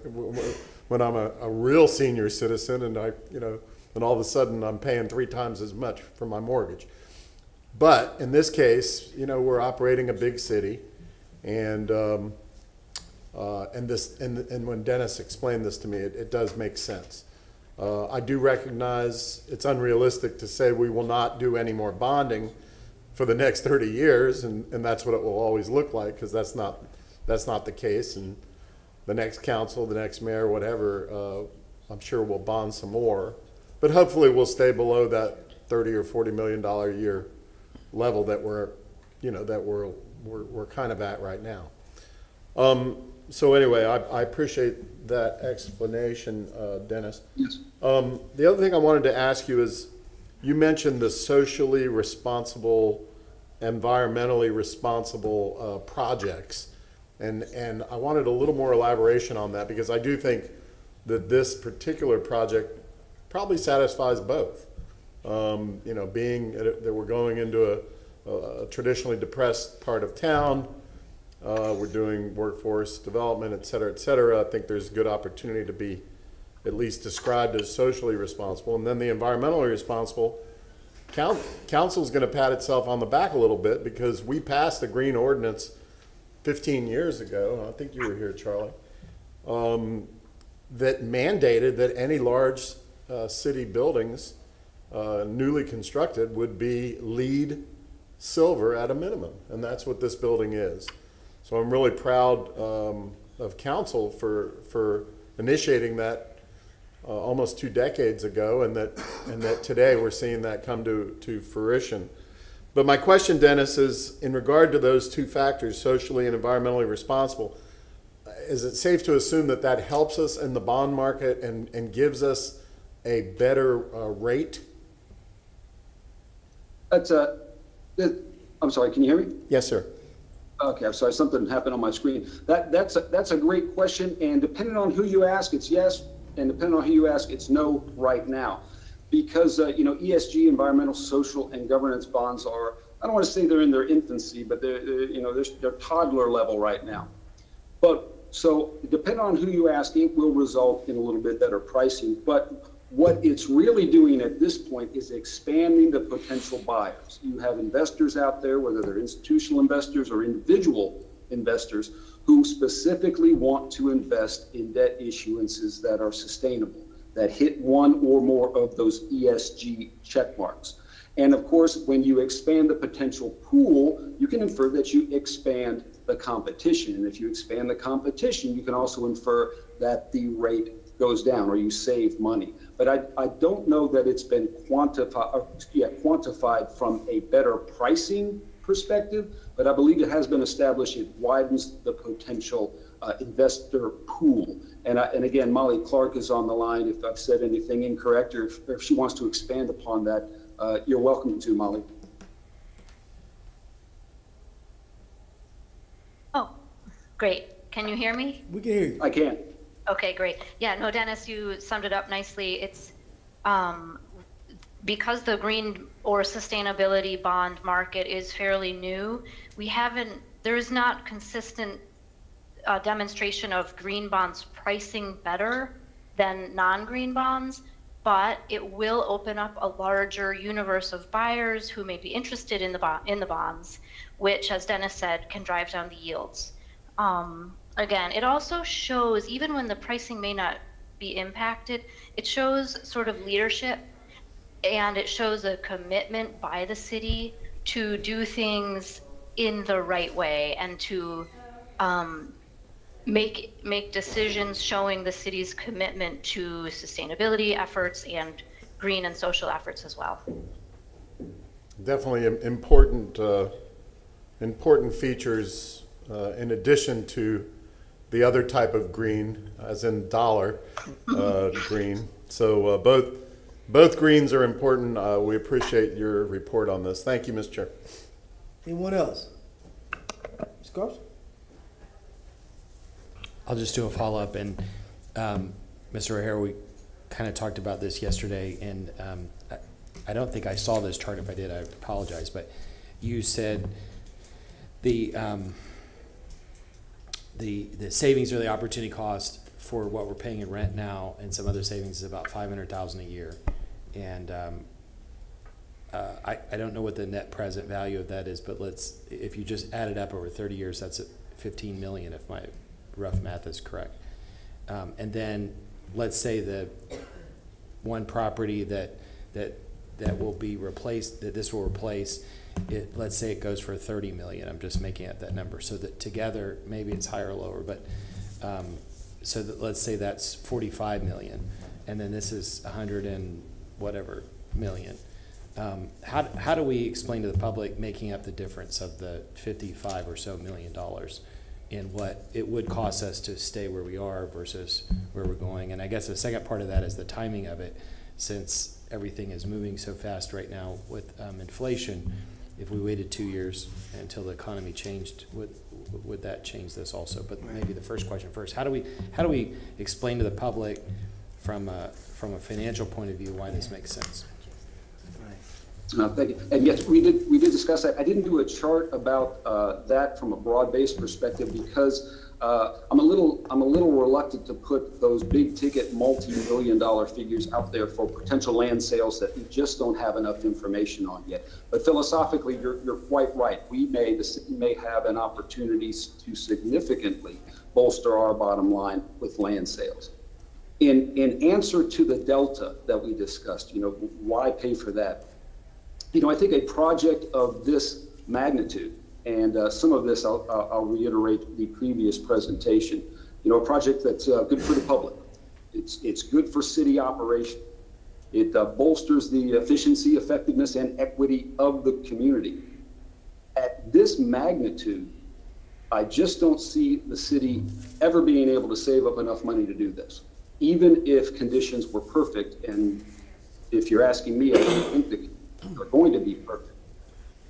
when I'm a real senior citizen and and all of a sudden I'm paying 3 times as much for my mortgage. But in this case, you know, we're operating a big city, and when Dennis explained this to me, it does make sense. I do recognize it's unrealistic to say we will not do any more bonding for the next 30 years, and that's what it will always look like, because that's not the case. And the next council, the next mayor, whatever, I'm sure we'll bond some more, but hopefully we'll stay below that $30 or $40 million a year level that we're kind of at right now. So anyway, I appreciate that explanation, Dennis. Yes. The other thing I wanted to ask you is, you mentioned the socially responsible, environmentally responsible projects, and I wanted a little more elaboration on that, because I do think that this particular project probably satisfies both. You know, being that we're going into a traditionally depressed part of town, we're doing workforce development, et cetera, I think there's good opportunity to be at least described as socially responsible. And then the environmentally responsible, council's going to pat itself on the back a little bit, because we passed a green ordinance 15 years ago, I think you were here, Charlie, that mandated that any large city buildings newly constructed would be LEED silver at a minimum, and that's what this building is. So I'm really proud of council for initiating that almost 2 decades ago, and that today we're seeing that come to fruition. But my question, Dennis, is in regard to those two factors, socially and environmentally responsible, is it safe to assume that that helps us in the bond market and gives us a better rate? I'm sorry, can you hear me? Yes, sir. Okay, I'm sorry, something happened on my screen. That's a great question, and depending on who you ask, it's yes, and depending on who you ask, it's no right now. Because, you know, ESG, environmental, social, and governance bonds are, I don't want to say they're in their infancy, but they're toddler level right now. But, so, depending on who you ask, it will result in a little bit better pricing. But what it's really doing at this point is expanding the potential buyers. You have investors out there, whether they're institutional investors or individual investors, who specifically want to invest in debt issuances that are sustainable, that hit one or more of those ESG check marks. And of course, when you expand the potential pool, you can infer that you expand the competition. And if you expand the competition, you can also infer that the rate goes down or you save money. But I don't know that it's been quantified from a better pricing perspective, but I believe it has been established. It widens the potential investor pool. And again, Molly Clark is on the line. If I've said anything incorrect, or if she wants to expand upon that, you're welcome to, Molly. Oh, great. Can you hear me? We can hear you. I can. Okay, great. Yeah, no, Dennis, you summed it up nicely. It's because the green or sustainability bond market is fairly new, there is not consistent demonstration of green bonds pricing better than non-green bonds, but it will open up a larger universe of buyers who may be interested in the bonds, which, as Dennis said, can drive down the yields. Again, it also shows, even when the pricing may not be impacted, it shows sort of leadership, and it shows a commitment by the city to do things in the right way and to make decisions showing the city's commitment to sustainability efforts and green and social efforts as well. Definitely important, important features in addition to the other type of green, as in dollar green. So both greens are important. We appreciate your report on this. Thank you, Mr. Chair. Anyone else? Ms. Carson? I'll just do a follow-up, and Mr. O'Hara, we kind of talked about this yesterday, and I don't think I saw this chart. If I did, I apologize, but you said the savings or the opportunity cost for what we're paying in rent now and some other savings is about $500,000 a year, and I don't know what the net present value of that is, but if you just add it up over 30 years, that's $15 million if my rough math is correct. And then let's say the one property that will be replaced, that this will replace, let's say it goes for $30 million. I'm just making up that number so that together maybe it's higher or lower, but so that let's say that's $45 million, and then this is 100 and whatever million. How do we explain to the public making up the difference of the $55 or so million in what it would cost us to stay where we are versus where we're going? And I guess the second part of that is the timing of it, since everything is moving so fast right now with inflation. If we waited 2 years until the economy changed, would that change this also? But maybe the first question first. How do we explain to the public from a financial point of view why this makes sense? Thank you. And yes, we did discuss that. I didn't do a chart about that from a broad-based perspective because I'm a little reluctant to put those big-ticket, multi-million-dollar figures out there for potential land sales that we just don't have enough information on yet. But philosophically, you're quite right. The city may have an opportunity to significantly bolster our bottom line with land sales. In answer to the delta that we discussed, why pay for that? I think a project of this magnitude, and some of this I'll reiterate the previous presentation, a project that's good for the public. It's good for city operation. It bolsters the efficiency, effectiveness, and equity of the community. At this magnitude, I just don't see the city ever being able to save up enough money to do this, even if conditions were perfect. And if you're asking me, I don't think that are going to be perfect.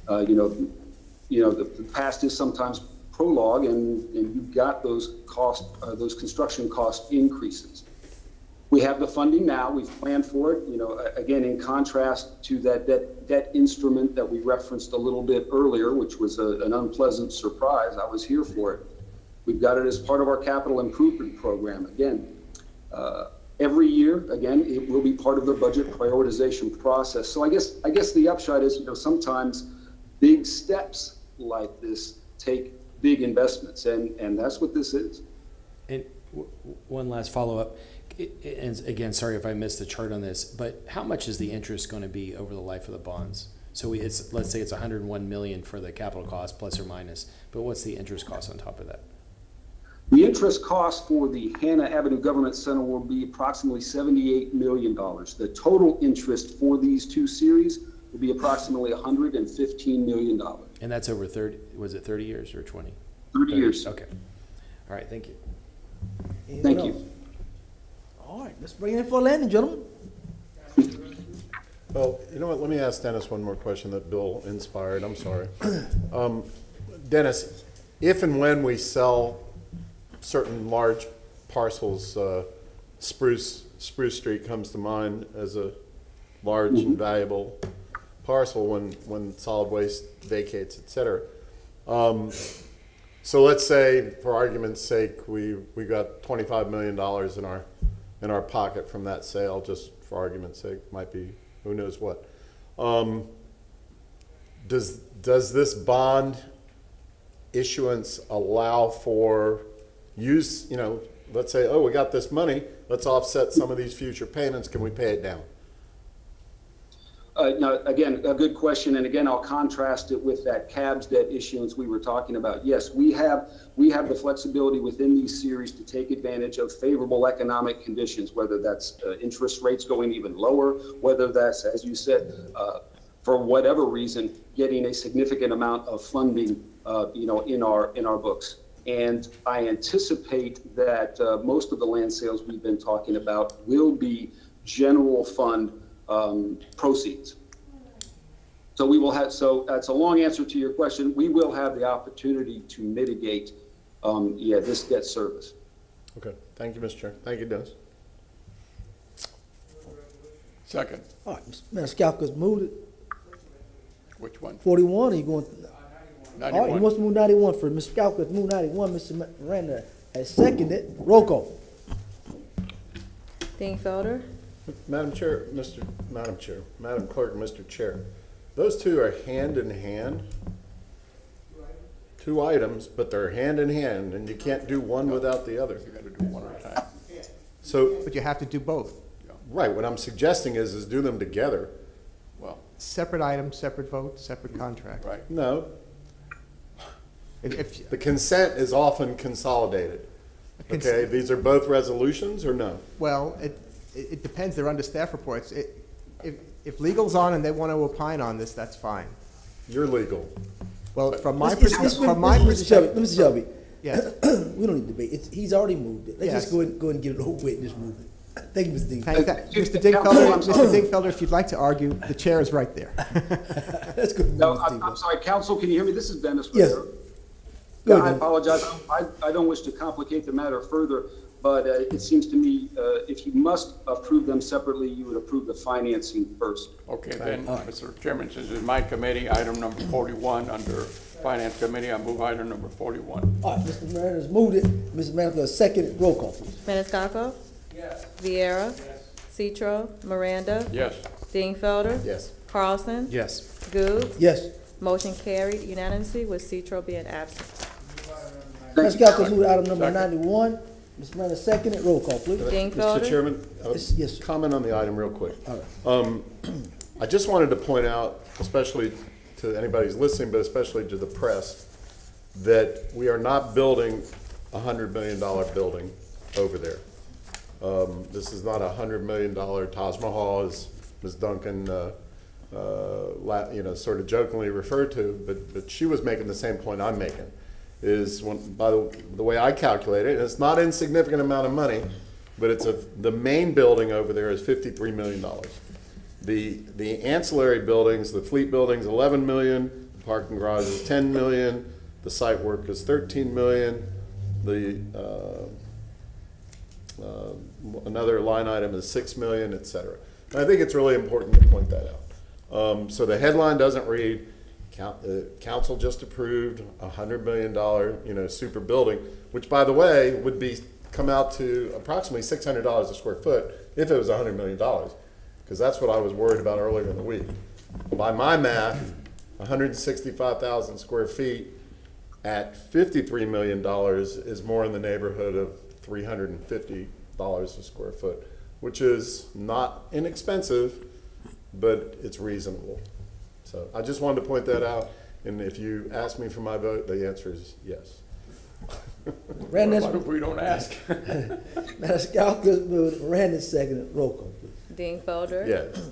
The past is sometimes prologue, and you've got those construction cost increases. We have the funding now. We've planned for it. Again, in contrast to that debt instrument that we referenced a little bit earlier, which was an unpleasant surprise. I was here for it. We've got it as part of our capital improvement program. Again, every year, again, it will be part of the budget prioritization process. So I guess the upshot is, sometimes big steps like this take big investments, and that's what this is. And one last follow-up, and again, sorry if I missed the chart on this, but how much is the interest going to be over the life of the bonds? So let's say it's $101 million for the capital cost, plus or minus, but what's the interest cost on top of that? The interest cost for the Hannah Avenue Government Center will be approximately $78 million. The total interest for these two series will be approximately $115 million. And that's over 30, was it 30 years or 20? 30 years. Okay. All right, thank you. Thank you. All right, let's bring it in for a landing, gentlemen. Well, you know what, let me ask Dennis one more question that Bill inspired. I'm sorry. Dennis, if and when we sell certain large parcels, Spruce Street comes to mind as a large and valuable parcel when solid waste vacates, et cetera. So let's say, for argument's sake, we got $25 million in our pocket from that sale, just for argument's sake, might be who knows what. Does this bond issuance allow for use, let's say, oh, we got this money, let's offset some of these future payments, can we pay it down? Now, again, a good question, and again, I'll contrast it with that CABS debt issuance we were talking about. Yes, we have the flexibility within these series to take advantage of favorable economic conditions, whether that's interest rates going even lower, whether that's, as you said, for whatever reason, getting a significant amount of funding, in our books. And I anticipate that most of the land sales we've been talking about will be general fund proceeds. So we will have, so that's a long answer to your question. We will have the opportunity to mitigate, this debt service. Okay, thank you, Mr. Chair. Thank you, Dennis. Second. All right, Mr. Maniscalco's moved it. Which one? 41, or you going? 91. All right, he wants to move 91 for Mr. Scalco's move 91. Mr. Miranda has seconded. Roll call. Dingfelder, Madam Clerk, Mr. Chair, those two are hand in hand. Two items, but they're hand in hand, and you can't do one without the other. You got to do one at a time. So, but you have to do both. Right. What I'm suggesting is do them together. Well, separate items, separate vote, separate contract. Right. No. If the consent is often consolidated. Okay. These are both resolutions, or no? Well, it depends. They're under staff reports. If legal's on and they want to opine on this, that's fine. You're legal. Well, from my perspective, Mr. Shelby. Yes. We don't need to debate. He's already moved it. Let's just go ahead and get it over with and just move it. Thank you, Mr. Dingfelder. Mr. Dingfelder, if you'd like to argue, the chair is right there. That's good. No, I'm sorry, Council, can you hear me? This is Dennis. Yes. Yeah, I apologize. I don't wish to complicate the matter further, but it seems to me if you must approve them separately, you would approve the financing first. Okay, then, Mr. Chairman, since it's my committee, item number 41 under Finance Committee, I move item number 41. All right, Mr. Miranda's moved it. Mr. Miranda, second. Roll call, please. Maniscalco? Yes. Vieira? Yes. Citro? Miranda? Yes. Dingfelder? Yes. Carlson? Yes. Goode? Yes. Motion carried unanimously with Citro being absent. Ms. Scalco's moved item number 91. Ms. Miranda seconded. Roll call, please. Dingfelder? Mr. Chairman, yes. Comment on the item real quick. All right. I just wanted to point out, especially to anybody who's listening, but especially to the press, that we are not building a $100 million building over there. This is not a $100 million Taj Mahal, as Ms. Duncan, sort of jokingly referred to, but she was making the same point I'm making. Is by the way I calculate it, and it's not an insignificant amount of money, but it's the main building over there is $53 million. The ancillary buildings, the fleet buildings, $11 million. The parking garage is $10 million. The site work is $13 million. Another line item is $6 million, et cetera. And I think it's really important to point that out. So the headline doesn't read, Council just approved a $100 million, super building, which, by the way, would come out to approximately $600 a square foot if it was $100 million, because that's what I was worried about earlier in the week. By my math, 165,000 square feet at $53 million is more in the neighborhood of $350 a square foot, which is not inexpensive, but it's reasonable. So I just wanted to point that out, and if you ask me for my vote, the answer is yes. What if we don't ask? Maniscalco's moved. Miranda's seconded. Roll call, please. Dingfelder? Yes.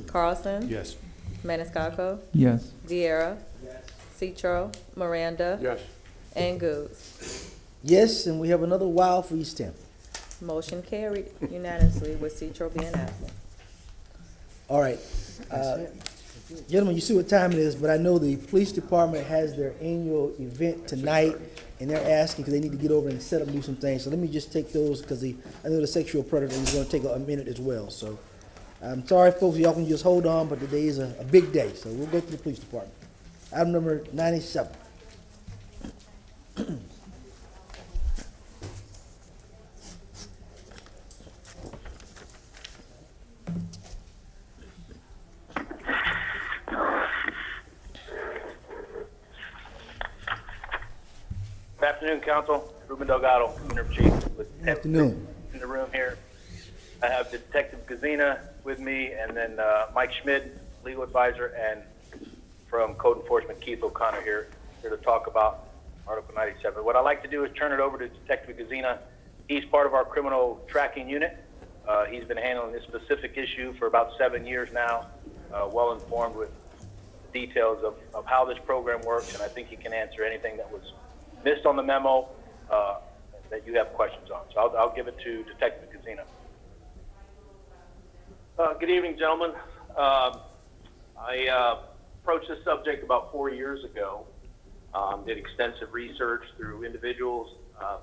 Carlson? Yes. Maniscalco? Yes. Vieira? Yes. Citro? Miranda? Yes. And Goode. Yes, and we have another wow for East Tampa. Motion carried unanimously with Citro being absent. All right. Gentlemen, you see what time it is, but I know the police department has their annual event tonight, and they're asking because they need to get over and set up and do some things. So let me just take those because I know the sexual predator is going to take a minute as well. So I'm sorry, folks, y'all can just hold on, but today is a big day. So we'll go to the police department. Item number 97. Good afternoon, Council. Ruben Delgado, Interim Chief. Good afternoon. In the room here. I have Detective Gazina with me, and then Mike Schmid, Legal Advisor, and from Code Enforcement, Keith O'Connor here to talk about Article 97. What I'd like to do is turn it over to Detective Gazina. He's part of our criminal tracking unit. He's been handling this specific issue for about 7 years now, well informed with the details of how this program works, and I think he can answer anything that was missed on the memo that you have questions on. So I'll give it to Detective Gazina. Good evening, gentlemen. I approached this subject about 4 years ago. Did extensive research through individuals,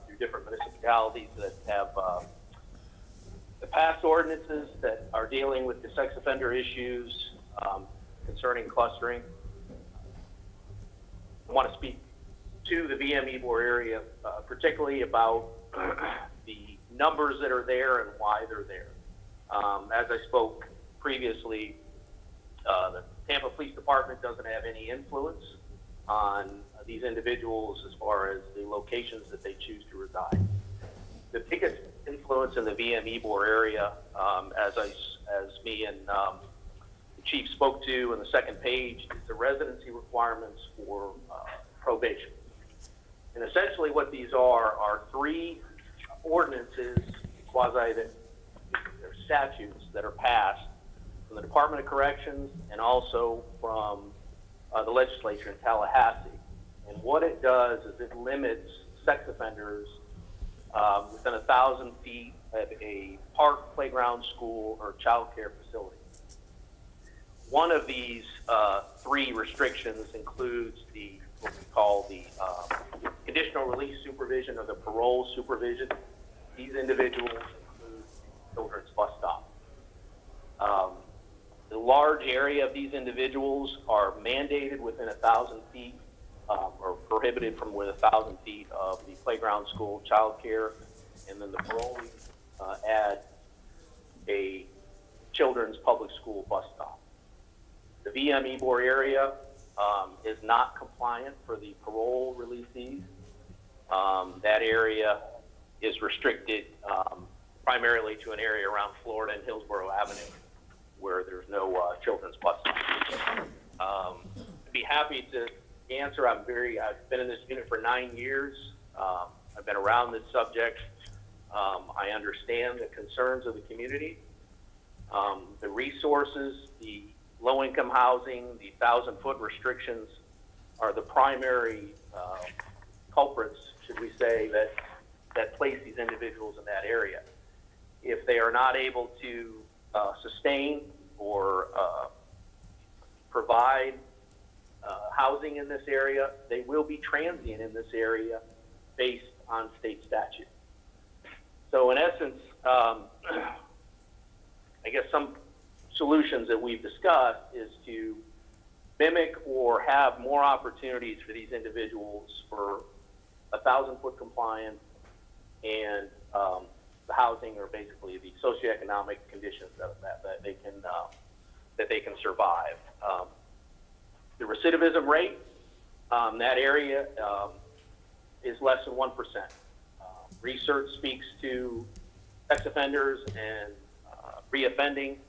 through different municipalities that have the past ordinances that are dealing with the sex offender issues concerning clustering. I want to speak to the VM-Ybor area, particularly about the numbers that are there and why they're there. As I spoke previously, the Tampa Police Department doesn't have any influence on these individuals as far as the locations that they choose to reside. The biggest influence in the VM-Ybor area, as me and the Chief spoke to in the second page, is the residency requirements for probation. And essentially what these are 3 ordinances, they're statutes that are passed from the Department of Corrections and also from the legislature in Tallahassee. And what it does is it limits sex offenders within 1,000 feet of a park, playground, school, or child care facility. One of these 3 restrictions includes what we call the conditional release supervision or the parole supervision. These individuals include children's bus stop. The large area of these individuals are mandated within 1,000 feet or prohibited from within 1,000 feet of the playground, school, child care, and then the parolees add a children's public school bus stop. The VM-Ybor area is not compliant for the parole releasees. That area is restricted primarily to an area around Florida and Hillsborough Avenue where there's no children's bus stop. I'd be happy to answer. I've been in this unit for 9 years. I've been around this subject. I understand the concerns of the community. The resources, the low-income housing, the 1,000-foot restrictions are the primary culprits, should we say, that place these individuals in that area. If they are not able to sustain or provide housing in this area, they will be transient in this area based on state statute. So in essence, I guess some solutions that we've discussed is to mimic or have more opportunities for these individuals for 1,000-foot compliance and the housing, or basically the socioeconomic conditions that they can survive. The recidivism rate, that area is less than 1%. Research speaks to sex offenders and reoffending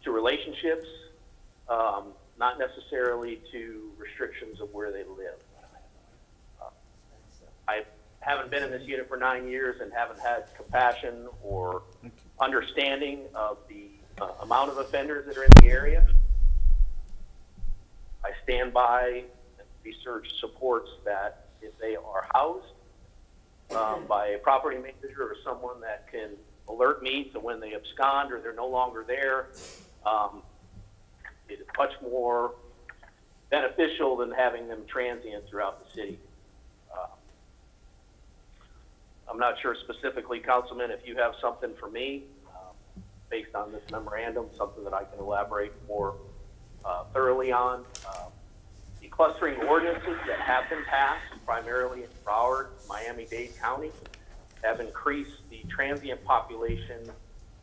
to relationships, not necessarily to restrictions of where they live. I haven't been in this unit for 9 years and haven't had compassion or understanding of the amount of offenders that are in the area. I stand by, and research supports that if they are housed by a property manager or someone that can alert me to when they abscond or they're no longer there, it is much more beneficial than having them transient throughout the city. I'm not sure specifically, Councilman, if you have something for me based on this memorandum, something that I can elaborate more thoroughly on. The clustering ordinances that have been passed, primarily in Broward, Miami-Dade County, have increased the transient population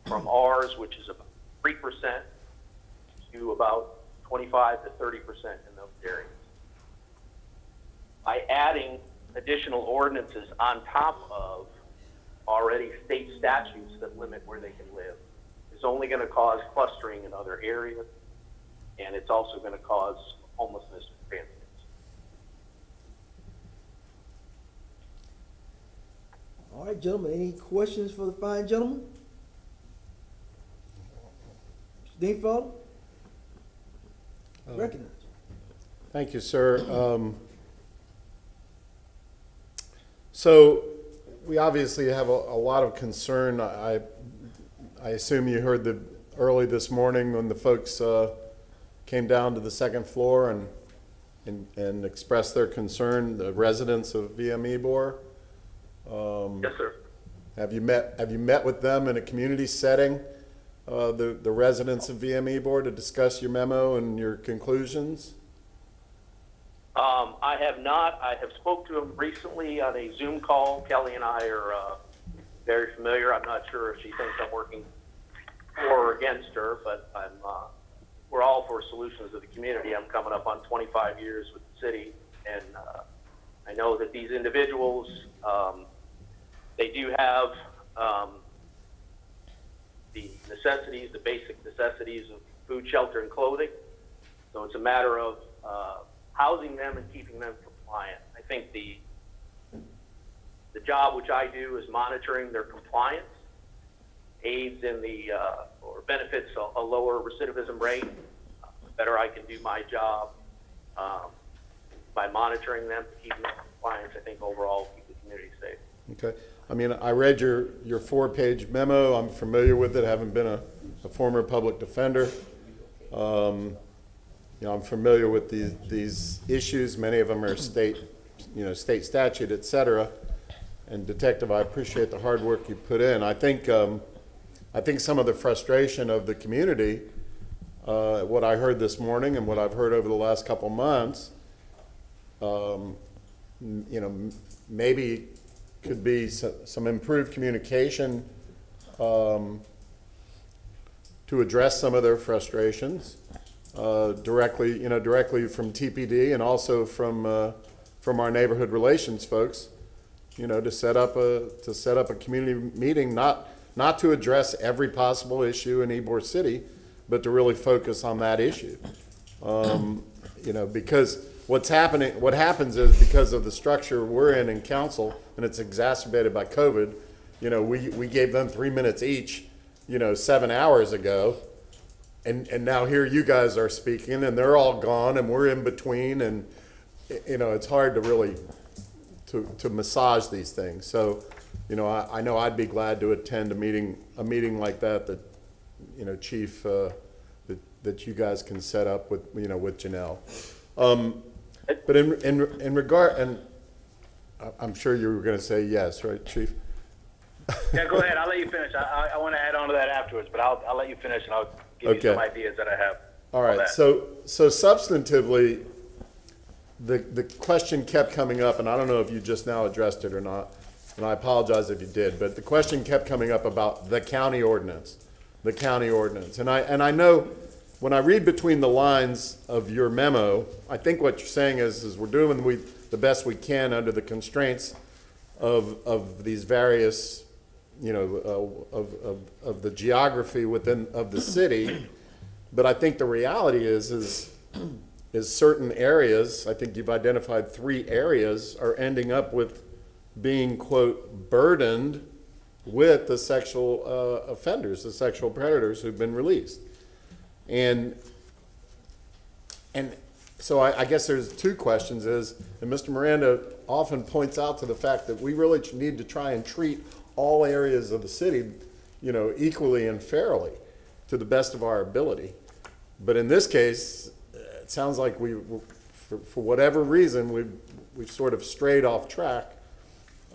from ours, which is about 3%, to about 25 to 30% in those areas. By adding additional ordinances on top of already state statutes that limit where they can live is only going to cause clustering in other areas, and it's also going to cause homelessness for transients. All right, gentlemen, any questions for the fine gentleman? Mr. Dingfelder? Recognize. Thank you, sir. So we obviously have a lot of concern. I assume you heard early this morning when the folks came down to the second floor and expressed their concern, the residents of VM Ybor. Yes, sir. Have you met with them in a community setting, the residents of VM Ybor, to discuss your memo and your conclusions? I have not. I have spoke to him recently on a Zoom call. Kelly and I are very familiar. I'm not sure if she thinks I'm working for or against her, but we're all for solutions to the community. I'm coming up on 25 years with the city, and I know that these individuals, they do have the necessities, the basic necessities of food, shelter, and clothing. So it's a matter of housing them and keeping them compliant. I think the job which I do is monitoring their compliance, aids in or benefits a lower recidivism rate. The better I can do my job by monitoring them, keeping them compliant, I think overall keep the community safe. Okay. I mean, I read your 4-page memo. I'm familiar with it, having been a former public defender. You know, I'm familiar with these issues. Many of them are state statute, et cetera. And Detective, I appreciate the hard work you put in. I think some of the frustration of the community, what I heard this morning and what I've heard over the last couple months, maybe could be some improved communication to address some of their frustrations. Directly from TPD and also from our neighborhood relations folks, to set up a community meeting, not to address every possible issue in Ybor City, but to really focus on that issue. Because what happens is, because of the structure we're in council, and it's exacerbated by COVID, we gave them 3 minutes each, 7 hours ago. And now here you guys are speaking, and they're all gone, and we're in between, and it's hard to really to massage these things. So, I know I'd be glad to attend a meeting like that Chief, that you guys can set up with with Janelle. But in regard, and I'm sure you were going to say yes, right, Chief? Yeah, go ahead. I'll let you finish. I want to add on to that afterwards, but I'll let you finish, and I'll give you some ideas that I have. All right. So substantively, the question kept coming up, and I don't know if you just now addressed it or not, and I apologize if you did, but the question kept coming up about the county ordinance, and I know when I read between the lines of your memo, I think what you're saying is we're doing the best we can under the constraints of these various, of the geography of the city. But I think the reality is certain areas, I think you've identified 3 areas, are ending up with being, quote, burdened with the sexual offenders, the sexual predators who've been released. And so I guess there's 2 questions and Mr. Miranda often points out to the fact that we really need to try and treat all areas of the city, equally and fairly to the best of our ability. But in this case, it sounds like for whatever reason, we've sort of strayed off track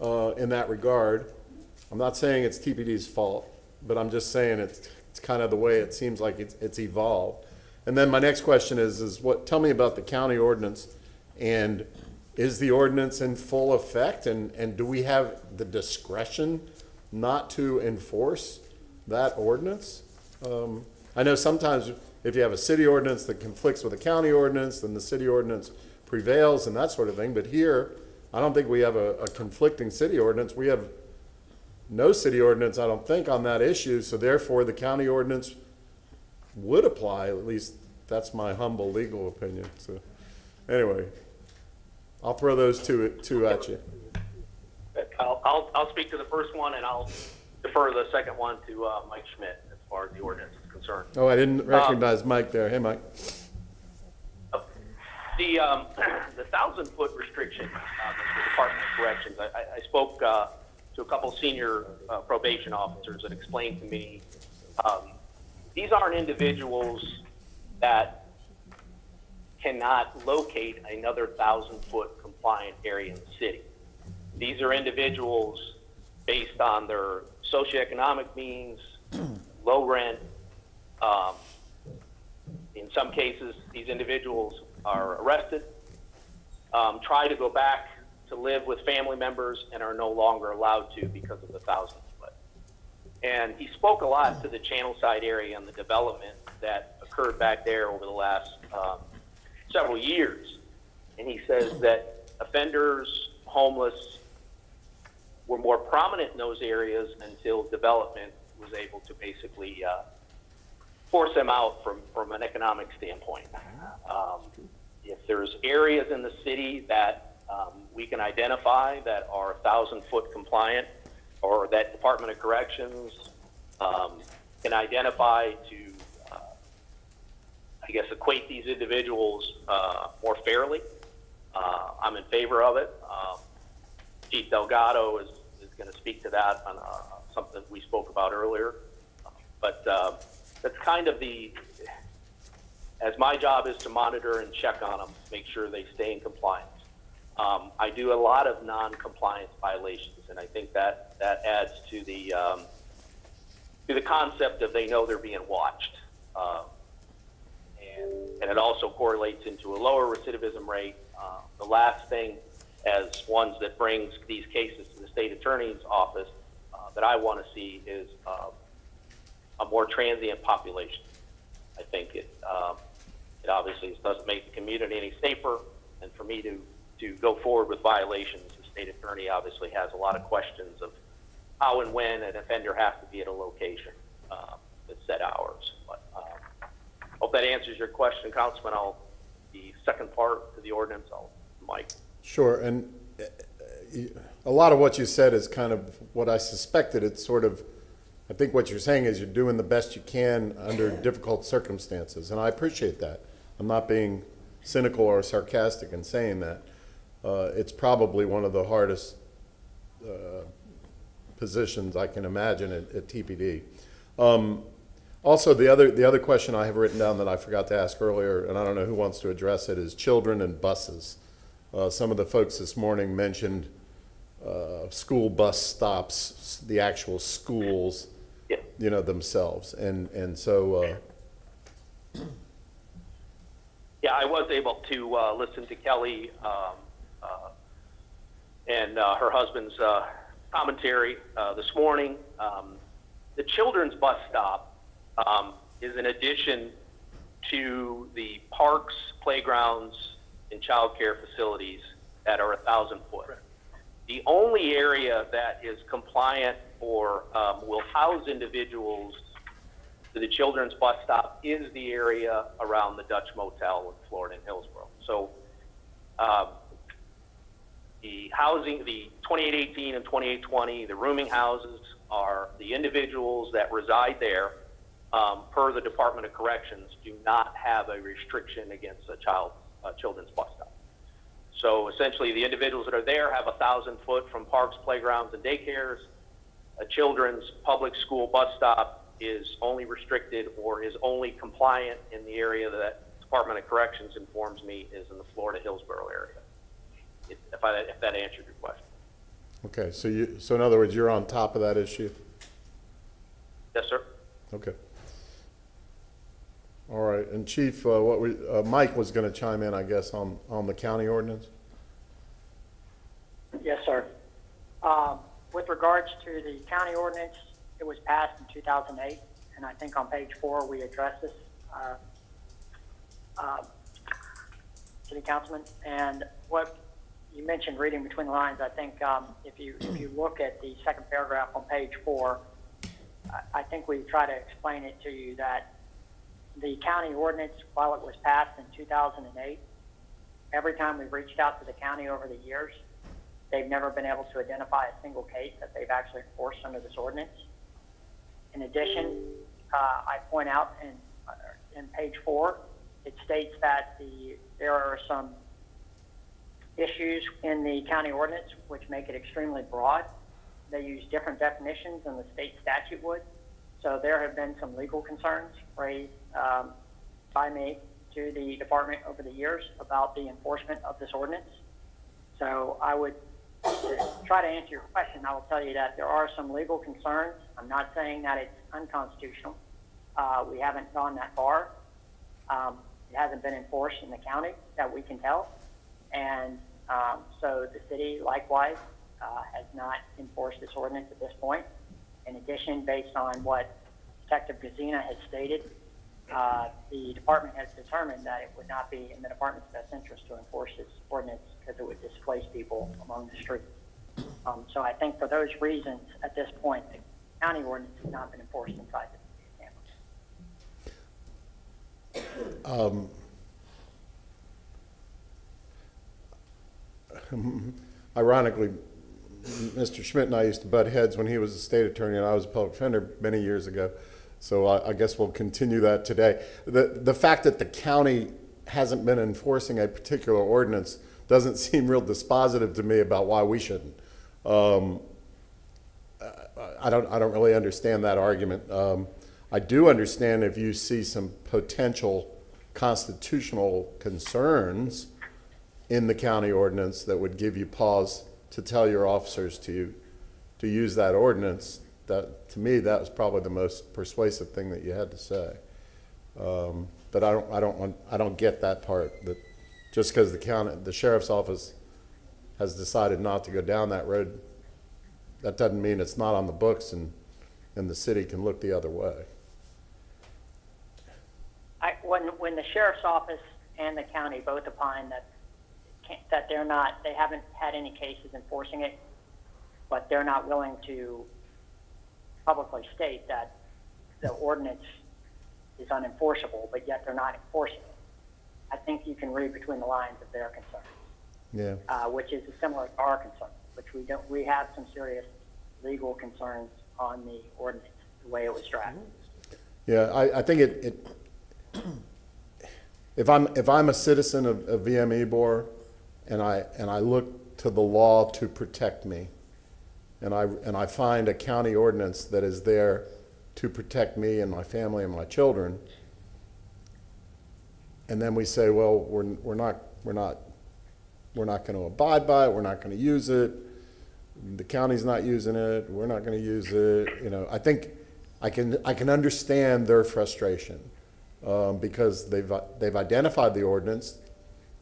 in that regard. I'm not saying it's TPD's fault, but I'm just saying it's kind of the way it seems like it's evolved. And then my next question is tell me about the county ordinance, and is the ordinance in full effect, and do we have the discretion not to enforce that ordinance? I know sometimes if you have a city ordinance that conflicts with a county ordinance, then the city ordinance prevails and that sort of thing. But here, I don't think we have a conflicting city ordinance. We have no city ordinance, I don't think, on that issue. So therefore, the county ordinance would apply. At least that's my humble legal opinion. So anyway, I'll throw those two at you. I'll speak to the first one, and I'll defer the second one to Mike Schmidt as far as the ordinance is concerned. Oh, I didn't recognize Mike there. Hey, Mike. The 1,000-foot restriction, the Department of Corrections, I spoke to a couple senior probation officers that explained to me these aren't individuals that cannot locate another 1,000-foot compliant area in the city. These are individuals based on their socioeconomic means, low rent. In some cases, these individuals are arrested, try to go back to live with family members, and are no longer allowed to because of the 1,000-foot. And he spoke a lot to the Channelside area and the development that occurred back there over the last several years. And he says that offenders, homeless, were more prominent in those areas until development was able to basically force them out from an economic standpoint. If there's areas in the city that we can identify that are 1,000-foot compliant, or that Department of Corrections can identify to, I guess, equate these individuals more fairly, I'm in favor of it. Chief Delgado is going to speak to that on something we spoke about earlier. But that's kind of as my job is to monitor and check on them, make sure they stay in compliance. I do a lot of non-compliance violations, and I think that adds to the concept of they know they're being watched. And it also correlates into a lower recidivism rate. The last thing, as ones that brings these cases to the state attorney's office, that I want to see is a more transient population. I think it obviously doesn't make the community any safer, and for me to go forward with violations, the state attorney obviously has a lot of questions of how and when an offender has to be at a location that's set hours. But hope that answers your question, Councilman. The second part to the ordinance, Mike. Sure, and a lot of what you said is kind of what I suspected. It's sort of, I think what you're saying is you're doing the best you can under difficult circumstances, and I appreciate that. I'm not being cynical or sarcastic in saying that. It's probably one of the hardest positions I can imagine at TPD. Also, the other question I have written down that I forgot to ask earlier, and I don't know who wants to address it, is children and buses. Some of the folks this morning mentioned school bus stops, the actual schools, you know, themselves, and so. Yeah, I was able to listen to Kelly and her husband's commentary this morning. The children's bus stop is an addition to the parks, playgrounds, and child care facilities that are 1,000-foot. The only area that is compliant or will house individuals to the children's bus stop is the area around the Dutch Motel in Florida and Hillsborough. So the housing, the 2818 and 2820, the rooming houses are the individuals that reside there, per the Department of Corrections, do not have a restriction against a children's bus stop. So essentially the individuals that are there have 1,000-foot from parks, playgrounds, and daycares. A children's public school bus stop is only restricted or is only compliant in the area that Department of Corrections informs me is in the Florida Hillsborough area. If that answered your question. Okay, so in other words, you're on top of that issue? Yes, sir. Okay. All right, and Chief, Mike was going to chime in, I guess, on the county ordinance? Yes, sir. With regards to the county ordinance, it was passed in 2008, and I think on page 4 we addressed this, City Councilman. And what you mentioned, reading between the lines, I think if you look at the second paragraph on page 4, I think we try to explain it to you that the county ordinance, while it was passed in 2008, every time we've reached out to the county over the years, they've never been able to identify a single case that they've actually enforced under this ordinance. In addition, I point out in page 4, it states that there are some issues in the county ordinance which make it extremely broad. They use different definitions than the state statute would. So there have been some legal concerns raised by me to the department over the years about the enforcement of this ordinance. So I would try to answer your question. I will tell you that there are some legal concerns. I'm not saying that it's unconstitutional. We haven't gone that far. It hasn't been enforced in the county that we can tell. And so the city, likewise, has not enforced this ordinance at this point. In addition, based on what Detective Gazina has stated, the department has determined that it would not be in the department's best interest to enforce this ordinance because it would displace people among the streets. So I think for those reasons, at this point, the county ordinance has not been enforced inside the city of Tampa. Ironically, Mr. Schmidt and I used to butt heads when he was a state attorney and I was a public defender many years ago. So I guess we'll continue that today. The fact that the county hasn't been enforcing a particular ordinance doesn't seem real dispositive to me about why we shouldn't. I don't really understand that argument. I do understand if you see some potential constitutional concerns in the county ordinance that would give you pause to tell your officers to use that ordinance. That, to me, that was probably the most persuasive thing that you had to say. But I don't get that part. That just because the sheriff's office has decided not to go down that road, that doesn't mean it's not on the books and the city can look the other way. When the sheriff's office and the county both opine that they haven't had any cases enforcing it, but they're not willing to publicly state that the ordinance is unenforceable, but yet they're not enforcing it. I think you can read between the lines of their concern. Yeah. Which is similar to our concern, which we have some serious legal concerns on the ordinance, the way it was drafted. Yeah, I think if I'm a citizen of VM Ybor and I look to the law to protect me, and I find a county ordinance that is there to protect me and my family and my children, and then we say, well, we're not going to abide by it, we're not going to use it, the county's not using it, we're not going to use it. You know, I think I can understand their frustration because they've identified the ordinance,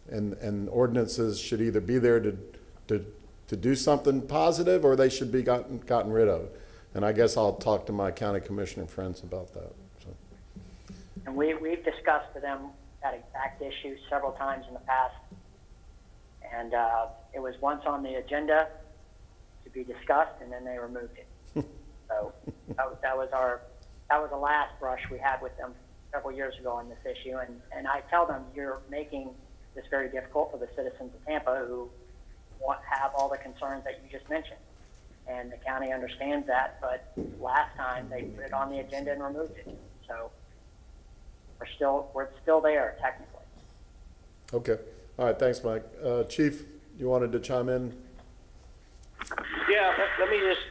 and ordinances should either be there to do something positive or they should be gotten rid of. And I guess I'll talk to my county commissioner friends about that. So. And we've discussed with them that exact issue several times in the past. And it was once on the agenda to be discussed, and then they removed it. So that was the last brush we had with them several years ago on this issue. And I tell them, you're making this very difficult for the citizens of Tampa who have all the concerns that you just mentioned. And the county understands that, but last time they put it on the agenda and removed it. So we're still there technically. Okay. All right. Thanks, Mike. Chief, you wanted to chime in? Yeah, let me just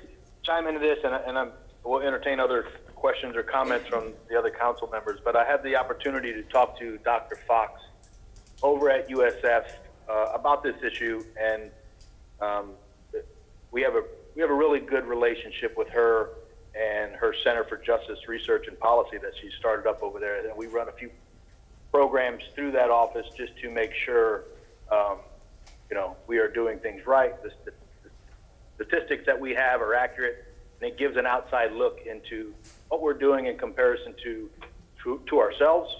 chime into this, and we'll entertain other questions or comments from the other council members, but I had the opportunity to talk to Dr. Fox over at USF about this issue, and we have a really good relationship with her and her Center for Justice Research and Policy that she started up over there. And we run a few programs through that office just to make sure, we are doing things right. The statistics that we have are accurate, and it gives an outside look into what we're doing in comparison to ourselves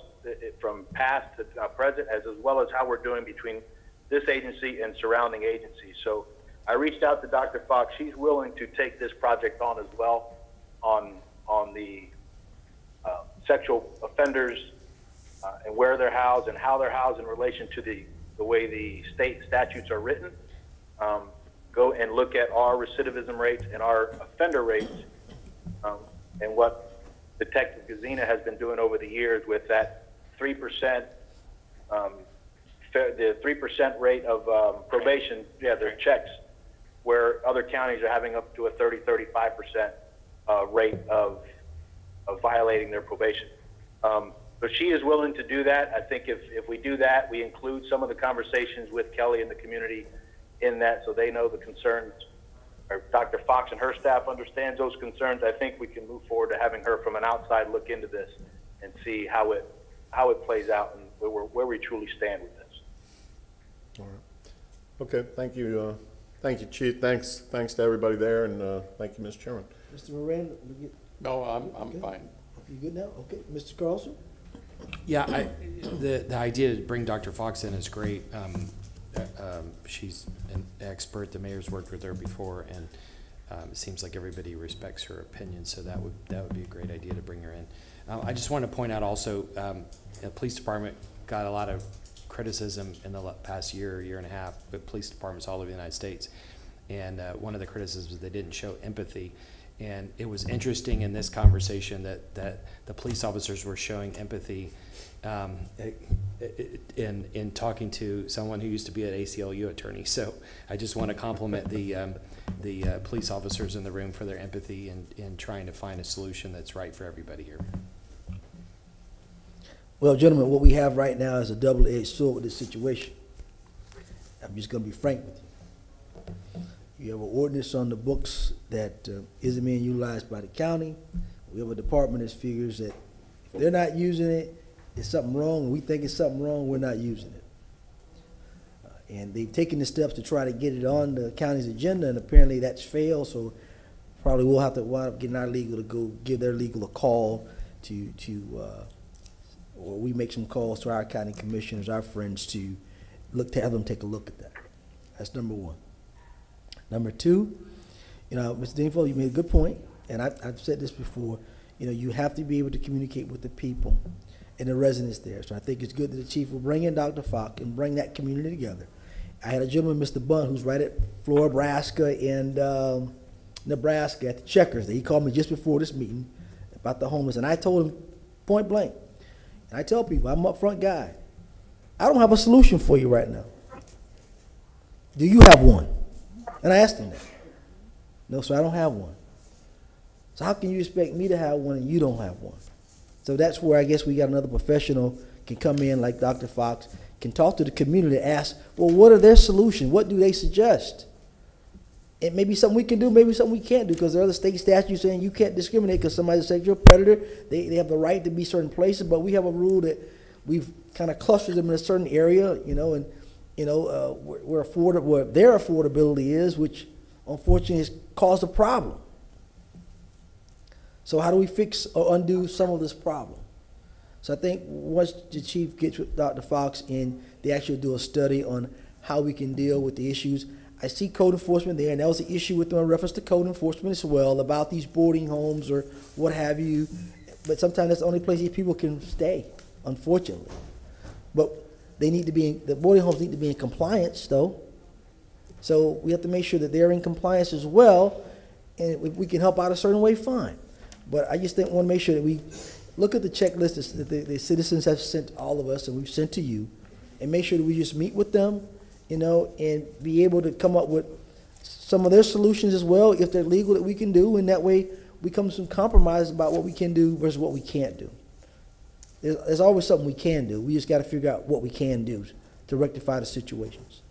from past to present, as well as how we're doing between this agency and surrounding agencies. So I reached out to Dr. Fox. She's willing to take this project on as well on the sexual offenders and where they're housed and how they're housed in relation to the way the state statutes are written. Go and look at our recidivism rates and our offender rates, and what Detective Gazina has been doing over the years with that 3%, the 3% rate of probation, their checks, where other counties are having up to a 35% rate of violating their probation. But she is willing to do that. I think if we do that, we include some of the conversations with Kelly and the community in that, so they know the concerns, or Dr. Fox and her staff understands those concerns. I think we can move forward to having her from an outside look into this and see how it plays out and where we truly stand with this. All right. Okay, thank you. Thank you, Chief. Thanks to everybody there, and thank you, Mr. Chairman. Mr. Moran? No, I'm fine. You good now? Okay. Mr. Carlson? Yeah, the idea to bring Dr. Fox in is great. She's an expert. The mayor's worked with her before, and it seems like everybody respects her opinion. So that would be a great idea to bring her in. I just want to point out also, the police department got a lot of criticism in the past year and a half with police departments all over the United States, and one of the criticisms was they didn't show empathy. And it was interesting in this conversation that the police officers were showing empathy in talking to someone who used to be an ACLU attorney. So I just want to compliment the police officers in the room for their empathy in trying to find a solution that's right for everybody here. Well, gentlemen, what we have right now is a double-edged sword with this situation. I'm just going to be frank with you. You have an ordinance on the books that isn't being utilized by the county. We have a department that figures that if they're not using it, it's something wrong, and we think it's something wrong, we're not using it. And they've taken the steps to try to get it on the county's agenda, and apparently that's failed, so probably we'll have to wind up getting our legal to go give their legal a call or we make some calls to our county commissioners, our friends, to have them take a look at that. That's number one. Number two, Mr. Dingfellow, you made a good point, and I've said this before, you have to be able to communicate with the people and the residents there. So I think it's good that the chief will bring in Dr. Fox and bring that community together. I had a gentleman, Mr. Bunn, who's right at Florida and Nebraska at the Checkers. He called me just before this meeting about the homeless, and I told him point blank, and I tell people, I'm an upfront guy. I don't have a solution for you right now. Do you have one? And I asked him that. No, sir, I don't have one. So how can you expect me to have one and you don't have one? So that's where I guess we got another professional can come in like Dr. Fox, can talk to the community, ask, well, what are their solutions? What do they suggest? It may be something we can do, maybe something we can't do, because there are other state statutes saying you can't discriminate because somebody's a sexual predator. They have the right to be certain places, but we have a rule that we've kind of clustered them in a certain area, where their affordability is, which unfortunately has caused a problem. So how do we fix or undo some of this problem? So I think once the chief gets with Dr. Fox and they actually do a study on how we can deal with the issues. I see code enforcement there, and that was the issue with them in reference to code enforcement as well, about these boarding homes or what have you. But sometimes that's the only place these people can stay, unfortunately. But they need to be the boarding homes need to be in compliance, though. So we have to make sure that they're in compliance as well, and if we can help out a certain way, fine. But I just want to make sure that we look at the checklist that the citizens have sent all of us and we've sent to you, and make sure that we just meet with them, and be able to come up with some of their solutions as well, if they're legal, that we can do, and that way we come to some compromise about what we can do versus what we can't do. There's always something we can do. We just got to figure out what we can do to rectify the situations.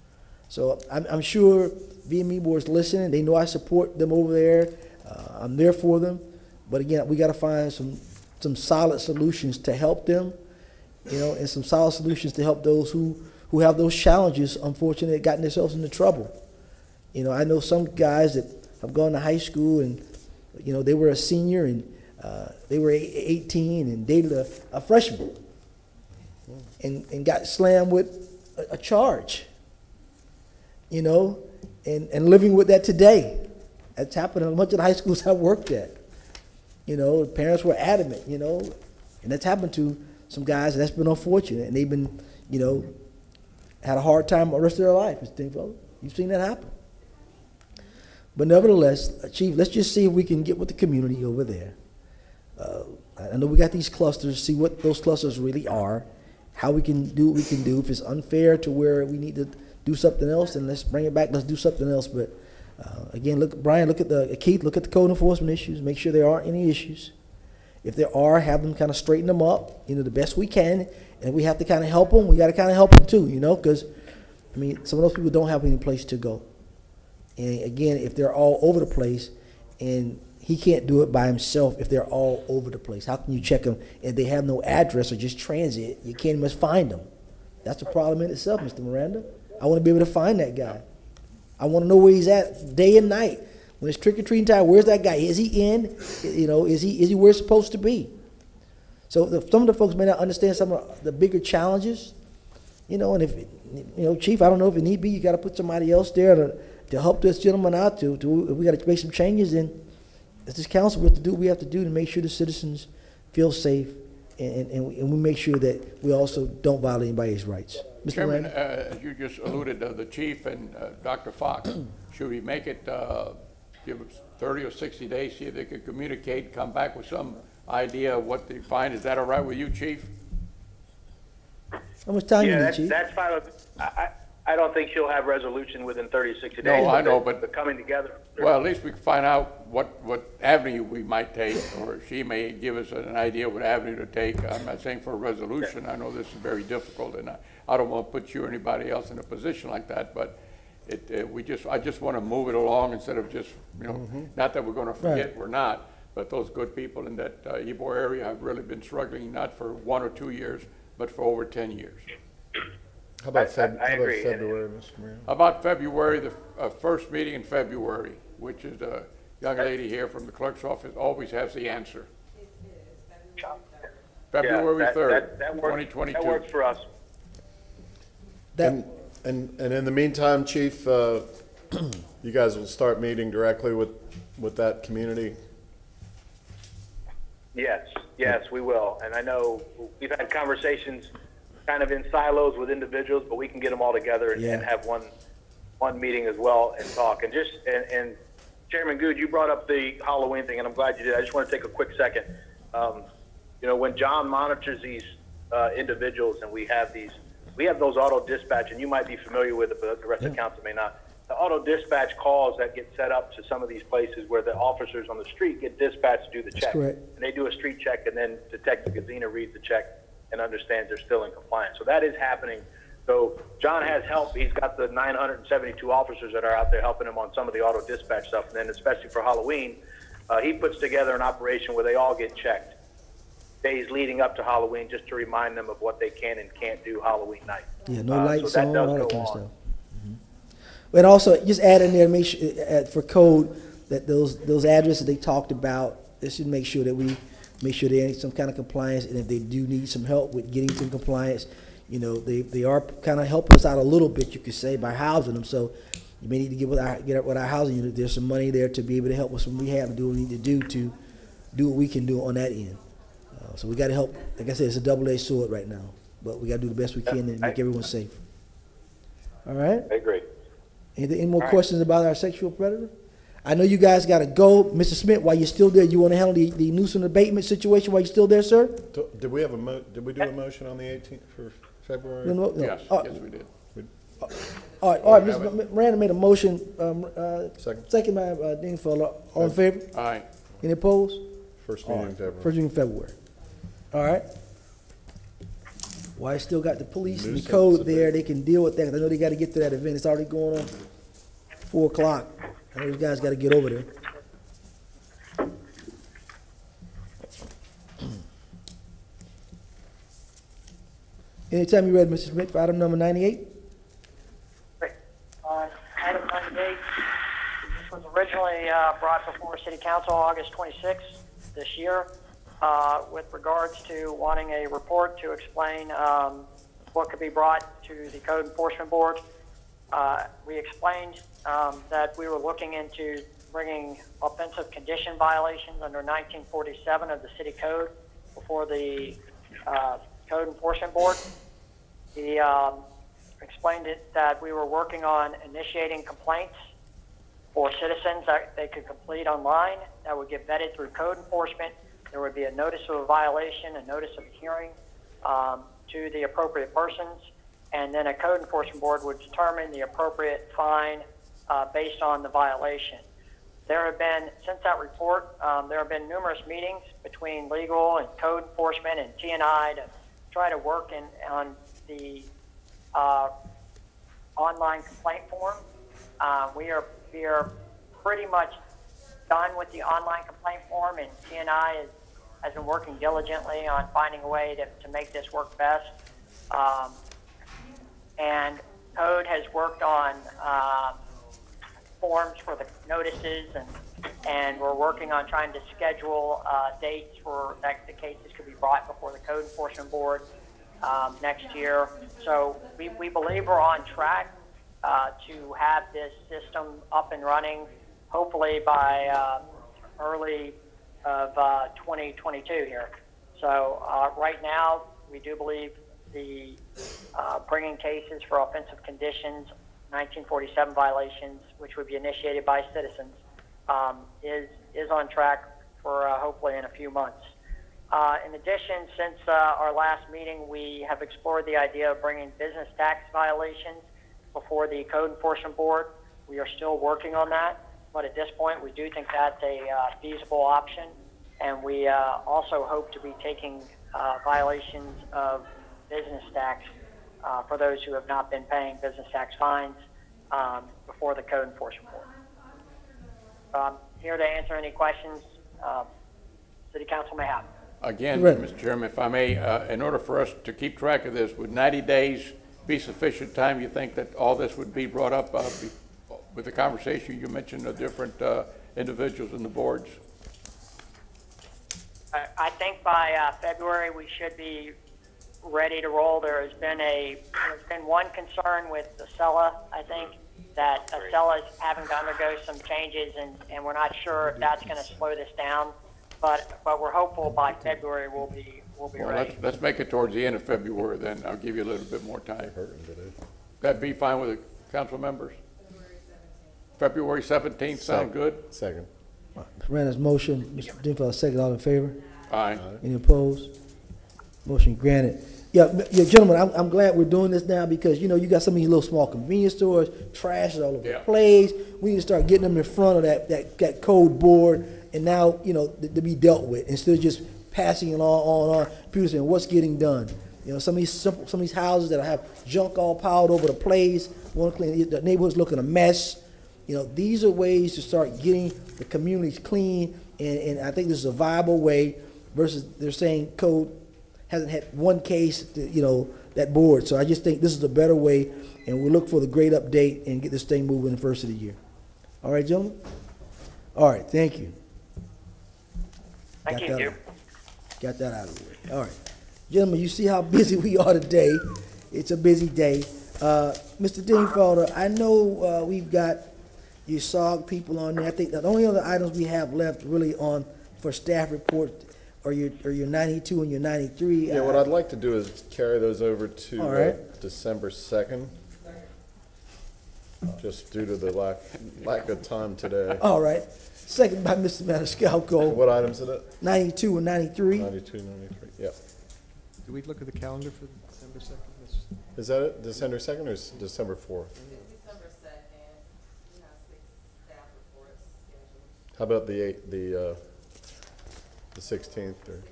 So I'm sure VME board's listening. They know I support them over there. I'm there for them. But again, we got to find some solid solutions to help them, you know, and some solid solutions to help those who have those challenges, unfortunately, gotten themselves into trouble. You know, I know some guys that have gone to high school and, you know, they were a senior and they were 18 and dated a freshman and got slammed with a charge, you know, and living with that today. That's happened in a bunch of the high schools I worked at. You know, the parents were adamant, you know, and that's happened to some guys, and that's been unfortunate, and they've been, you know, had a hard time the rest of their life. You've seen that happen. But nevertheless, Chief, let's just see if we can get with the community over there. I know we got these clusters, see what those clusters really are, how we can do what we can do. If it's unfair to where we need to do something else, then let's bring it back, let's do something else. But again, look, Brian, Keith, look at the code enforcement issues, make sure there aren't any issues. If there are, have them kind of straighten them up, you know, the best we can. And if we have to kind of help them, we got to kind of help them too, you know, because, I mean, some of those people don't have any place to go. And again, if they're all over the place, and he can't do it by himself if they're all over the place. How can you check them if they have no address or just transit? You can't even find them. That's a problem in itself, Mr. Miranda. I want to be able to find that guy. I want to know where he's at day and night. When it's trick-or-treating time, where's that guy? Is he in? You know, is he where he's supposed to be? So some of the folks may not understand some of the bigger challenges, you know, and if, you know, Chief, I don't know if it need be, you got to put somebody else there to help this gentleman out if we got to make some changes, then as this council, we have to do what we have to do to make sure the citizens feel safe and we make sure that we also don't violate anybody's rights. Mr. Chairman, Miranda? you just alluded to the chief and Dr. Fox. Should we make it, give us 30 or 60 days, see if they could communicate, come back with some idea of what they find? Is that all right with you, Chief? How much time you need, Chief? That's fine. I don't think she'll have resolution within 30, 60 days. No, I know, but the coming together. well, at least we can find out what avenue we might take, or she may give us an idea what avenue to take. I'm not saying for a resolution. I know this is very difficult, and I don't want to put you or anybody else in a position like that, but I just want to move it along instead of just, you know, not that we're going to forget, Right. we're not, but those good people in that Ybor area have really been struggling, not for 1 or 2 years, but for over 10 years. How about I agree. February, Mr. Mayor? How about February, the first meeting in February, which is the young lady here from the clerk's office always has the answer. February 3rd, that 2022. That works for us. And in the meantime, Chief, you guys will start meeting directly with that community? Yes, we will. And I know we've had conversations kind of in silos with individuals, but we can get them all together and have one meeting as well and talk. And Chairman Good, you brought up the Halloween thing, and I'm glad you did. I just want to take a quick second. You know, when John monitors these individuals, and we have those auto dispatch, and you might be familiar with it, but the rest of the council may not. The auto dispatch calls that get set up to some of these places where the officers on the street get dispatched to do the check. correct. And they do a street check, and then Detective Gazina reads the check and understands they're still in compliance. So that is happening. So John has help. He's got the 972 officers that are out there helping him on some of the auto dispatch stuff. And then especially for Halloween, he puts together an operation where they all get checked days leading up to Halloween, just to remind them of what they can and can't do Halloween night. Yeah, no lights so that on, does all that go kind of on. stuff. And also, just add in there, make sure, for code, that those addresses they talked about, they should make sure that we make sure they're in some kind of compliance, and if they do need some help with getting to compliance, you know, they are kind of helping us out a little bit, you could say, by housing them. So you may need to get with our housing unit. There's some money there to be able to help with some rehab and do what we need to do what we can do on that end. So we got to help. Like I said, it's a double-edged sword right now, but we got to do the best we can and make everyone safe. All right? I agree. Any more questions about our sexual predator? I know you guys got to go. Mr. Smith, while you're still there, you want to handle the nuisance abatement situation while you're still there, sir? Did we do a motion on the 18th for February? No. Yes, yes, we did. All right, Mr. Miranda made a motion, second by Dean Fuller. All in favor? Aye. Any opposed? First All meeting in right, February. First meeting in February. All right. Well, I still got the police and the Nuisance code there, event. they can deal with that, 'cause I know they gotta get to that event, it's already going on 4 o'clock. I know those guys gotta get over there. Anytime you're ready, Mr. Smith, for item number 98? On item 98, this was originally brought before City Council August 26th this year with regards to wanting a report to explain what could be brought to the Code Enforcement Board. We explained that we were looking into bringing offensive condition violations under 1947 of the City Code before the Code Enforcement Board. He explained it that we were working on initiating complaints for citizens that they could complete online that would get vetted through code enforcement. There would be a notice of a violation, a notice of a hearing to the appropriate persons, and then a code enforcement board would determine the appropriate fine based on the violation. There have been, since that report, there have been numerous meetings between legal and code enforcement and T&I to try to work on the online complaint form. We are pretty much done with the online complaint form, and T&I has been working diligently on finding a way to make this work best. And Code has worked on forms for the notices, and we're working on trying to schedule dates for that the cases could be brought before the Code Enforcement Board next year. So we believe we're on track to have this system up and running, hopefully by early of 2022 here. So right now, we do believe the bringing cases for offensive conditions, 1947 violations, which would be initiated by citizens, is on track for hopefully in a few months. In addition, since our last meeting, we have explored the idea of bringing business tax violations before the Code Enforcement Board. We are still working on that, but at this point, we do think that's a feasible option, and we also hope to be taking violations of business tax for those who have not been paying business tax fines before the Code Enforcement Board. I'm here to answer any questions City Council may have. Again, Mr. Chairman, if I may, in order for us to keep track of this, would 90 days be sufficient time? You think that all this would be brought up with the conversation you mentioned of different individuals in the boards? I think by February we should be ready to roll. There's been one concern with Acela, I think, that Acela is having to undergo some changes, and we're not sure if that's going to slow this down. But we're hopeful by February we'll be ready. Let's make it towards the end of February, then I'll give you a little bit more time. That'd be fine with the council members? February 17th, sound good? Second. Mr. Randall's motion, Mr. Dingfellow, second, all in favor? Aye. Any opposed? Motion granted. Yeah, gentlemen, I'm glad we're doing this now because, you know, you got some of these little small convenience stores, trash is all over the place. We need to start getting them in front of that code board and now, you know, to be dealt with instead of just passing it on. People saying, what's getting done? You know, some of these houses that have junk all piled over the place, want to clean, the neighborhood's looking a mess. You know, these are ways to start getting the communities clean, and I think this is a viable way versus they're saying code hasn't had one case, that board. So I just think this is a better way, and we'll look for the great update and get this thing moving the first of the year. All right, gentlemen? All right, thank you. Thank you. Got that out of the way. All right. Gentlemen, you see how busy we are today. It's a busy day. Mr. Dingfelder, I know we've got your SOG people on there. I think the only other items we have left really for staff report are your 92 and your 93. Yeah, what I'd like to do is carry those over to right. December 2nd, just due to the lack of time today. All right. Second by Mr. Maniscalco. What items is it? 92 and 93. 92, 93, yeah. Do we look at the calendar for December 2nd? Is that it, December 2nd or is it December 4th? December 2nd, we have 6 staff reports scheduled. How about the The 16th, or?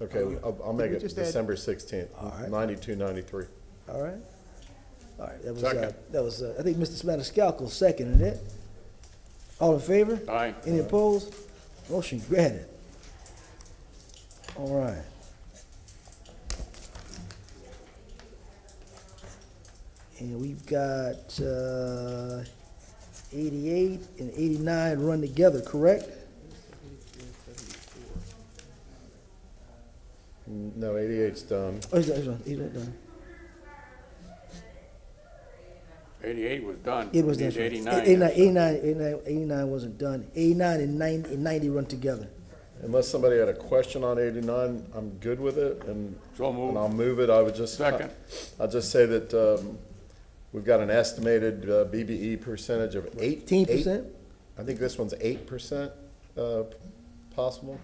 Okay, I'll make we it just add- December 16th, All right. 92, 93. All right. All right, Second. I think Mr. Maniscalco seconded it. All in favor? Aye. Any opposed? Motion granted. All right. And we've got 88 and 89 run together, correct? No, 88's done. Oh, it's done. 88 done. 88 was done. It was We done. need 89. 89 wasn't done. 89 and 90 run together. Unless somebody had a question on 89, I'm good with it, and So moved. and I'll move it. I would just Second. I'll just say that we've got an estimated BBE percentage of 18%? I think this one's 8% possible.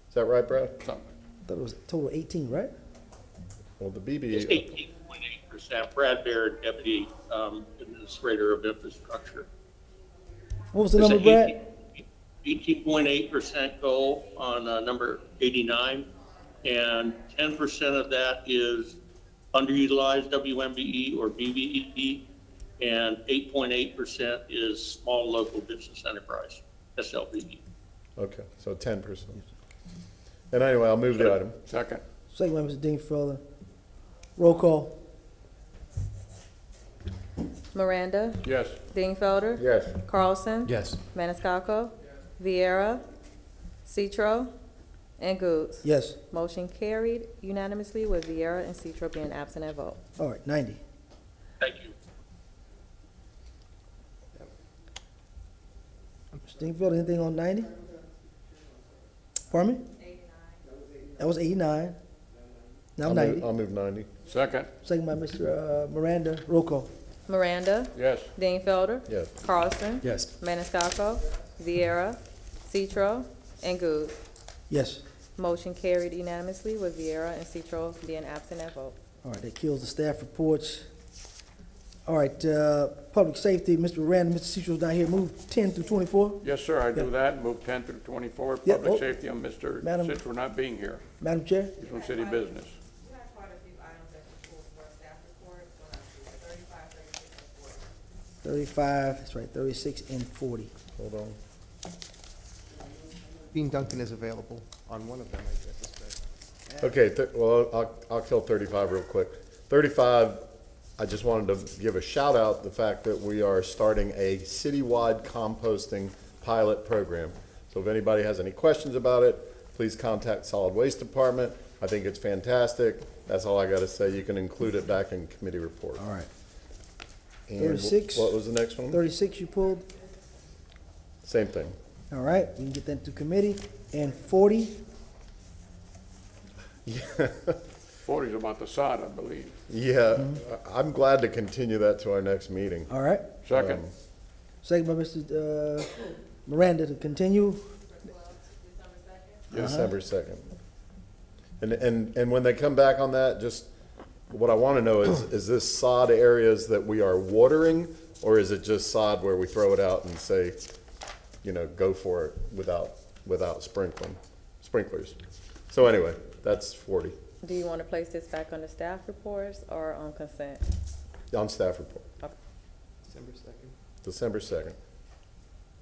Is that right, Brad? I thought it was a total 18, right? Well, the It's BBE. 18.8%. Brad Baird, Deputy Administrator of Infrastructure. What was the number, Brad? 18.8% goal on number 89, and 10% of that is underutilized WMBE or BBE, and 8.8% is small local business enterprise, SLBE. Okay, so 10%. And anyway, I'll move the item. Second. Second by Mr. Dingfelder. Roll call. Miranda. Yes. Dingfelder. Yes. Carlson. Yes. Maniscalco. Vieira. Citro. And Goods. Yes. Motion carried unanimously with Vieira and Citro being absent at vote. All right, 90. Thank you. Mr. Dingfelder, anything on 90? Pardon me? 89. That was 89. Now 90. I'll move 90. Second. Second by Mr. Miranda. Roll call. Miranda. Yes. Dingfelder. Yes. Carlson. Yes. Maniscalco. Vieira. Citro. And Goods. Yes. Motion carried unanimously with Vieira and Citro being absent at vote. All right, that kills the staff reports. All right, public safety, Mr. Miranda, Mr. Citro's not here. Move 10 through 24. Yes, sir, I do Yeah. that. Move 10 through 24. Yeah, Public oh. safety on Mr. Madam- Citro not being here. Madam Chair? He's on city business. 35, that's right, 36 and 40. Hold on. Dean Duncan is available on one of them, I guess. Okay, well, I'll kill 35 real quick. 35, I just wanted to give a shout out the fact that we are starting a citywide composting pilot program. So if anybody has any questions about it, please contact Solid Waste Department. I think it's fantastic. That's all I got to say. You can include it back in committee report. All right. And 36. What was the next one? 36 you pulled. Same thing. All right, we can get that to committee. And 40, 40 is about the sod, I believe. Yeah, I'm glad to continue that to our next meeting. all right. Second. Second by Mr. Miranda to continue. December 2nd. And when they come back on that, just, what I want to know is this sod areas that we are watering, or is it just sod where we throw it out and say, you know, go for it without sprinklers? So anyway, that's 40 Do you want to place this back on the staff reports or on consent? on staff report, December 2nd. December 2nd.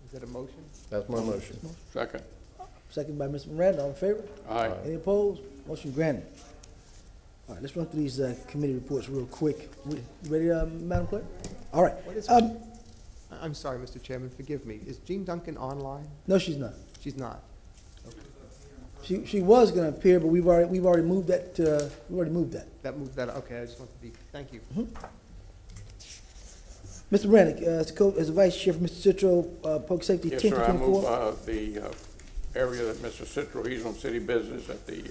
Is that a motion? That's my motion. Second. Second by Mr. Miranda, all in favor? Aye. Any opposed? Motion granted. All right, let's run through these committee reports real quick. You ready, Madam Clerk? All right. What is- I'm sorry, Mr. Chairman, forgive me. Is Jean Duncan online? No, she's not. She's not. She was gonna appear, but we've already moved that, That moved that, okay, I just want to be, thank you. Mr. Miranda, as the Vice Chair for Mr. Citro, Public Safety, Yes, 10 sir, to I 24. move the area that Mr. Citro, he's on city business at the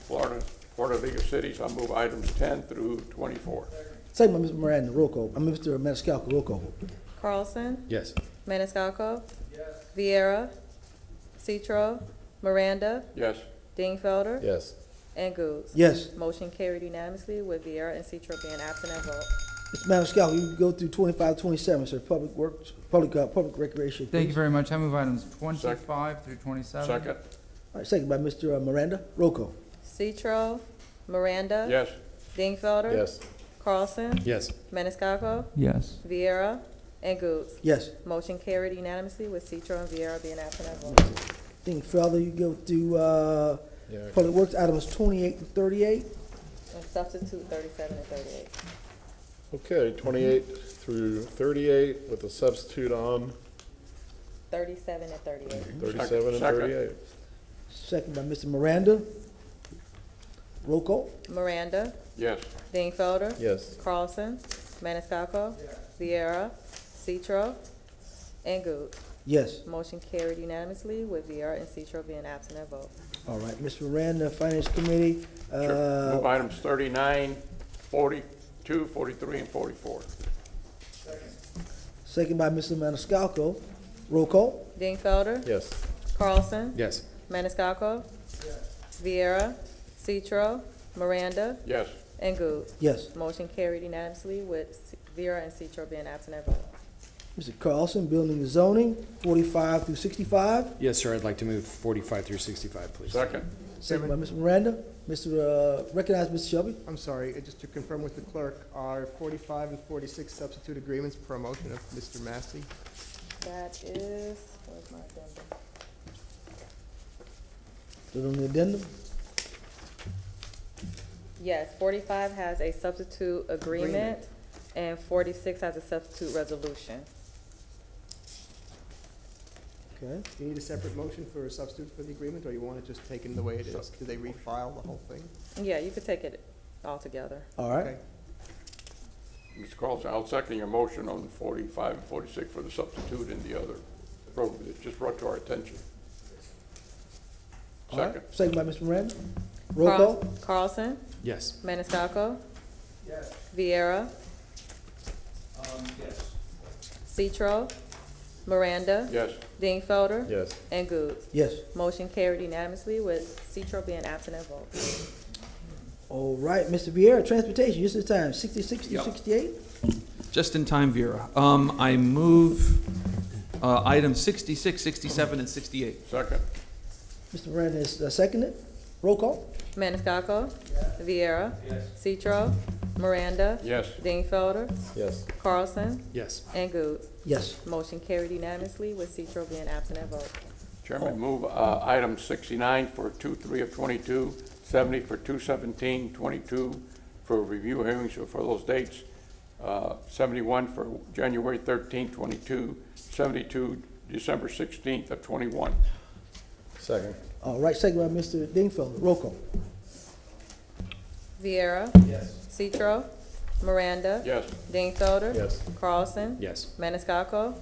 Florida League of Cities. I move items 10 through 24. Second by Mr. Miranda, roll call. Mr. Maniscalco, roll call. Carlson. Yes. Maniscalco. Vieira. Citro. Miranda. Yes. Dingfelder. Yes. And Goods. Yes. Motion carried unanimously with Vieira and Citro being absent at vote. Mr. Maniscalco, you go through 25, 27, sir, public works, public recreation. Thank you please. very much. I move items 25 through 27. Second. All right, second by Mr. Miranda. Roll call. Citro, Miranda. Yes. Dingfelder. Yes. Carlson. Yes. Maniscalco. Yes. Vieira, and Goods. Yes. Motion carried unanimously with Citro and Vieira being absent at vote. Dingfelder, you go through, Yeah. public works, items 28 to 38. And substitute 37 and 38. Okay, 28 through 38 with a substitute on 37 and 38. 37 and Second. 38. Second by Mr. Miranda. Roll call. Miranda, Yes. Dingfelder. Yes. Carlson. Maniscalco. Vieira, Citro, and Goods. Yes. Motion carried unanimously with Vieira and Citro being absent at vote. All right, Mr. Miranda, Finance Committee. Sure. Move items 39, 42, 43, and 44. Second by Mr. Maniscalco. Roll call. Dingfelder. Yes. Carlson. Yes. Maniscalco. Vieira, Citro, Miranda, Yes. and Goods. Yes. Motion carried unanimously with Vieira and Citro being absent at vote. Mr. Carlson, Building and Zoning, 45 through 65. Yes, sir. I'd like to move 45 through 65, please. Second. Second by Mr. Miranda. Recognize Mr. Shelby. I'm sorry, just to confirm with the clerk, are 45 and 46 substitute agreements per motion of Mr. Massey? That is, where's my addendum? Still on the addendum? Yes, 45 has a substitute agreement, and 46 has a substitute resolution. Okay. Do you need a separate motion for a substitute for the agreement, or you want it just taken the way it is? Do they refile the whole thing? Yeah, you could take it all together. All right. Okay. Mr. Carlson, I'll second your motion on 45 and 46 for the substitute and the other program that just brought to our attention. All right. Second. Second by Mr. Miranda. Roll call. Carlson. Yes. Maniscalco. Yes. Vieira, Yes. Citro, Miranda. Yes. Dingfelder. Yes. And Goods. Yes. Motion carried unanimously with Citro being absent at vote. All right, Mr. Vieira, Transportation, just the time, 66 to Yep. 68. Just in time, Vera. I move items 66, 67, and 68. Second. Mr. Miranda is seconded. Roll call. Maniscalco. Vieira. Citro, Miranda. Yes. Dingfelder. Yes. Carlson. Yes. And Goods. Yes. Motion carried unanimously with Citro being absent at vote. Chairman, move item 69 for 2/3 of 22, 70 for 2/17, 22 for review hearings for those dates, 71 for January 13th, 22, 72 December 16th of 21. Second. All right, second by Mr. Dingfelder. Roll call. Vieira. Yes. Citro, Miranda. Yes. Dingfelder. Yes. Carlson. Yes. Maniscalco.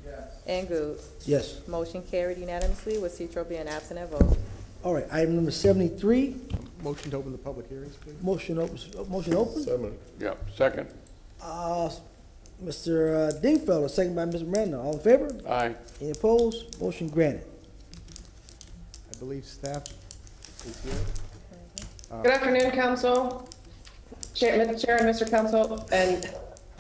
Yes. And Goods. Yes. Motion carried unanimously with Citro being absent at vote. All right, item number 73. Motion to open the public hearings, please. Motion open. Motion open. So moved. Yeah. Second. Mr. Dingfelder, second by Mr. Miranda. All in favor? Aye. Any opposed? Motion granted. I believe staff is here. Good afternoon, Council, Mr. Chair and Mr. Council, and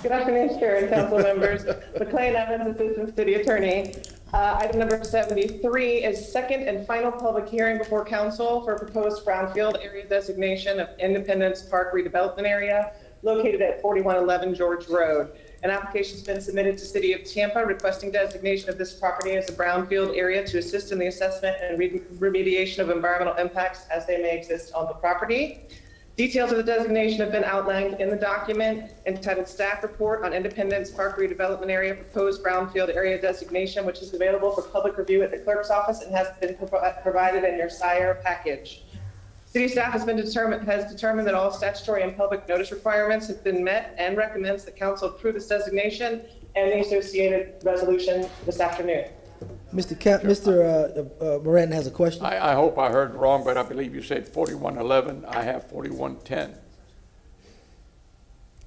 good afternoon, Chair and Council members. McLean Evans, Assistant City Attorney. Item number 73 is second and final public hearing before Council for proposed brownfield area designation of Independence Park redevelopment area located at 4111 George Road. An application's been submitted to City of Tampa requesting designation of this property as a brownfield area to assist in the assessment and remediation of environmental impacts as they may exist on the property. Details of the designation have been outlined in the document entitled Staff Report on Independence Park Redevelopment Area Proposed Brownfield Area Designation, which is available for public review at the clerk's office and has been provided in your SIRE package. City staff has determined that all statutory and public notice requirements have been met and recommends that council approve this designation and the associated resolution this afternoon. Mr. Miranda has a question. I hope I heard wrong, but I believe you said 4111. I have 4110.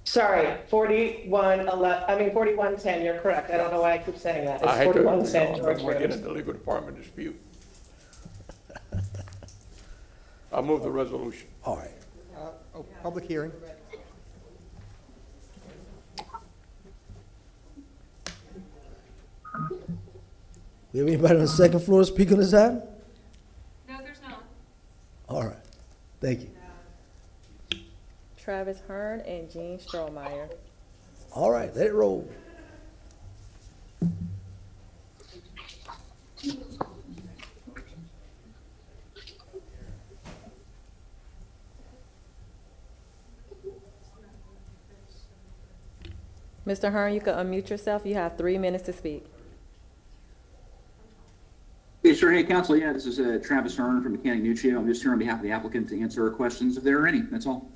Sorry, 4110, you're correct. I don't know why I keep saying that. It's I hate to, 4110 I George don't want to get Road. into the legal department dispute. I'll move the resolution. All right. Public hearing. We have anybody on the second floor to speak on this item? No, there's not. All right, thank you. Travis Hearn and Jean Strohmeyer. All right, let it roll. Mr. Hearn, you can unmute yourself. You have 3 minutes to speak. Hey, sure. Hey, Council. Yeah, this is Travis Hearn from Mechanic Nuccio. I'm just here on behalf of the applicant to answer questions if there are any. That's all.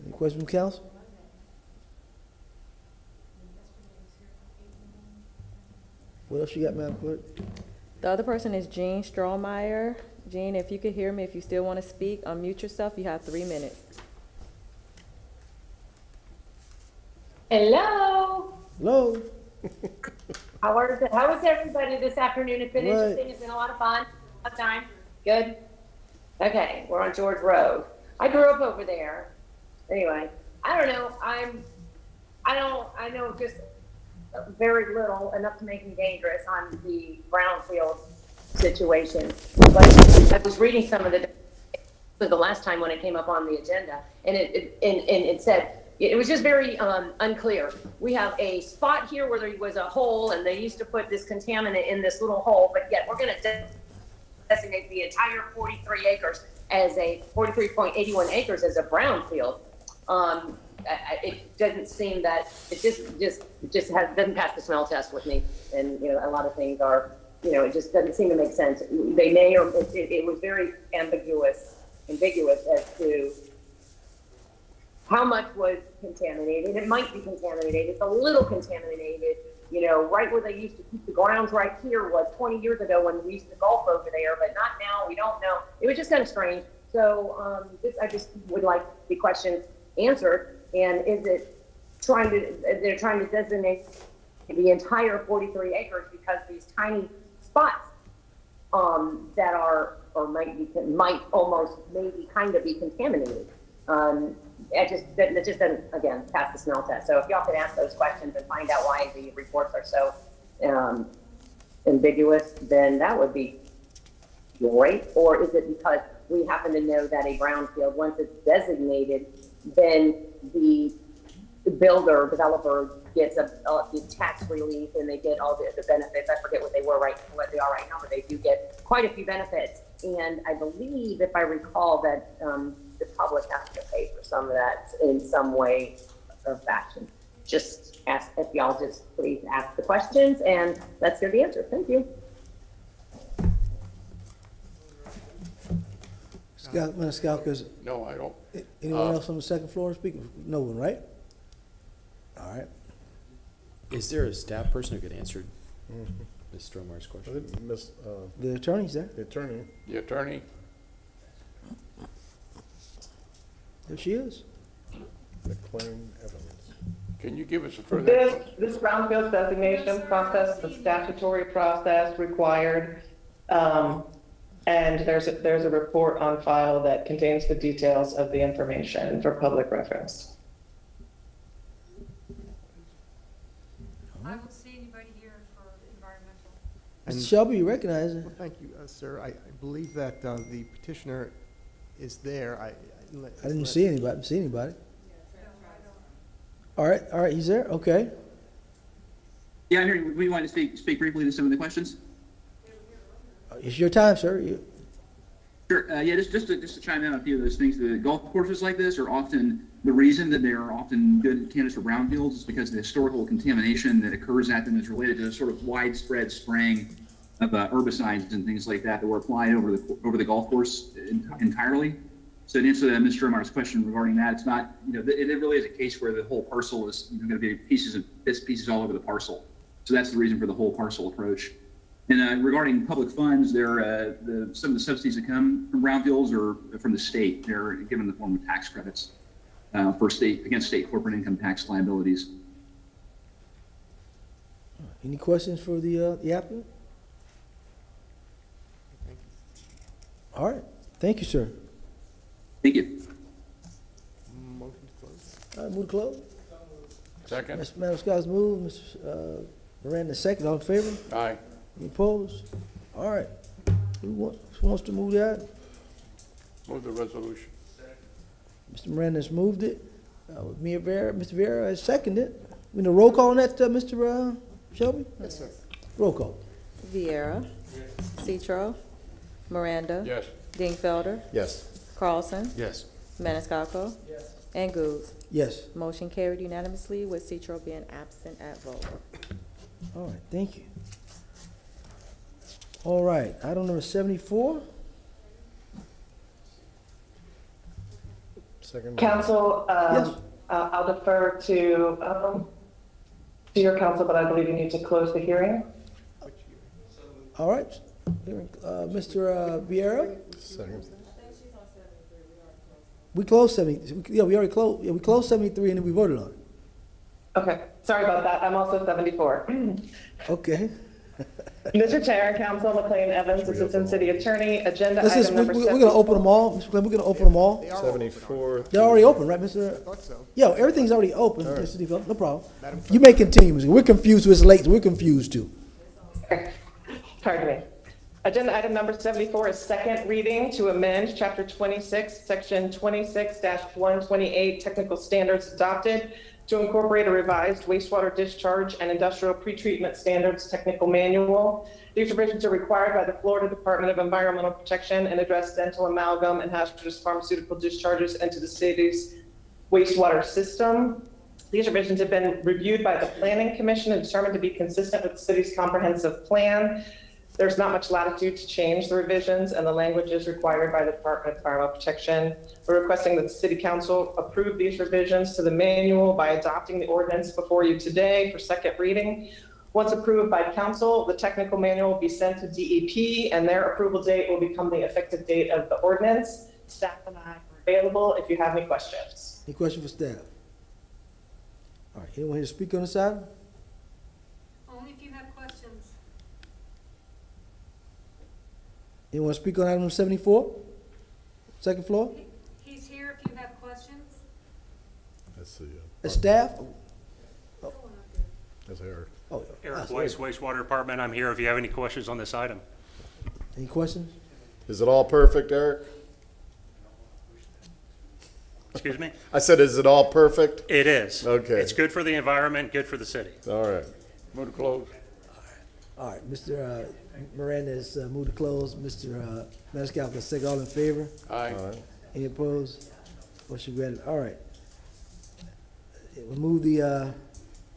Any questions from council? What else you got, Madam Clerk? The other person is Jean Strohmeyer. Jean, if you could hear me, if you still want to speak, unmute yourself. You have 3 minutes. Hello. Hello. How is everybody this afternoon? It's been Right. interesting. It's been a lot of fun. A lot of time. Good. Okay, we're on George Road. I grew up over there. Anyway, I don't know. I know just very little, enough to make me dangerous on the brownfield situation. But I was reading some of the last time when it came up on the agenda, and it said it was just very unclear. We have a spot here where there was a hole, and they used to put this contaminant in this little hole, but yet we're going to designate the entire 43 acres as a 43.81 acres as a brownfield. It doesn't seem that it doesn't pass the smell test with me, and a lot of things are, it just doesn't seem to make sense. They may, or it was very ambiguous as to how much was contaminated. It might be contaminated. It's a little contaminated. Right where they used to keep the grounds right here was 20 years ago when we used to golf over there, but not now. We don't know. It was just kind of strange. So I just would like the questions answered. And is it they're trying to designate the entire 43 acres because these tiny spots that are, or might almost maybe kind of be contaminated. It just doesn't, again, pass the smell test. So if y'all could ask those questions and find out why the reports are so ambiguous, then that would be great. Or is it because we happen to know that a brownfield, once it's designated, then the builder, developer gets a tax relief and they get all the benefits. I forget what they are right now, but they do get quite a few benefits. And I believe, if I recall, that the public has to pay for some of that in some way or fashion. Just ask, if y'all just please ask the questions and let's hear the answer. Thank you. Scalkers. No, I don't. Anyone else on the second floor speaking? No one, right? All right. Is there a staff person who could answer Ms. Strohmeyer's question? The attorney's there. The attorney. The attorney. There she is. McLean Evans. Can you give us a further? This brownfield designation process, the statutory process required, and there's a report on file that contains the details of the information for public reference. I don't see anybody here for environmental. Mr. Shelby, you recognize it? Well, thank you, sir. I believe that the petitioner is there. I didn't see anybody. All right, he's there, okay. Yeah, I'm here. We want to speak briefly to some of the questions. It's your time, sir. Sure. Yeah, just to chime in on a few of those things. The golf courses like this are often, the reason that they are often good candidates for brownfields is because the historical contamination that occurs at them is related to sort of widespread spraying of herbicides and things like that were applied over the golf course entirely. So to answer Ms. Strohmeyer's question regarding that, it's not, it really is a case where the whole parcel is going to be pieces all over the parcel. So that's the reason for the whole parcel approach. And regarding public funds, some of the subsidies that come from brownfields are from the state. They're given in the form of tax credits against state corporate income tax liabilities. Any questions for the applicant? All right, thank you, sir. Thank you. Motion to close. All right, move to close. Second. Mr. Maniscalco's moved, Mr. Miranda second, all in favor? Aye. Any opposed? All right. Who wants to move that? Move the resolution. Mr. Miranda's moved it. Mr. Vieira has seconded it. We need a roll call on that, Mr. Shelby? Yes, sir. Roll call. Vieira. Citro. Miranda. Yes. Dingfelder. Yes. Carlson. Yes. Maniscalco. And Goose. Yes. Motion carried unanimously with Citro being absent at vote. All right, thank you. All right, item number 74. Second. Council, I'll defer to your council, but I believe you need to close the hearing. All right. Mr. Vieira? Second. We closed 70, yeah, we already closed, yeah, we closed 73 and then we voted on it. Okay, sorry about that. I'm also 74. Okay. Mr. Chair and Council, McLean Evans, Assistant City Attorney, agenda Let's item just, number we're gonna open them all, Mr. Clem, we're gonna open them all. 74. They're already open, right, Mr.? I thought so. Yeah, everything's already open, All right. Mr. DeFeld, no problem. You may continue, Mr. We're confused, it's late, so we're confused too. Pardon me. Agenda item number 74 is second reading to amend Chapter 26, Section 26-128, Technical Standards Adopted to incorporate a revised wastewater discharge and industrial pretreatment standards technical manual. These revisions are required by the Florida Department of Environmental Protection and address dental amalgam and hazardous pharmaceutical discharges into the city's wastewater system. These revisions have been reviewed by the Planning Commission and determined to be consistent with the city's comprehensive plan. There's not much latitude to change the revisions, and the language is required by the Department of Environmental Protection. We're requesting that the City Council approve these revisions to the manual by adopting the ordinance before you today for second reading. Once approved by Council, the technical manual will be sent to DEP, and their approval date will become the effective date of the ordinance. Staff and I are available if you have any questions. Any question for staff? All right, anyone here to speak on this item? Only if you have questions. Anyone speak on item 74? Second floor? He's here if you have questions. That's the. The staff? That's Eric. Oh, Eric Weiss, Wastewater Department. I'm here if you have any questions on this item. any questions? Is it all perfect, Eric? Excuse me? I said, is it all perfect? It is. Okay. It's good for the environment, good for the city. All right. Move to close. All right, Mr. Miranda has moved to close. Mr. Maniscalco, second, all in favor? Aye. Any opposed? Motion granted. All right. We'll move the,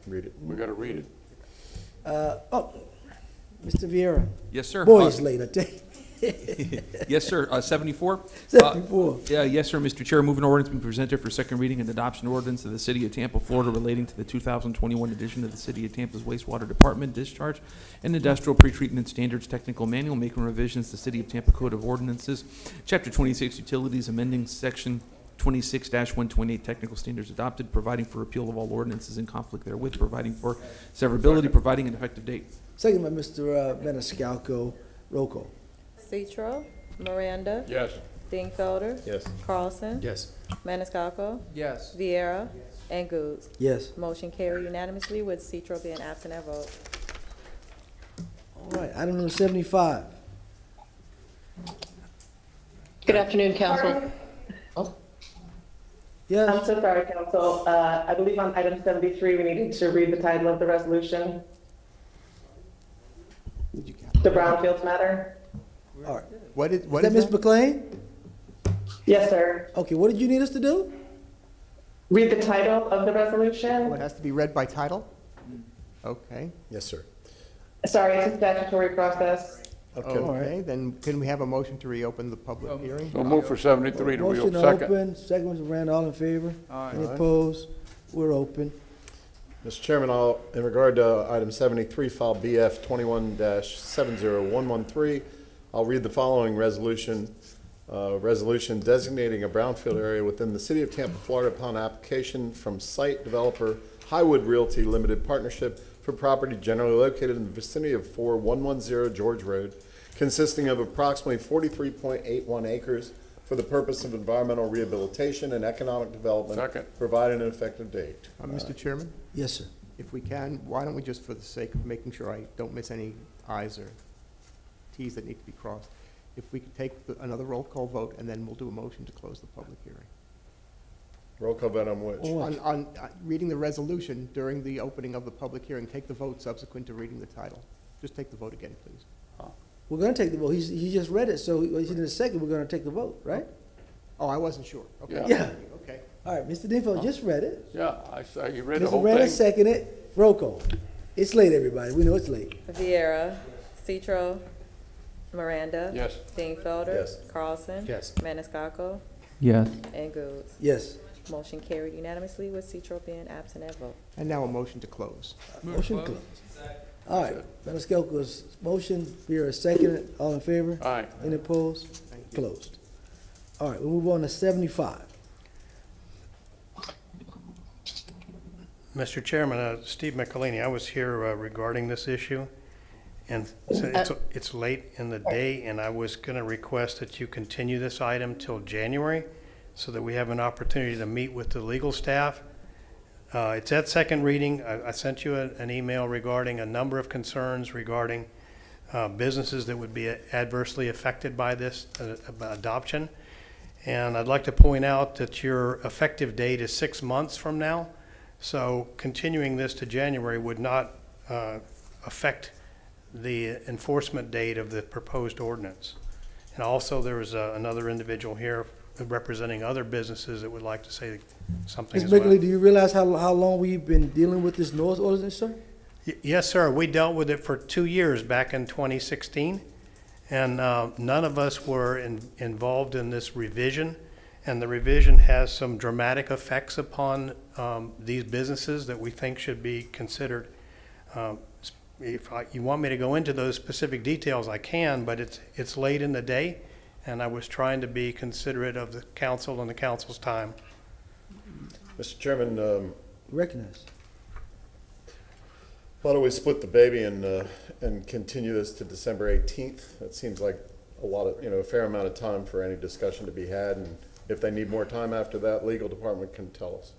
Read it. We gotta read it. Mr. Vieira. Yes, sir. Boy, it's late, I tell you. Yes, sir. 74? 74. Yes, sir, Mr. Chair. Moving ordinance being presented for second reading and adoption ordinance of the City of Tampa, Florida relating to the 2021 edition of the City of Tampa's wastewater department discharge and industrial pretreatment standards technical manual, making revisions to the City of Tampa Code of Ordinances, Chapter 26 Utilities, amending Section 26-128 technical standards adopted, providing for repeal of all ordinances in conflict therewith, providing for severability, providing an effective date. Second by Mr. Maniscalco. Roll call. Citro. Miranda. Yes. Dingfelder. Yes. Carlson. Yes. Maniscalco. Yes. Vieira. And Goose. Yes. Motion carried unanimously with Citro being absent at vote. All right, item number 75. Good afternoon, Council. Yes. I'm so sorry, Council. I believe on item 73, we needed to read the title of the resolution. The Brownfields matter. All right. What Is that Ms. McLean? Yes, sir. Okay, what did you need us to do? Read the title of the resolution. Oh, it has to be read by title? Okay. Yes, sir. Sorry, it's a statutory process. Okay, then can we have a motion to reopen the public hearing? So move for 73 to Motion reopen. to Second. open, second, Mr. Miranda, all in favor? Aye. Any opposed? We're open. Mr. Chairman, in regard to item 73, file BF 21-70113, I'll read the following resolution. Resolution designating a brownfield area within the City of Tampa, Florida upon application from site developer Highwood Realty Limited Partnership for property generally located in the vicinity of 4110 George Road, consisting of approximately 43.81 acres for the purpose of environmental rehabilitation and economic development. Second. Providing an effective date. Mr. Chairman, Yes, sir. if we can, why don't we just, for the sake of making sure I don't miss any i's or t's that need to be crossed, if we could take another roll call vote, and then we'll do a motion to close the public hearing. Roll call vote on which? On reading the resolution during the opening of the public hearing, take the vote subsequent to reading the title. Just take the vote again, please. We're gonna take the vote. He just read it, so he's in a second, we're gonna take the vote, right? Oh, I wasn't sure. Okay. Yeah. Okay. All right, Mr. Denfeld just read it. Yeah, I saw you read the Mr. whole Renner thing. seconded it. Roll call. It's late, everybody. We know it's late. Vieira, Citro, Miranda. Yes. Dingfelder. Yes. Carlson. Yes. Maniscalco. Yes. And Goods. Yes. Motion carried unanimously with Citro being absent at vote. And now a motion to close. Motion closed. All right, Maniscalco's motion, Vera seconded. All in favor? Aye. Any opposed? Closed. All right, we'll move on to 75. Mr. Chairman, Steve McElhaney, I was here regarding this issue, and it's late in the day, and I was going to request that you continue this item till January so that we have an opportunity to meet with the legal staff. It's at second reading. I sent you an email regarding a number of concerns regarding businesses that would be adversely affected by this adoption. And I'd like to point out that your effective date is 6 months from now. So continuing this to January would not affect the enforcement date of the proposed ordinance. And also, there was another individual here representing other businesses that would like to say something Ms. as well. Bickley, do you realize how long we've been dealing with this noise ordinance, sir? Yes, sir. We dealt with it for 2 years back in 2016, and none of us were involved in this revision. And the revision has some dramatic effects upon these businesses that we think should be considered. If you want me to go into those specific details, I can, but it's late in the day, and I was trying to be considerate of the council and the council's time. Mr. Chairman, Recognize. why don't we split the baby and continue this to December 18th? That seems like a fair amount of time for any discussion to be had, and if they need more time after that, legal department can tell us.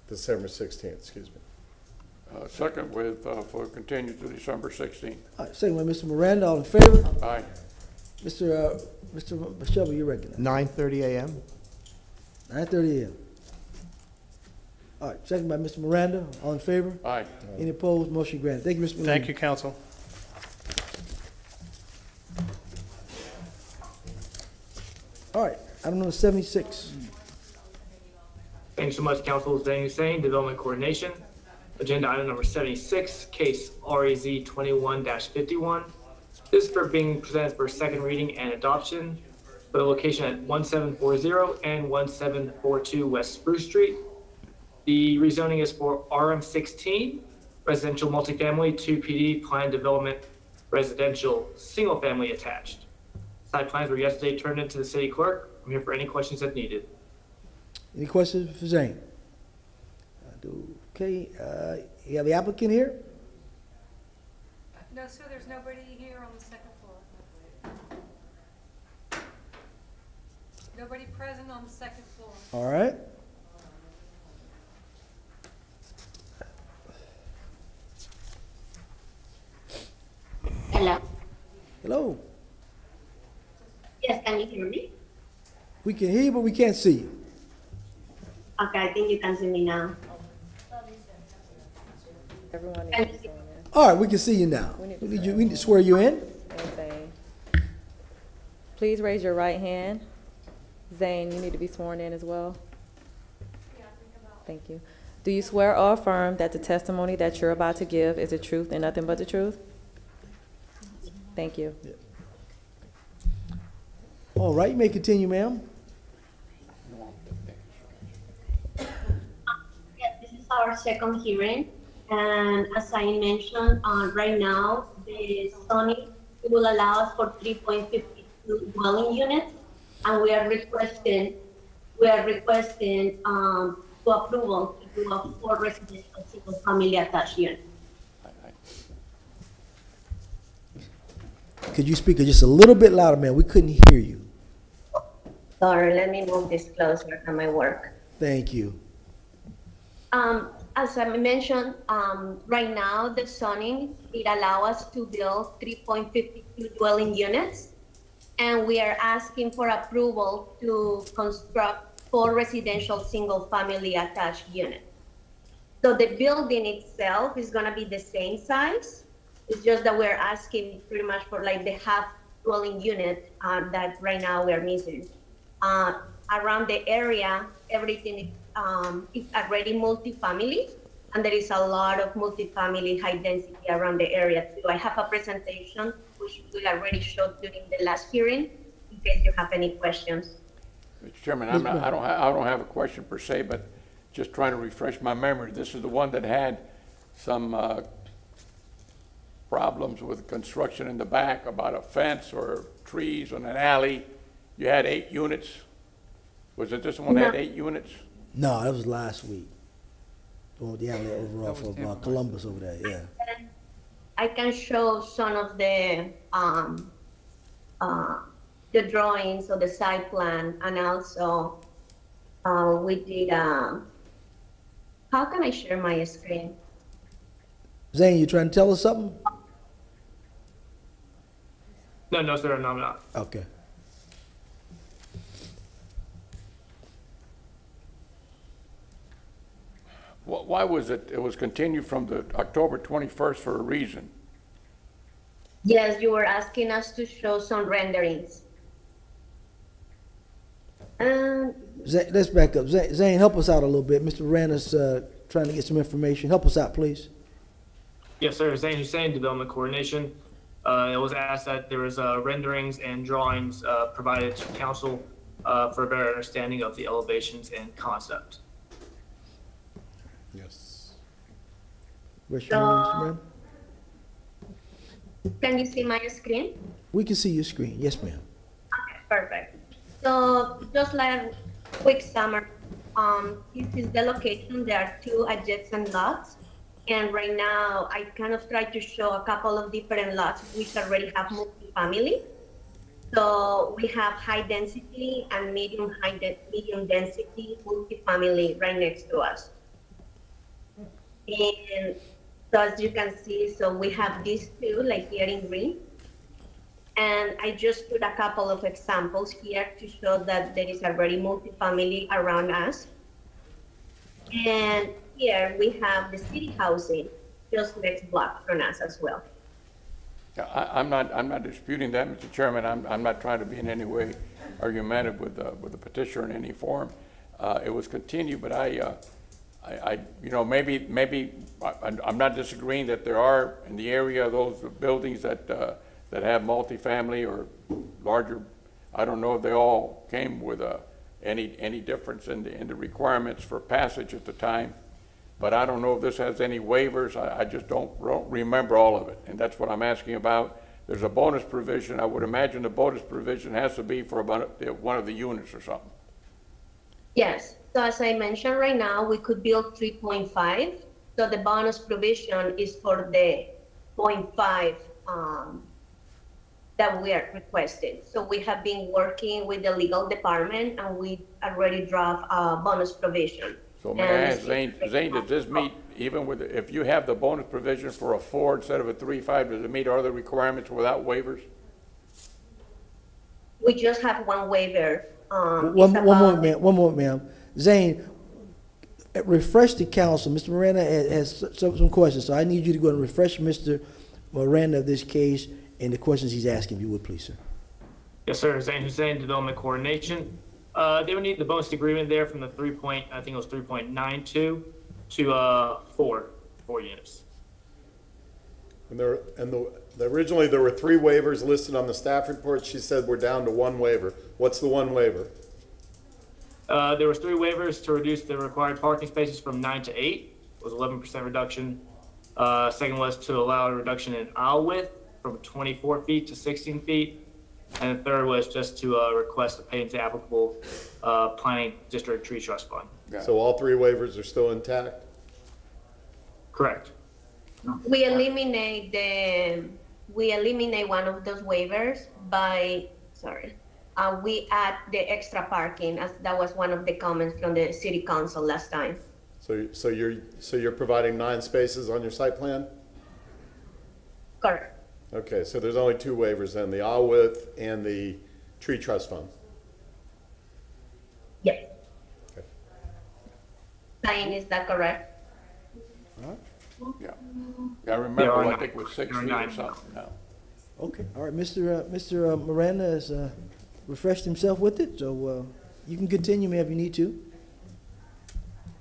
December 16th, excuse me. Second for continue to December 16th. All right, second by Mr. Miranda, all in favor? Aye. Mr. Shelby, you recognize. 9:30 a.m. 9:30 a.m. All right, second by Mr. Miranda, all in favor? Aye. Any opposed? Motion granted. Thank you, Mr. Miranda. Thank you, council. All right, item number 76. Thanks so much, Council. Zane Hussein, Development Coordination. Agenda item number 76, case RAZ 21-51. This is for being presented for second reading and adoption for the location at 1740 and 1742 West Spruce Street. The rezoning is for RM16, residential multifamily, 2PD, planned development, residential, single family attached. Site plans were yesterday turned into the city clerk. I'm here for any questions if needed. Any questions for Zane? Okay, you have the applicant here? No, sir, there's nobody here on the second floor. Nobody present on the second floor. All right. Hello. Hello. Yes, can you hear me? We can hear you, but we can't see you. Okay, I think you can see me now. Everyone Can is you see- All right, we can see you now. We need to swear you in. And Zane. Please raise your right hand. Zane, you need to be sworn in as well. Thank you. Do you swear or affirm that the testimony that you're about to give is the truth and nothing but the truth? Thank you. All right, you may continue, ma'am. Yes, this is our second hearing, and as I mentioned, right now, the zoning will allow us for 3.52 dwelling units, and we are requesting to approval to do a 4 residential single family attached unit. Could you speak just a little bit louder, man? We couldn't hear you. Sorry, let me move this closer to my work. Thank you. As I mentioned, right now the zoning, it allows us to build 3.52 dwelling units. And we are asking for approval to construct 4 residential single-family attached units. So the building itself is gonna be the same size. It's just that we're asking pretty much for like the half dwelling unit that right now we're missing. Around the area, everything is already multifamily, and there is a lot of multifamily high density around the area too. I have a presentation which we already showed during the last hearing, in case you have any questions. Mr. Chairman, I don't have a question per se, but just trying to refresh my memory. This is the one that had some problems with construction in the back about a fence or trees on an alley. You had 8 units. Was it this one that had 8 units? No, that was last week. Well, the alley over off of Columbus over there, yeah. I can show some of the drawings or the site plan, and also we did. How can I share my screen? Zane, you trying to tell us something? No, sir, no, I'm not. Okay. Why was it? It was continued from the October 21st for a reason. Yes, you were asking us to show some renderings. Let's back up. Zane, help us out a little bit. Mr. Miranda's trying to get some information. Help us out, please. Yes, sir. Zane Hussein, Development Coordination. It was asked that there was renderings and drawings provided to council for a better understanding of the elevations and concept. Yes. Where's your name, Mr. Miranda? Can you see my screen? We can see your screen. Yes, ma'am. Okay, perfect. So just like a quick summary, this is the location. There are 2 adjacent lots. And right now, I kind of try to show a couple of different lots which already have multifamily. So we have high density and medium density multifamily right next to us. And so as you can see, so we have these 2, like here in green. And I just put a couple of examples here to show that there is already multifamily around us. And here we have the city housing just next block from us as well. I'm not disputing that, Mr. Chairman. I'm not trying to be in any way argumentative with the petitioner in any form. It was continued, but maybe I'm not disagreeing that there are in the area those buildings that have multifamily or larger. I don't know if they all came with any difference in the requirements for passage at the time, but I don't know if this has any waivers. I just don't remember all of it, and that's what I'm asking about. There's a bonus provision. I would imagine the bonus provision has to be for about one of the units or something. Yes. So as I mentioned, right now we could build 3.5. So the bonus provision is for the 0.5 that we are requesting. So we have been working with the legal department, and we already draft a bonus provision. So may I ask, Zane, does this meet, even with, if you have the bonus provision for a 4 instead of a 3.5, does it meet other requirements without waivers? We just have one waiver. One more, ma'am. Zane, refresh the council. Mr. Miranda has some questions, so I need you to go and refresh Mr. Miranda of this case and the questions he's asking, if you would, please, sir. Yes, sir. Zane Hussein, Development Coordination. They would need the bonus agreement there from the 3.92 to 4 units. Originally there were 3 waivers listed on the staff report. She said we're down to 1 waiver. What's the 1 waiver? There was 3 waivers to reduce the required parking spaces from 9 to 8. It was 11% reduction. Second was to allow a reduction in aisle width from 24 feet to 16 feet. And the third was just to request to pay into applicable planning district tree trust fund. So all 3 waivers are still intact? Correct. We eliminate one of those waivers by we add the extra parking, as that was one of the comments from the city council last time. So you're providing 9 spaces on your site plan? Correct. Okay, so there's only 2 waivers then, the Alwith and the tree trust fund. Yes. Diane, is that correct? Yeah. I remember, I think it was 6 feet or something now. Okay, all right, Mr. Miranda has refreshed himself with it, so you can continue, ma'am, if you need to.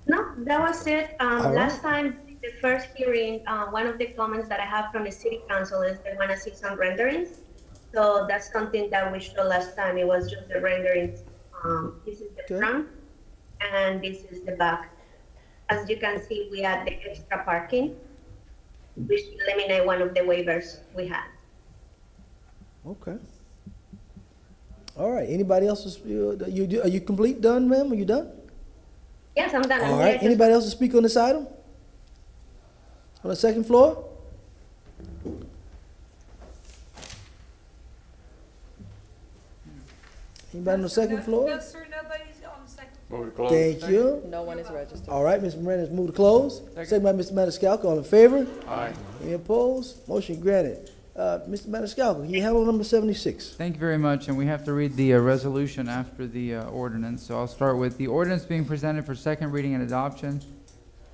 No, that was it. right. Last time, the first hearing, one of the comments that I have from the city council is they want to see some renderings. So that's something that we showed last time. It was just the renderings. This is the front, and this is the back. As you can see, we had the extra parking, which eliminate one of the waivers we had. Okay. All right, anybody else, are you complete, done, ma'am, are you done? Yes, I'm done. I'm All here right, to- anybody else to speak on this item? On the second floor? Anybody on the second floor? No, sir, nobody's on the second floor. Move to close. Thank you. No one is registered. All right, Ms. Miranda, move to close. Second by Mr. Maniscalco, all in favor? Aye. Any opposed? Motion granted. Mr. Maniscalco, can you handle number 76? Thank you very much, and we have to read the resolution after the ordinance. So I'll start with the ordinance being presented for second reading and adoption.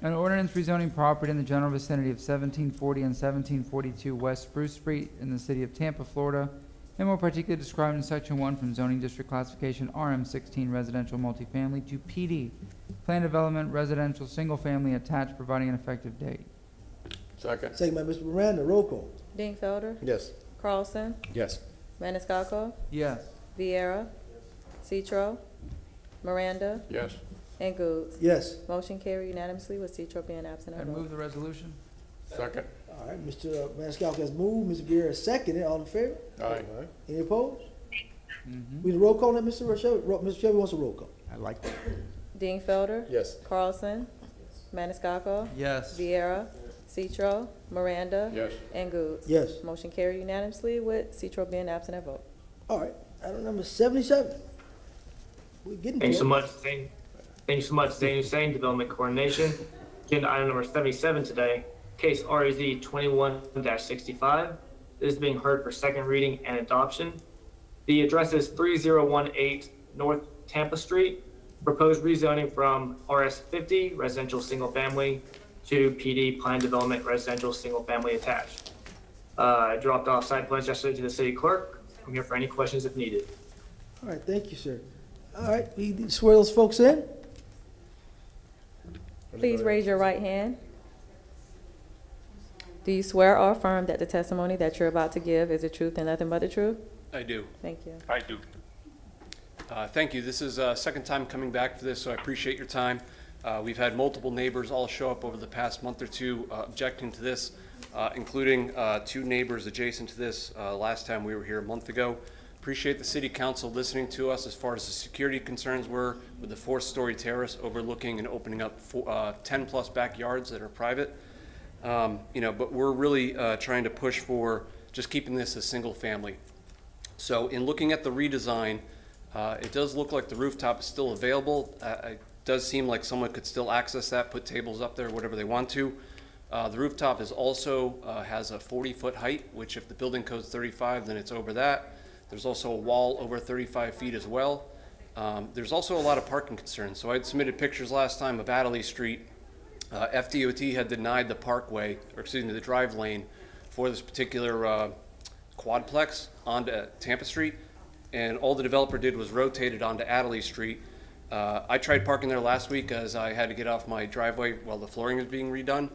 An ordinance rezoning property in the general vicinity of 1740 and 1742 West Spruce Street in the city of Tampa, Florida, and more particularly described in section 1 from zoning district classification RM16 residential multifamily to PD, plan development residential single family attached, providing an effective date. Second. Second by Mr. Miranda, roll call. Dingfelder, Yes. Carlson, Yes. Maniscalco, Yes. Viera, Citro, Miranda, Yes. and Goods. Yes. Motion carried unanimously with Citro being absent I and move the resolution. Second. All right, Mr. Maniscalco has moved, Mr. Guerra has seconded, all in favor? Aye. Any opposed? We need a roll call on that, Mr. Shelby? Mr. Shelby wants a roll call. I like that. Dingfelder, Yes. Carlson, Maniscalco, Yes. Viera, Citro, Miranda, Yes. and Goods. Yes. Motion carried unanimously with Citro being absent and vote. All right, item number 77. We're getting Thanks so close. much, Zane. Thanks so much, Zane Hussein, Development Coordination. Agenda item number 77 today, case RAZ 21-65. This is being heard for second reading and adoption. The address is 3018 North Tampa Street. Proposed rezoning from RS 50 residential single family to PD plan development residential single family attached. I dropped off site plans yesterday to the city clerk. I'm here for any questions if needed. All right, thank you, sir. All right, we swear those folks in? Please raise your right hand. Do you swear or affirm that the testimony that you're about to give is the truth and nothing but the truth? I do. Thank you. I do. Thank you. This is second time coming back for this, so I appreciate your time. We've had multiple neighbors all show up over the past month or two objecting to this, including 2 neighbors adjacent to this last time we were here a month ago. Appreciate the city council listening to us as far as the security concerns were with the 4th-story terrace overlooking and opening up 10-plus backyards that are private. But we're really trying to push for just keeping this a single family. So in looking at the redesign, it does look like the rooftop is still available. It does seem like someone could still access that, put tables up there, whatever they want to. The rooftop is also has a 40-foot height, which if the building code's 35, then it's over that. There's also a wall over 35 feet as well. There's also a lot of parking concerns. So I had submitted pictures last time of Adderley Street. FDOT had denied the parkway, or excuse me, the drive lane for this particular quadplex onto Tampa Street. And all the developer did was rotate it onto Adderley Street. I tried parking there last week as I had to get off my driveway while the flooring was being redone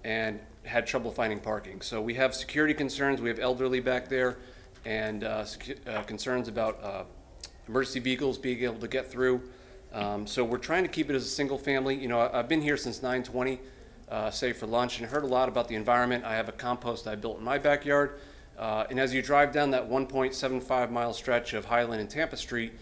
and had trouble finding parking. So we have security concerns, we have elderly back there, and concerns about emergency vehicles being able to get through. So we're trying to keep it as a single family. You know, I've been here since 9:20, save for lunch, and heard a lot about the environment. I have a compost I built in my backyard. And as you drive down that 1.75 mile stretch of Highland and Tampa Street,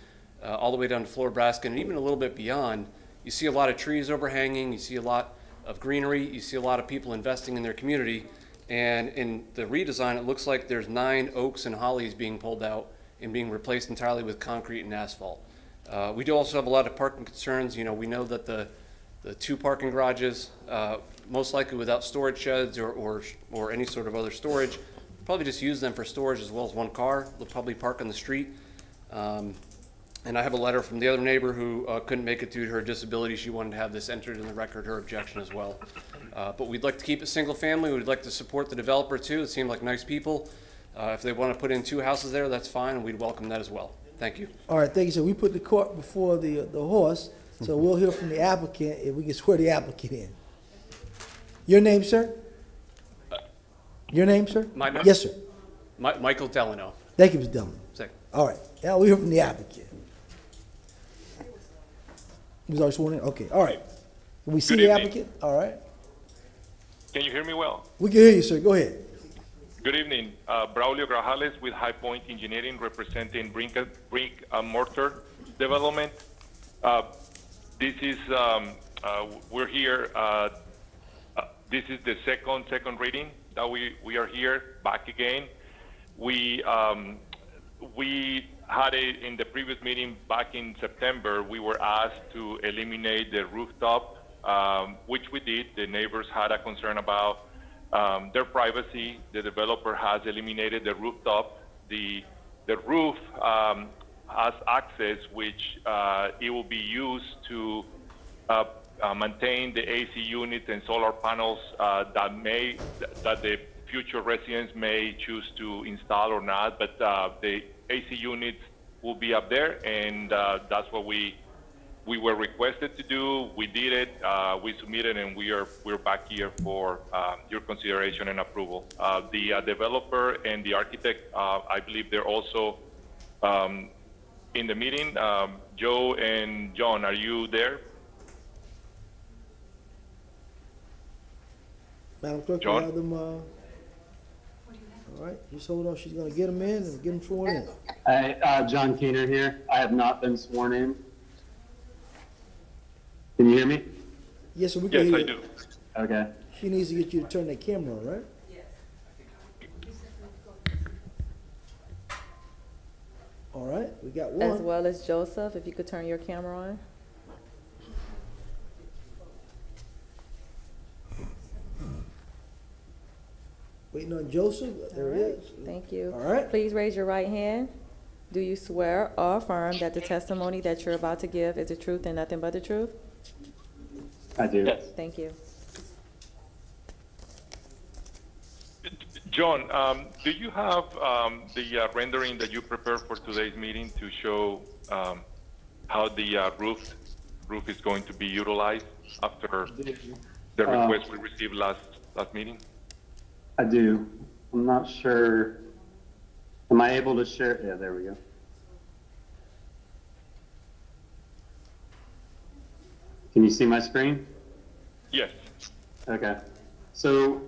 all the way down to Florabraska and even a little bit beyond, you see a lot of trees overhanging, you see a lot of greenery, you see a lot of people investing in their community. And in the redesign, it looks like there's 9 oaks and hollies being pulled out and being replaced entirely with concrete and asphalt. We do also have a lot of parking concerns. You know, we know that the two parking garages, most likely without storage sheds or any sort of other storage, probably just use them for storage as well as one car. They'll probably park on the street. And I have a letter from the other neighbor who couldn't make it due to her disability. She wanted to have this entered in the record, her objection as well. But we'd like to keep it single family. We'd like to support the developer too. It seemed like nice people. If they want to put in 2 houses there, that's fine, and we'd welcome that as well. Thank you. All right, thank you, sir. We put the cart before the horse, so we'll hear from the applicant if we can swear the applicant in. Your name, sir? Your name, sir? My name? Yes, sir. Michael Delano. Thank you, Mr. Delano. Second. All right, now we hear from the applicant. He was already sworn in? Okay, all right. Can we see the applicant? All right. Can you hear me well? We can hear you, sir. Go ahead. Good evening. Braulio Grajales with High Point Engineering, representing Brick and Mortar Development. This is, we're here, this is the second reading that we are here back again. We had in the previous meeting back in September, we were asked to eliminate the rooftop, which we did. The neighbors had a concern about their privacy. The developer has eliminated the rooftop. The roof has access, which it will be used to maintain the AC units and solar panels that the future residents may choose to install or not. But the AC units will be up there, and that's what we were requested to do. We did it. We submitted, and we're back here for your consideration and approval. The developer and the architect, I believe they're also in the meeting. Joe and John, are you there? Madam Clerk, you have them, all right, just hold on. She's gonna get them in and get them sworn in. John Keener here. I have not been sworn in. Can you hear me? Yes, sir, we can hear you. Yes, I do. Okay. She needs to get you to turn that camera on, right? All right, we got one. As well as Joseph, if you could turn your camera on. Waiting on Joseph. There he is. Thank you. All right. Please raise your right hand. Do you swear or affirm that the testimony that you're about to give is the truth and nothing but the truth? I do. Yes. Thank you. John, do you have the rendering that you prepared for today's meeting to show how the roof is going to be utilized after the request we received last meeting? I do. I'm not sure. Am I able to share? Yeah, there we go. Can you see my screen? Yes. Okay. So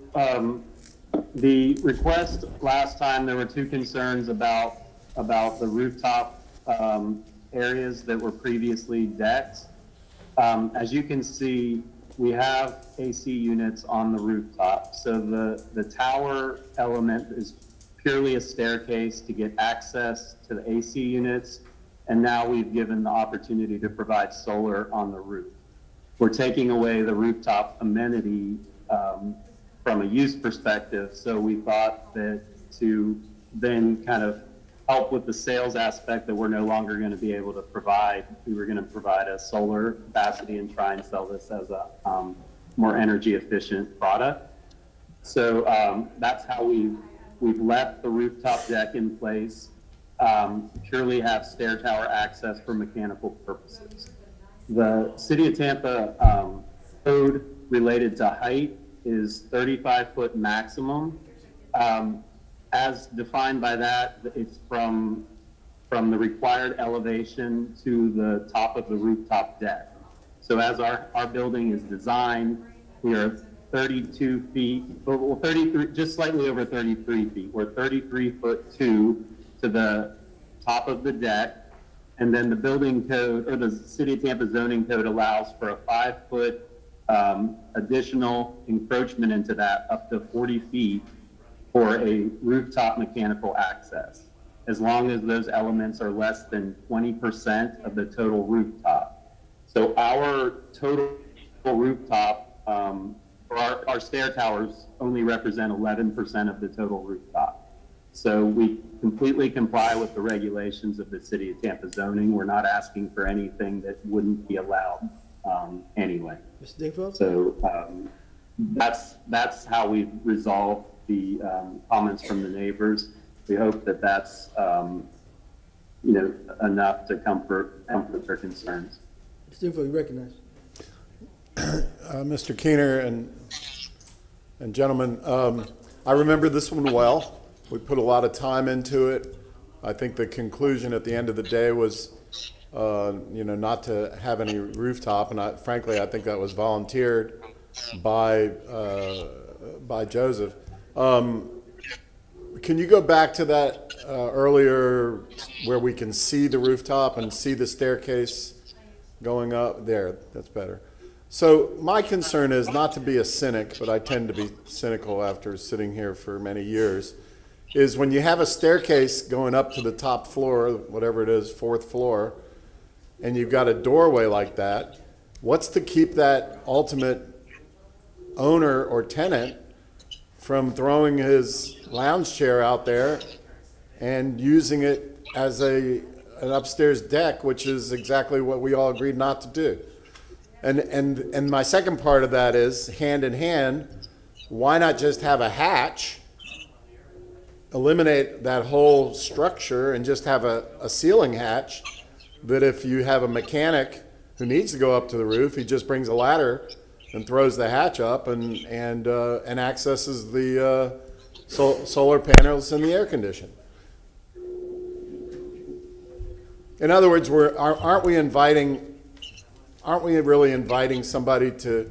the request last time, there were 2 concerns about the rooftop areas that were previously decked. As you can see, we have AC units on the rooftop. So the tower element is purely a staircase to get access to the AC units. And now we've given the opportunity to provide solar on the roof. We're taking away the rooftop amenity from a use perspective. So we thought that to then kind of help with the sales aspect that we're no longer going to be able to provide, we were going to provide a solar capacity and try and sell this as a more energy efficient product. So that's how we've left the rooftop deck in place, purely have stair tower access for mechanical purposes. The City of Tampa code related to height is 35-foot maximum. As defined by that, it's from the required elevation to the top of the rooftop deck. So as our building is designed, we are 32 feet, well, 33, just slightly over 33 feet. We're 33'2" to the top of the deck. And then the building code, or the City of Tampa zoning code, allows for a 5-foot additional encroachment into that, up to 40 feet for a rooftop mechanical access. as long as those elements are less than 20% of the total rooftop. So our total rooftop, or our stair towers only represent 11% of the total rooftop. So we completely comply with the regulations of the City of Tampa zoning. We're not asking for anything that wouldn't be allowed anyway. Mr. Dingfield? So that's how we resolve the comments from the neighbors. We hope that that's enough to comfort their concerns. Mr. Dingfield, you recognize? Mr. Keener and gentlemen, I remember this one well. We put a lot of time into it. I think the conclusion at the end of the day was, not to have any rooftop, and frankly, I think that was volunteered by Joseph. Can you go back to that earlier where we can see the rooftop and see the staircase going up? There, that's better. So my concern is not to be a cynic, but I tend to be cynical after sitting here for many years, is when you have a staircase going up to the top floor, whatever it is, 4th floor, and you've got a doorway like that, what's to keep that ultimate owner or tenant from throwing his lounge chair out there and using it as an upstairs deck, which is exactly what we all agreed not to do? And my second part of that is, hand in hand, why not just have a hatch, eliminate that whole structure, and just have a ceiling hatch that if you have a mechanic who needs to go up to the roof, he just brings a ladder and throws the hatch up and accesses the solar panels and the air condition. In other words, aren't we really inviting somebody to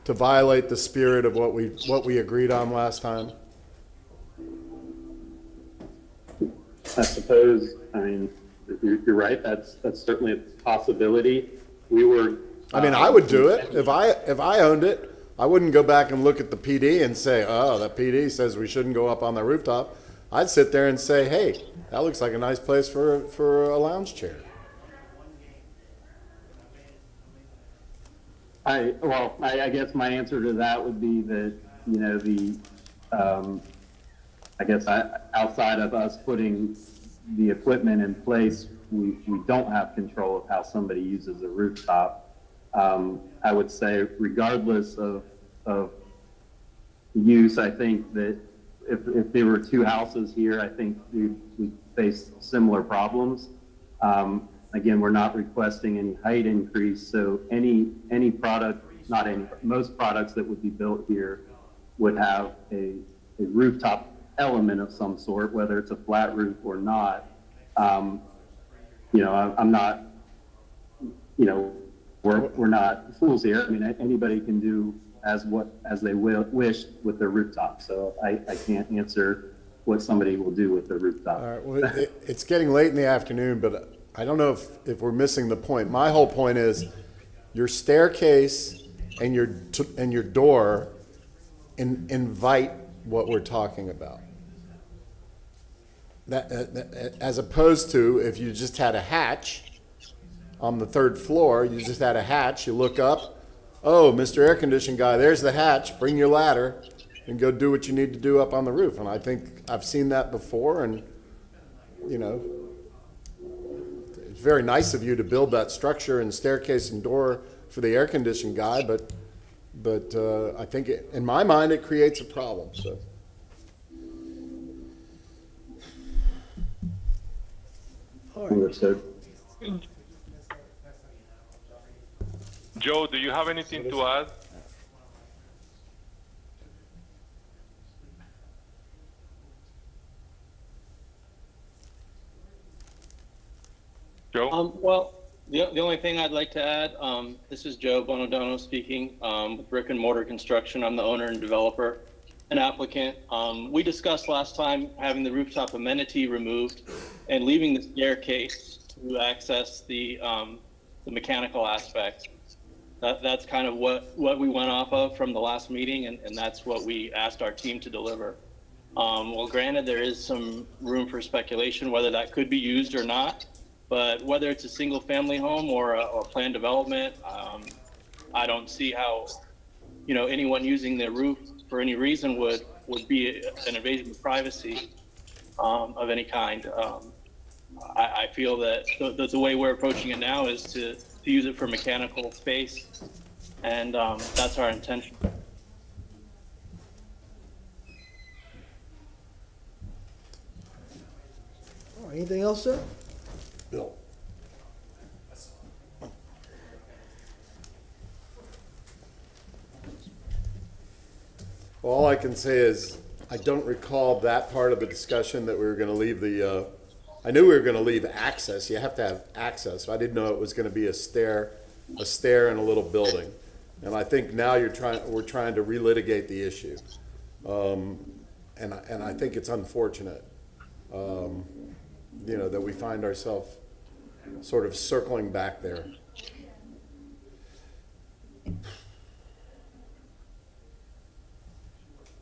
violate the spirit of what we agreed on last time? I suppose, you're right. That's certainly a possibility. We were. I would do it if I owned it. I wouldn't go back and look at the PD and say, "Oh, the PD says we shouldn't go up on the rooftop." I'd sit there and say, "Hey, that looks like a nice place for a lounge chair." I guess my answer to that would be that, outside of us putting the equipment in place, we don't have control of how somebody uses a rooftop. I would say regardless of use, I think that if there were 2 houses here, I think we face similar problems. Again, we're not requesting any height increase, so any product, most products that would be built here would have a rooftop element of some sort, whether it's a flat roof or not. I'm not, we're not fools here. Anybody can do as they wish with their rooftop. So I can't answer what somebody will do with their rooftop. All right. Well, it's getting late in the afternoon, but I don't know if we're missing the point. My whole point is your staircase and your door invite what we're talking about. That as opposed to if you just had a hatch on the 3rd floor, you just had a hatch, you look up, oh, Mr. Air Condition guy, there's the hatch, bring your ladder and go do what you need to do up on the roof. And I think I've seen that before, and it's very nice of you to build that structure and staircase and door for the air condition guy, but I think in my mind it creates a problem. So. Understood. Joe, do you have anything to add? Joe? Well, the only thing I'd like to add, this is Joe Bonodono speaking with Brick and Mortar Construction. I'm the owner and developer and applicant. We discussed last time having the rooftop amenity removed and leaving the staircase to access the mechanical aspect. That's kind of what we went off of from the last meeting, and that's what we asked our team to deliver. Well, granted, there is some room for speculation whether that could be used or not, but whether it's a single family home or a planned development, I don't see how, anyone using the roof for any reason would be an invasion of privacy of any kind. I feel that the way we're approaching it now is to use it for mechanical space, and that's our intention. All right, anything else, sir? Bill. Well, all I can say is I don't recall that part of the discussion that we were going to leave the, I knew we were going to leave access. You have to have access. I didn't know it was going to be a stair and a little building. And I think now we're trying to relitigate the issue. And I think it's unfortunate, that we find ourselves sort of circling back there.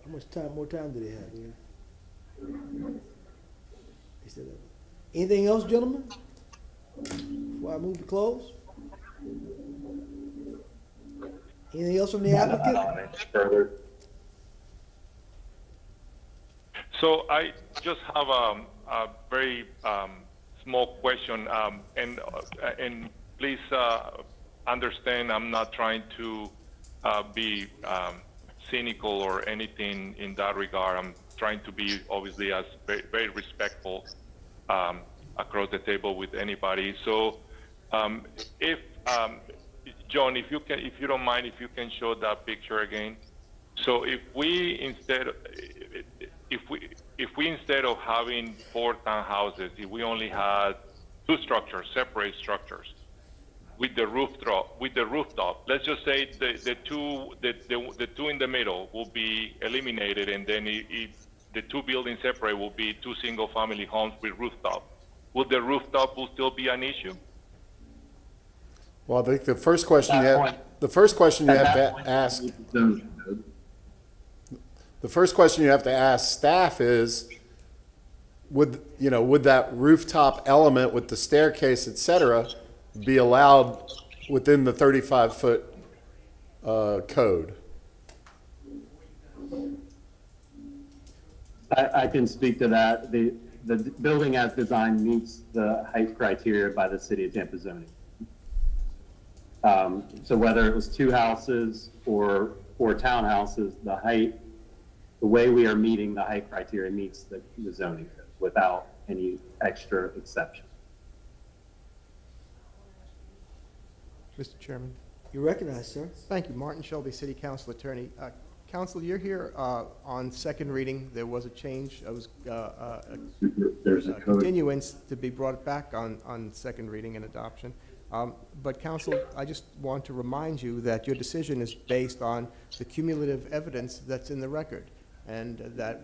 How much more time do they have here? They still have. Anything else, gentlemen? Before I move to close? Anything else from the applicant? So I just have a very small question, and please understand I'm not trying to be cynical or anything in that regard. I'm trying to be obviously as very respectful across the table with anybody. So if John, if you don't mind, if you can show that picture again. So if we instead of having 4 townhouses, if we only had 2 structures, separate structures, with the rooftop, let's just say the two in the middle will be eliminated, and then the 2 buildings separate will be 2 single-family homes with rooftop. Would the rooftop will still be an issue? Well, I think the first question you have to ask. The first question you have to ask staff is, would that rooftop element with the staircase, et cetera, be allowed within the 35-foot code? I can speak to that. The building as designed meets the height criteria by the City of Tampa zoning. So whether it was 2 houses or 4 townhouses, the way we are meeting the height criteria meets the zoning code without any extra exception. Mr. Chairman. You recognize, sir. Thank you. Martin Shelby, City Council Attorney. Council, you're here on second reading. There was a change. It was a continuance to be brought back on second reading and adoption. But Council, I just want to remind you that your decision is based on the cumulative evidence that's in the record, and that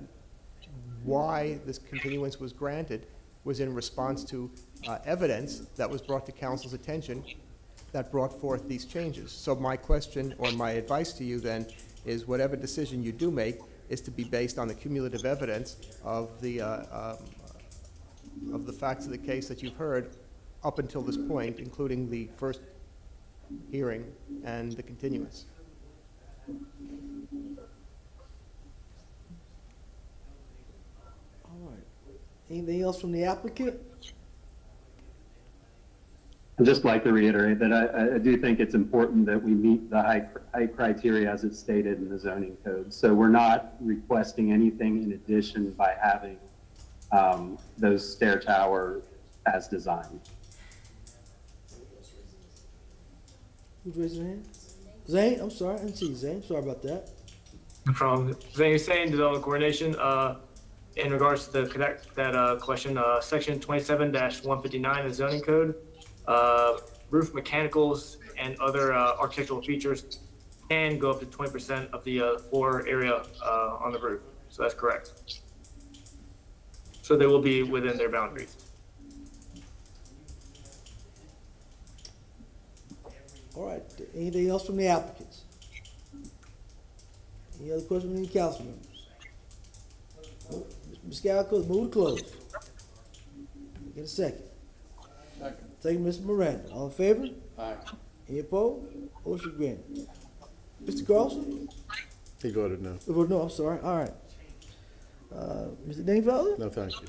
why this continuance was granted was in response to evidence that was brought to Council's attention that brought forth these changes. So my question or my advice to you then is whatever decision you do make is to be based on the cumulative evidence of the facts of the case that you've heard up until this point, including the first hearing and the continuance. All right. Anything else from the applicant? I'd just like to reiterate that I do think it's important that we meet the height criteria as it's stated in the zoning code. So we're not requesting anything in addition by having those stair tower as designed. Who's raising their hand? Zane, I'm sorry, I didn't see you, Zane. Sorry about that. From Zane Hussein, Development Coordination, in regards to that question, section 27-159 of the zoning code, roof mechanicals and other architectural features can go up to 20% of the floor area on the roof. So that's correct. So they will be within their boundaries. All right. Anything else from the applicants? Any other questions from any council members? Ms. Scalco, move to close. Get a second. Second, Mr. Miranda. All in favor? Aye. Any opposed? Motion granted. Mr. Carlson? He voted no. Oh, no, I'm sorry. All right. Mr. Dingfelder? No, thank you.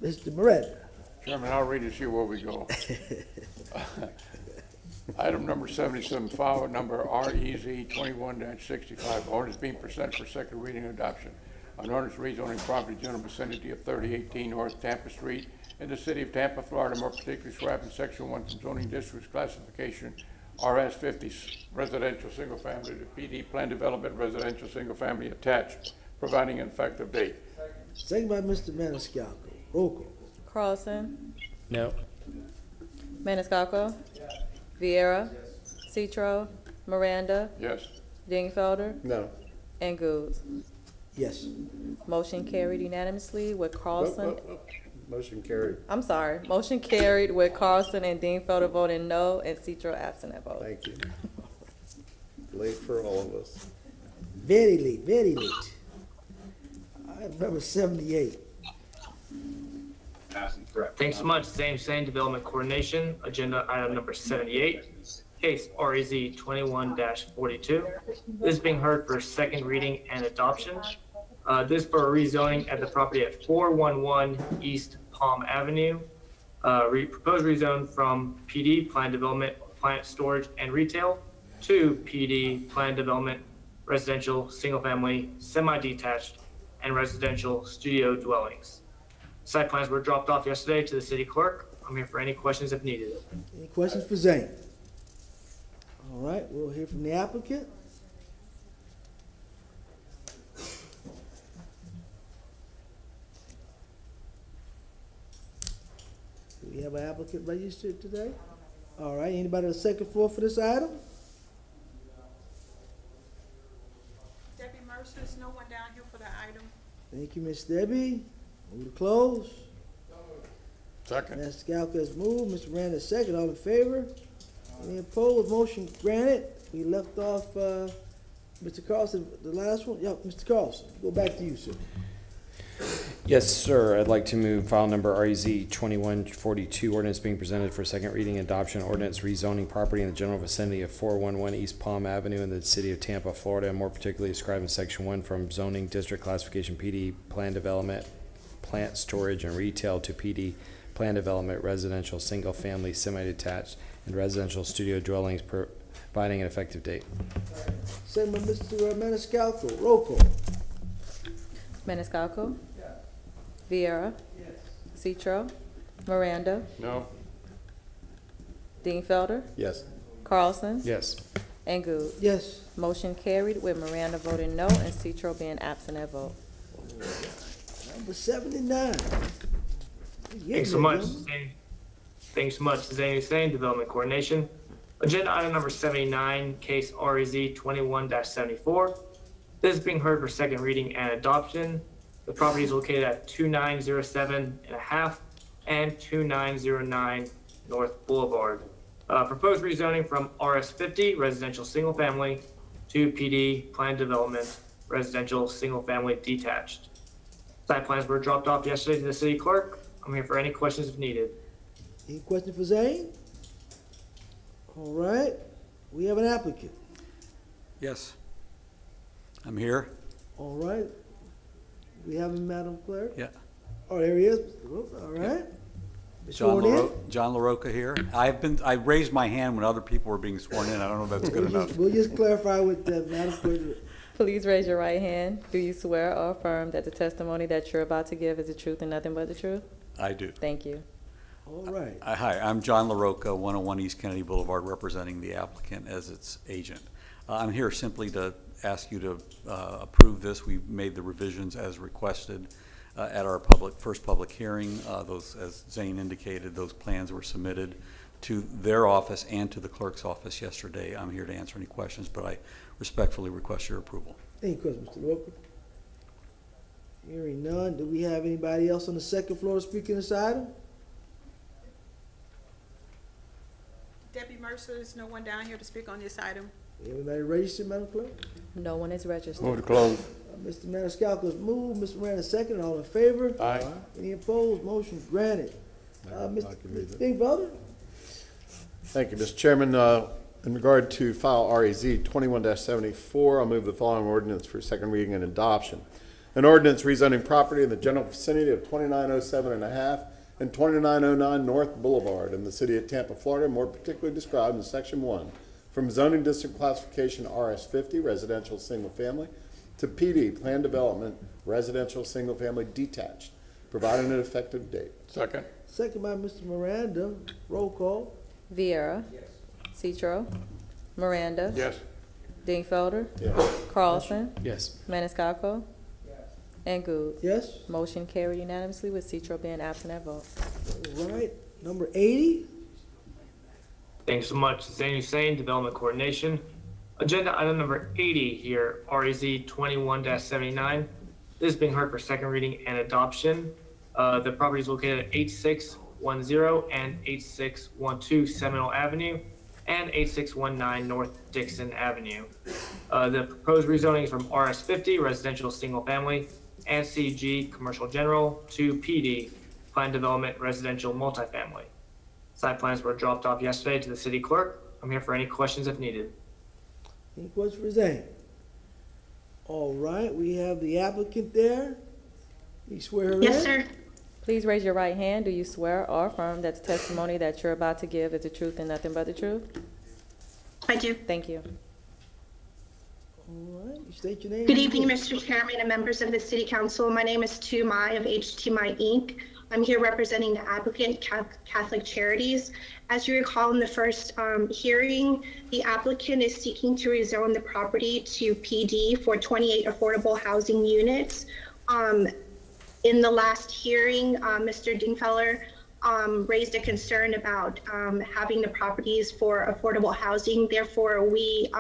Mr. Miranda? Chairman, I'll read it, see where we go. Item number 77, file number REZ 21-65, ordinance being presented for second reading and adoption. An ordinance rezoning property general vicinity of 3018 North Tampa Street in the city of Tampa, Florida, more particularly described in section 1 from zoning districts classification RS 50 residential single family to PD plan development residential single family attached, providing an effective date. Second by Mr. Maniscalco. Roll call. Carlson, No. Maniscalco, Vieira, Citro, Miranda, Yes. Dingfelder, No. and Gould. Yes. Motion carried unanimously with Carlson. Motion carried. I'm sorry. Motion carried with Carlson and Dingfelder voting no and Citro absent at vote. Thank you. Late for all of us. Very late, very late. Item number 78. Thanks so much. Same Development Coordination, agenda item number 78, case REZ 21-42. This is being heard for second reading and adoption. This for a rezoning at the property at 411 East Palm Avenue. Proposed rezone from PD, Plan Development, Plant Storage and Retail, to PD, Plan Development, Residential, Single Family, Semi-Detached, and Residential Studio Dwellings. Site plans were dropped off yesterday to the city clerk. I'm here for any questions if needed. Any questions for Zane? All right, we'll hear from the applicant. Do we have an applicant registered today? All right, anybody on the second floor for this item? Debbie Mercer, there's no one down here for the item. Thank you, Miss Debbie. Move to close. Second. Ms. Scalco has moved. Mr. Randall second. All in favor? Any opposed? Motion granted. We left off, Mr. Carlson, the last one. Yeah, Mr. Carlson, go back to you, sir. Yes, sir. I'd like to move file number REZ 2142, ordinance being presented for second reading and adoption, ordinance rezoning property in the general vicinity of 411 East Palm Avenue in the city of Tampa, Florida, and more particularly described in section 1 from zoning district classification PD, plan development, plant storage and retail to PD, plan development, residential, single family, semi-detached, and residential studio dwellings, providing an effective date. Second by Mr. Maniscalco. Roll call. Maniscalco, Vieira, Citro, Miranda, No. Dingfelder, Yes. Carlson, Yes. and Gould. Yes. Motion carried with Miranda voting no and Citro being absent at vote. Number 79. Thanks so much, Zane. Thanks so much, Zane Hussein, Development Coordination. Agenda item number 79, case REZ 21-74. This is being heard for second reading and adoption. The property is located at 2907 and a half and 2909 North Boulevard. Proposed rezoning from RS 50, residential single family, to PD, planned development, residential single family detached. Site plans were dropped off yesterday to the city clerk. I'm here for any questions if needed. Any question for Zane? All right, we have an applicant. Yes. I'm here. All right. We have him, Madam Clerk? Yeah. Oh, there he is. All right. John Sworn in? John LaRocca here. I raised my hand when other people were being sworn in. I don't know if that's good enough. We'll just clarify with Madam Clerk. Please raise your right hand. Do you swear or affirm that the testimony that you're about to give is the truth and nothing but the truth? I do. Thank you. All right. Hi, I'm John LaRocca, 101 East Kennedy Boulevard, representing the applicant as its agent. I'm here simply to ask you to approve this. We made the revisions as requested at our first public hearing. Those, as Zane indicated, those plans were submitted to their office and to the clerk's office yesterday. I'm here to answer any questions, but I respectfully request your approval. Any questions, Mr. Walker? Hearing none. Do we have anybody else on the second floor to speak in this item? Debbie Mercer, there's no one down here to speak on this item. Everybody registered, Madam Clerk? No one is registered. Move to close. Mr. Maniscalco's moved, Mr. Miranda second, all in favor? Aye. Any opposed? Motion granted. Mr. Dingfelder? Thank you, Mr. Chairman. In regard to file REZ 21-74, I'll move the following ordinance for second reading and adoption. An ordinance rezoning property in the general vicinity of 2907 and a half and 2909 North Boulevard in the city of Tampa, Florida, more particularly described in Section 1, from zoning district classification RS50, residential single family, to PD, planned development, residential single family detached, providing an effective date. Second. Second by Mr. Miranda. Roll call. Viera. Citro. Miranda. Yes. Dingfelder. Yes. Carlson. Yes. Maniscalco. And Goode. Yes. Motion carried unanimously with Citro being absent at vote. All right. Number 80. Thanks so much, Zain Hussein, Development Coordination. Agenda item number 80 here, REZ 21-79. This is being heard for second reading and adoption. The property is located at 8610 and 8612 Seminole Avenue and 8619 North Dixon Avenue. The proposed rezoning is from RS50, residential single family, and CG, commercial general, to PD, planned development, residential multifamily. Site plans were dropped off yesterday to the city clerk. I'm here for any questions if needed. Any questions for Zane? All right, we have the applicant there. You swear her in? Yes, sir. Please raise your right hand. Do you swear or affirm that the testimony that you're about to give is the truth and nothing but the truth? I do. Thank you. All right, you state your name. Good evening, Mr. Chairman and members of the City Council. My name is Tu Mai of HT Mai Inc. I'm here representing the applicant, Catholic Charities. As you recall in the first hearing, the applicant is seeking to rezone the property to PD for 28 affordable housing units. In the last hearing, Mr. Dingfelder raised a concern about having the properties for affordable housing. Therefore, we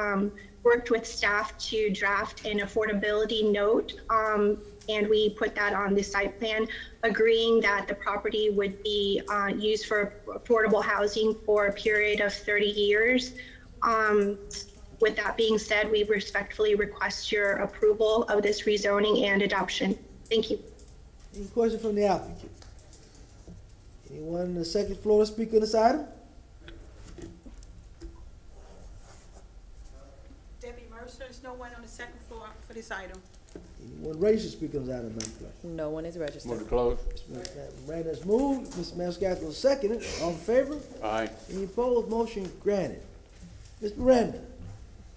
worked with staff to draft an affordability note, and we put that on the site plan, agreeing that the property would be used for affordable housing for a period of 30 years. With that being said, we respectfully request your approval of this rezoning and adoption. Thank you. Any questions from the applicant? Anyone on the second floor to speak on this item? Debbie Mercer, there's no one on the second floor for this item. Anyone ready to speak on this item, Madam Clerk? No one is registered. Move to close. Miranda's moved. Mr. Maniscalco seconded. All in favor? Aye. Any opposed? Motion granted. Mr. Miranda.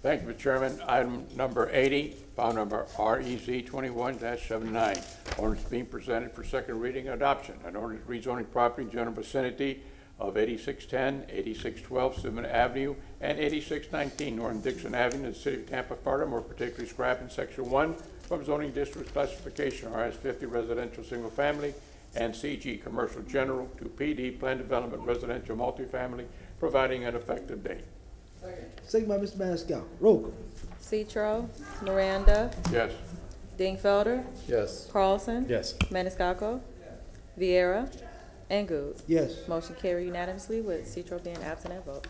Thank you, Mr. Chairman. Item number 80, file number REZ 21-79. Ordinance being presented for second reading and adoption. An ordinance rezoning property in general vicinity of 8610, 8612 Seminole Avenue, and 8619 North Dixon Avenue in the city of Tampa, Florida, more particularly described in Section 1 from zoning district classification RS50 residential single family and CG commercial general to PD planned development residential multifamily, providing an effective date. Second by Mr. Maniscalco. Roll call. Citro. Miranda. Yes. Dingfelder. Yes. Carlson. Yes. Maniscalco. Viera. And Goode. Yes. Motion carried unanimously with Citro being absent at vote.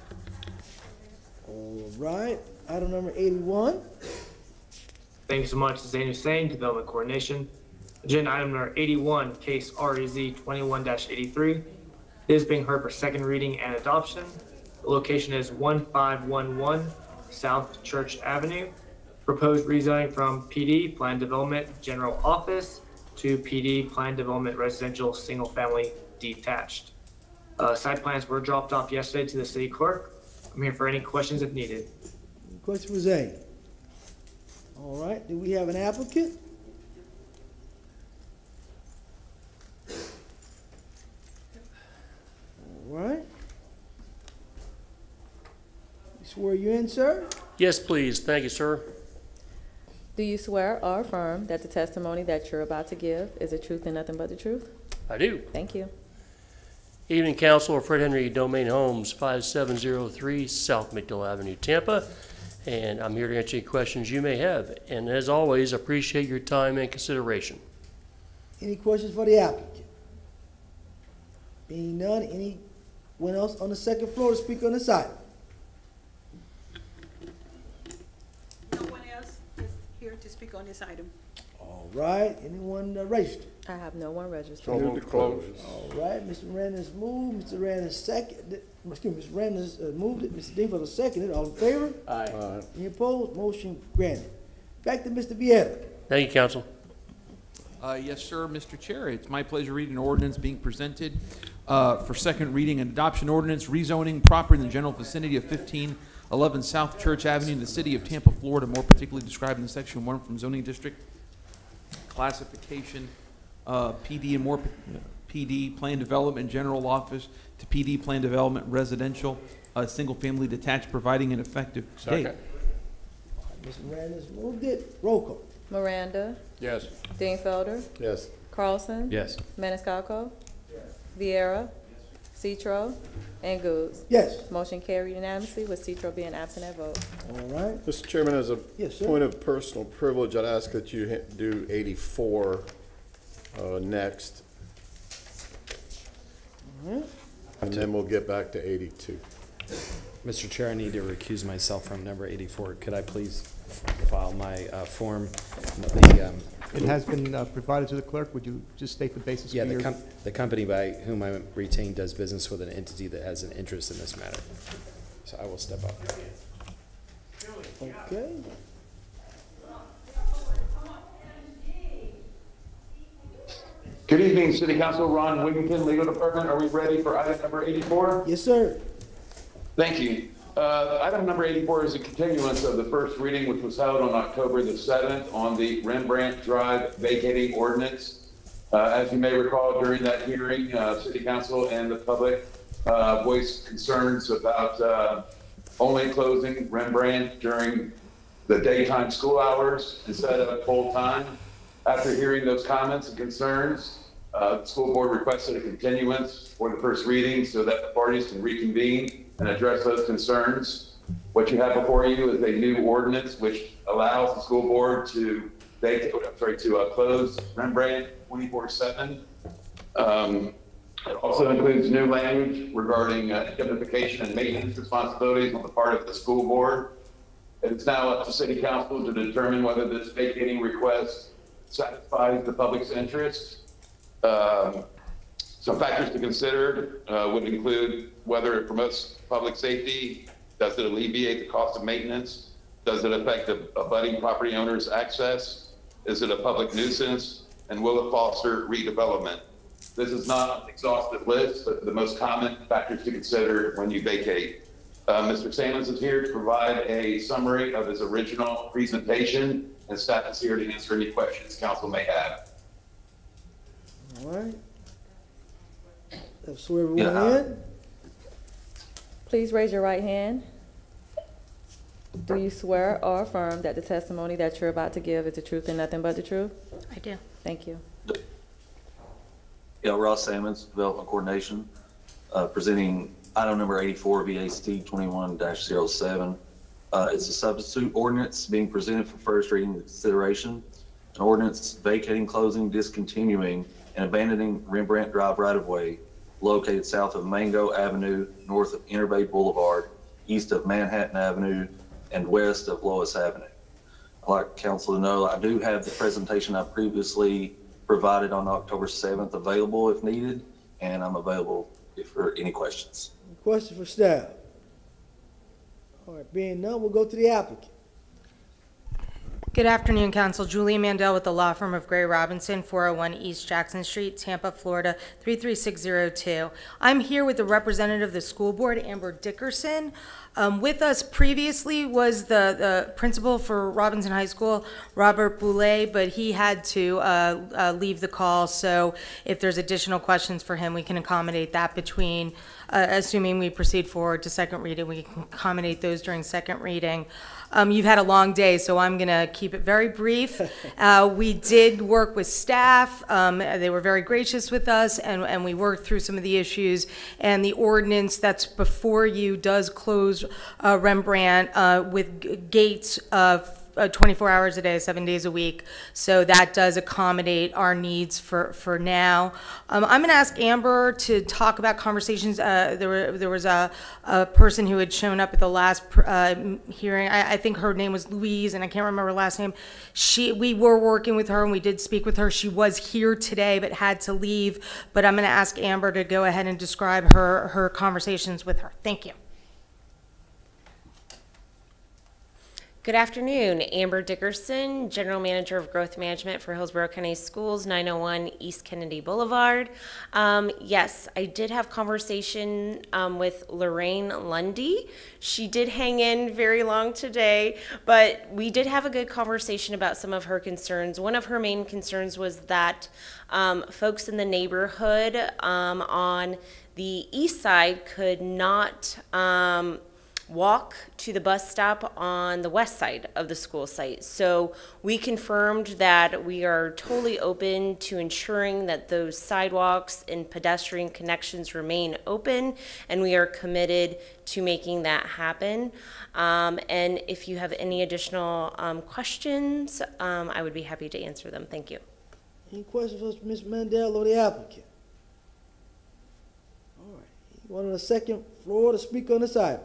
All right. Item number 81. Thank you so much, Zain Hussein, Development Coordination. Agenda item number 81, case REZ 21-83. This is being heard for second reading and adoption. The location is 1511 South Church Avenue. Proposed rezoning from PD, Planned Development General Office, to PD, Planned Development Residential Single Family Detached. Site plans were dropped off yesterday to the city clerk. I'm here for any questions if needed. Any question for Zane? All right. Do we have an applicant? All right. Swear you in, sir? Yes, please. Thank you, sir. Do you swear or affirm that the testimony that you're about to give is the truth and nothing but the truth? I do. Thank you. Evening, Council. Fred Henry, Domain Homes, 5703 South McDowell Avenue, Tampa. And I'm here to answer any questions you may have. And as always, appreciate your time and consideration. Any questions for the applicant? Being none, anyone else on the second floor to speak on this item? speak on this item. All right, anyone registered? I have no one registered. So moved to close. All right, Mr. Randers moved, Mr. Randers seconded, excuse me, Mr. Randers moved it, Mr. Dingfelder seconded, all in favor? Aye. Any opposed? Motion granted. Back to Mr. Vieta. Thank you, council. Yes, sir, Mr. Chair. It's my pleasure reading an ordinance being presented for second reading, an adoption ordinance rezoning property in the general vicinity of 1511 South Church Avenue in the city of Tampa, Florida, more particularly described in Section 1 from zoning district classification, PD and more PD, plan development general office to PD plan development residential, single-family detached, providing an effective date. Second. Mr. Randers moved it. Roll call. Miranda, Yes. Dingfelder, Yes. Carlson. Yes. Maniscalco. Vieira. Citro. And Goods. Yes. Motion carried unanimously with Citro being absent at vote. All right. Mr. Chairman, as a Yes, sir. point of personal privilege, I'd ask that you do 84 next, and then we'll get back to 82. Mr. Chair, I need to recuse myself from number 84. Could I please file my form? It has been provided to the clerk. Would you just state the basis Yeah, for your... the company by whom I retain does business with an entity that has an interest in this matter. So I will step up. Okay. Good evening, City Council. Ron Wigington, Legal Department. Are we ready for item number 84? Yes, sir. Thank you. Item number 84 is a continuance of the first reading, which was held on October the 7th on the Rembrandt Drive vacating ordinance. As you may recall, during that hearing, City Council and the public voiced concerns about only closing Rembrandt during the daytime school hours instead of full time. After hearing those comments and concerns, the school board requested a continuance for the first reading so that the parties can reconvene and address those concerns. What you have before you is a new ordinance which allows the school board to close Rembrandt 24/7. It also includes new language regarding indemnification and maintenance responsibilities on the part of the school board. It's now up to City Council to determine whether this vacating request satisfies the public's interest. Some factors to consider would include whether it promotes public safety, does it alleviate the cost of maintenance, does it affect abutting property owners' access, is it a public nuisance, and will it foster redevelopment? This is not an exhaustive list, but the most common factors to consider when you vacate. Mr. Salmons is here to provide a summary of his original presentation, and staff is here to answer any questions council may have. All right. Let's swear everyone in. Please raise your right hand. Do you swear or affirm that the testimony that you're about to give is the truth and nothing but the truth? I do. Thank you. Yeah, Ross Salmons, Development Coordination, presenting item number 84, VACT 21-07. It's a substitute ordinance being presented for first reading and consideration. An ordinance vacating, closing, discontinuing, and abandoning Rembrandt Drive right-of-way located south of Mango Avenue, north of Interbay Boulevard, east of Manhattan Avenue, and west of Lois Avenue. I'd like council to know I do have the presentation I previously provided on October 7th available if needed, and I'm available for any questions. Question for staff. All right, being none, we'll go to the applicant. Good afternoon, Council. Julia Mandel with the law firm of Gray Robinson, 401 East Jackson Street, Tampa, Florida, 33602. I'm here with the representative of the school board, Amber Dickerson. With us previously was the principal for Robinson High School, Robert Boulay, but he had to leave the call. So if there's additional questions for him, we can accommodate that between, assuming we proceed forward to second reading, we can accommodate those during second reading. You've had a long day, so I'm going to keep it very brief. We did work with staff. They were very gracious with us, and we worked through some of the issues. And the ordinance that's before you does close Rembrandt with gates 24 hours a day, 7 days a week. So that does accommodate our needs for now. I'm going to ask Amber to talk about conversations. There was a person who had shown up at the last hearing. I think her name was Louise, and I can't remember her last name. We were working with her, and we did speak with her. She was here today, but had to leave. But I'm going to ask Amber to go ahead and describe her conversations with her. Thank you. Good afternoon. Amber Dickerson, General Manager of Growth Management for Hillsborough County Schools, 901 East Kennedy Boulevard. Yes, I did have conversation with Lorraine Lundy. She did hang in very long today, but we did have a good conversation about some of her concerns. One of her main concerns was that folks in the neighborhood on the east side could not walk to the bus stop on the west side of the school site. So we confirmed that we are totally open to ensuring that those sidewalks and pedestrian connections remain open, and we are committed to making that happen. And if you have any additional questions, I would be happy to answer them. Thank you. Any questions for Ms. Mandel or the applicant? All right. Anyone on the second floor to speak on this item?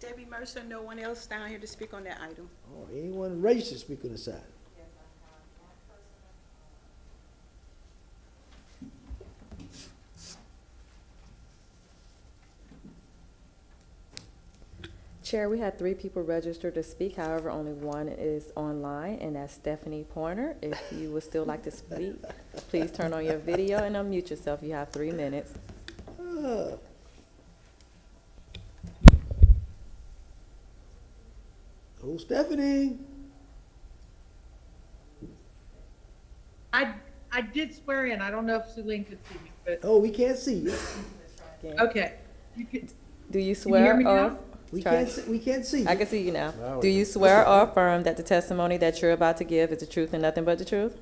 Debbie Mercer, no one else down here to speak on that item. All right. Anyone registered to speak on this item? Chair, we had 3 people registered to speak. However, only one is online, and that's Stephanie Pointer. If you would still like to speak, please turn on your video and unmute yourself. You have 3 minutes. Oh, Stephanie. I did swear in. I don't know if Suleen could see me, but. Oh, we can't see you. Okay. Do you swear or? We can't see you. I can see you now. Do you swear or affirm that the testimony that you're about to give is the truth and nothing but the truth?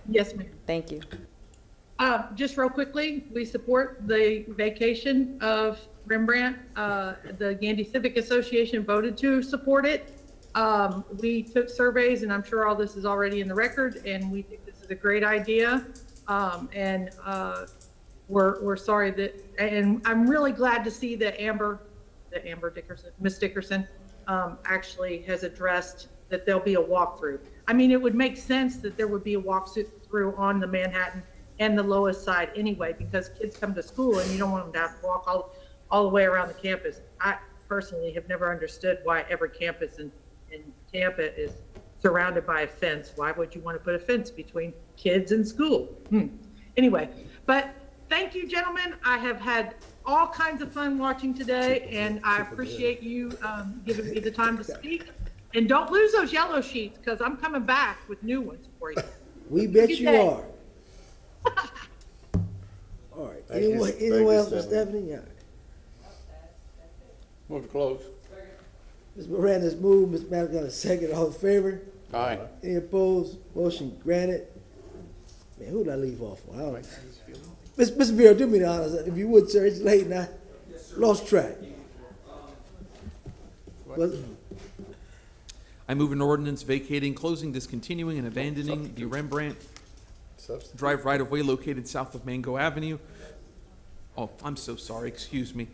Yes, ma'am. Thank you. Just real quickly, we support the vacation of Rembrandt. The Gandy Civic Association voted to support it. We took surveys, and I'm sure all this is already in the record, and we think this is a great idea. We're sorry that, and I'm really glad to see that Miss Dickerson, actually has addressed that there'll be a walkthrough. I mean, it would make sense that there would be a walkthrough on the Manhattan and the lowest side anyway, because kids come to school and you don't want them to have to walk all the way around the campus. I personally have never understood why every campus in Tampa is surrounded by a fence. Why would you want to put a fence between kids and school? Anyway, but thank you, gentlemen. I have had all kinds of fun watching today, and I appreciate you giving me the time to speak. And don't lose those yellow sheets, because I'm coming back with new ones for you. We bet you are. All right. Anyone else for Stephanie? Yeah. Move to close. Ms. Miranda's moved. Ms. Madison got a second. All in favor? Aye. Any opposed? Motion granted. Man, who did I leave off on? I don't know. Mr. Bureau, do me the honors. If you would, sir. It's late now. Lost track. I move an ordinance vacating, closing, discontinuing, and abandoning the Rembrandt Drive right-of-way located south of Mango Avenue. Oh, I'm so sorry, excuse me.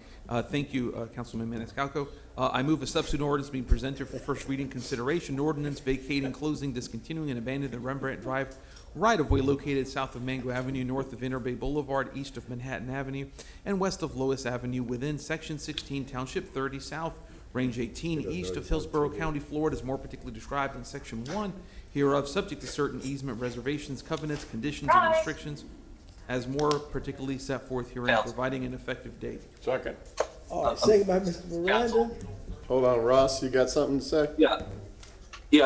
Thank you, Councilman Maniscalco. I move a substitute ordinance being presented for first reading consideration. Ordinance vacating, closing, discontinuing, and abandoning the Rembrandt Drive right-of-way located south of Mango Avenue, north of Interbay Boulevard, east of Manhattan Avenue, and west of Lois Avenue within Section 16, Township 30 South, Range 18, east of Hillsborough County, Florida, as more particularly described in Section 1 hereof, subject to certain easement reservations, covenants, conditions, and restrictions, as more particularly set forth herein, providing an effective date. Second. All right, second by Mr. Miranda. Hold on, Ross, you got something to say? Yeah,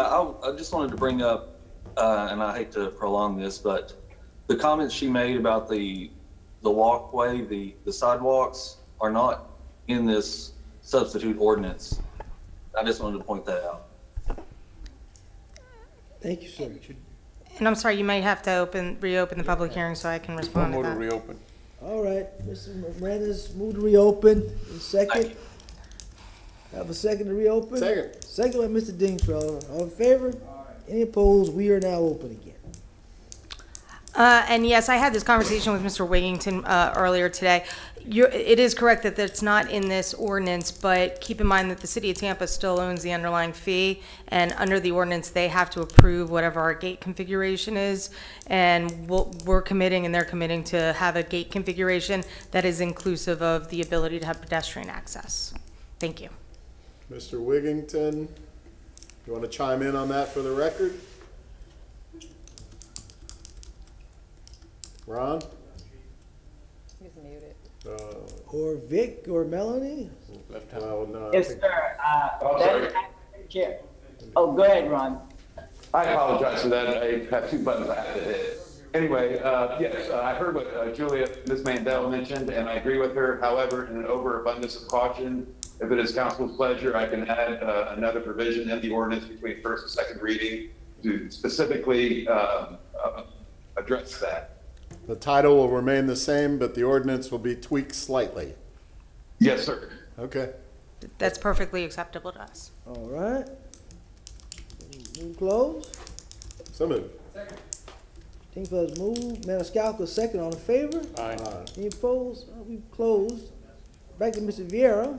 I just wanted to bring up, and I hate to prolong this, but the comments she made about the walkway, the sidewalks are not in this substitute ordinance. I just wanted to point that out. Thank you, sir. And I'm sorry, you might have to reopen the public hearing so I can respond to Move to that. reopen. All right, Mr. Miranda's moved to reopen. Second. Have a second to reopen? Second. Second by Mr. Dingfelder. All in favor? Any opposed? We are now open again. And yes, I had this conversation with Mr. Wigington earlier today. It is correct that it's not in this ordinance, but keep in mind that the city of Tampa still owns the underlying fee, and under the ordinance, they have to approve whatever our gate configuration is, and we're committing and they're committing to have a gate configuration that is inclusive of the ability to have pedestrian access. Thank you. Mr. Wigington, you want to chime in on that for the record? Ron? He's muted. Or Vic, or Melanie? Well, no, Yes, sir. Chair. Oh, go ahead, Ron. I apologize for that. I have two buttons I have to hit. Anyway, yes, I heard what Ms. Mandel mentioned, and I agree with her. However, in an overabundance of caution, if it is council's pleasure, I can add another provision in the ordinance between first and second reading to specifically address that. The title will remain the same, but the ordinance will be tweaked slightly. Yes, sir. Okay. That's perfectly acceptable to us. All right. Move close. So moved. Dingfelder's moved. Maniscalco second. All in favor? Aye. Any opposed? We've closed. Back to Mr. Vieira.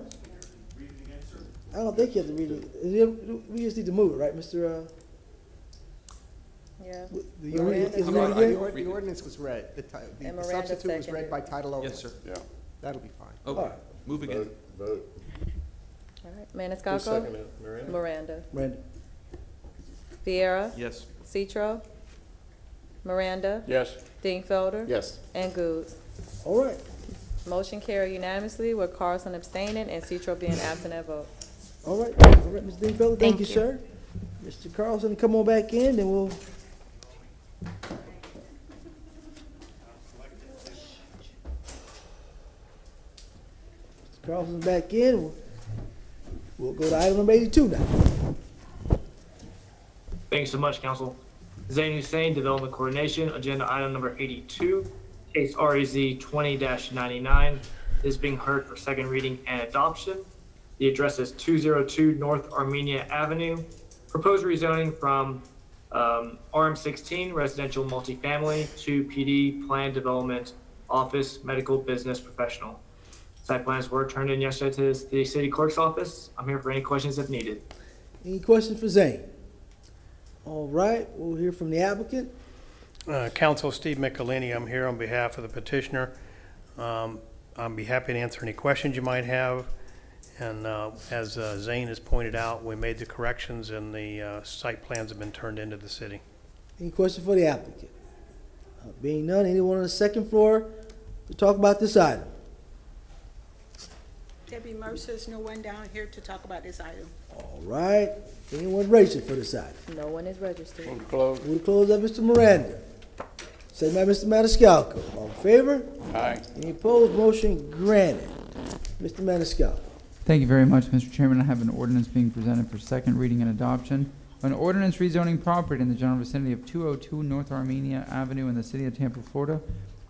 I don't think you have to read it. We just need to move it, right, Mr. Yeah. The ordinance was read. The Miranda substitute was read seconded. by title only. Yes, sir. Yeah. That'll be fine. Okay, All right. move again. Vote. All right, Who Maniscalco, seconded it? Miranda? Miranda, Miranda. Vieira, Yes. Citro, Miranda, Yes. Dingfelder, Yes. and Goods. All right. Motion carried unanimously with Carlson abstaining and Citro being absent at vote. All right, Mr. Dingfelder, thank Thank you, you. sir. Mr. Carlson, come on back in, then we'll. Mr. Carlson's back in. We'll go to item number 82 now. Thanks so much, Council. Zane Hussein, Development Coordination, agenda item number 82, case REZ 20-99 is being heard for second reading and adoption. The address is 202 North Armenia Avenue. Proposed rezoning from RM16 residential multifamily to PD Plan Development Office Medical Business Professional. Site plans were turned in yesterday to the city clerk's office. I'm here for any questions if needed. Any questions for Zane? All right, we'll hear from the applicant. Counsel Steve Michelini, I'm here on behalf of the petitioner. I'll be happy to answer any questions you might have. And as Zane has pointed out, we made the corrections and the site plans have been turned into the city. Any questions for the applicant? Being none, anyone on the second floor to talk about this item? Debbie Mercer, is no one down here to talk about this item. All right, anyone registered for this item? No one is registered. Move to close. Move to close by Mr. Miranda. Second by Mr. Maniscalco. All in favor? Aye. Any opposed? Motion granted. Mr. Maniscalco. Thank you very much, Mr. Chairman. I have an ordinance being presented for second reading and adoption. An ordinance rezoning property in the general vicinity of 202 North Armenia Avenue in the city of Tampa, Florida,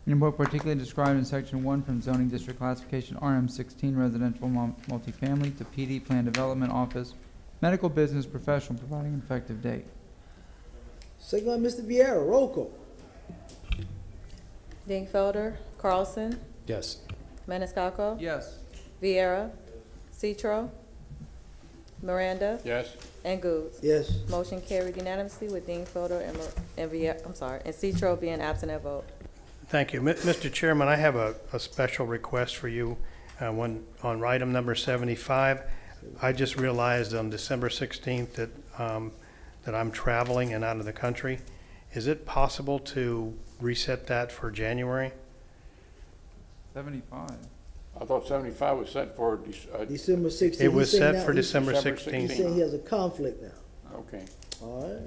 and more particularly described in section 1 from zoning district classification RM16 residential multifamily to PD Plan Development Office, medical business professional, providing an effective date. Second by Mr. Vieira. Roll call. Dingfelder, Carlson, Yes. Maniscalco, Yes. Vieira, Citro, Miranda, Yes. and Goods. Yes. Motion carried unanimously with Dingfelder and Citro being absent at vote. Thank you. Mr. Chairman, I have a special request for you on item number 75. I just realized on December 16th that I'm traveling and out of the country. Is it possible to reset that for January? 75. I thought 75 was set for December 16th. It was He's saying set now for he's- December He's 16th. saying he has a conflict now. Okay. All right.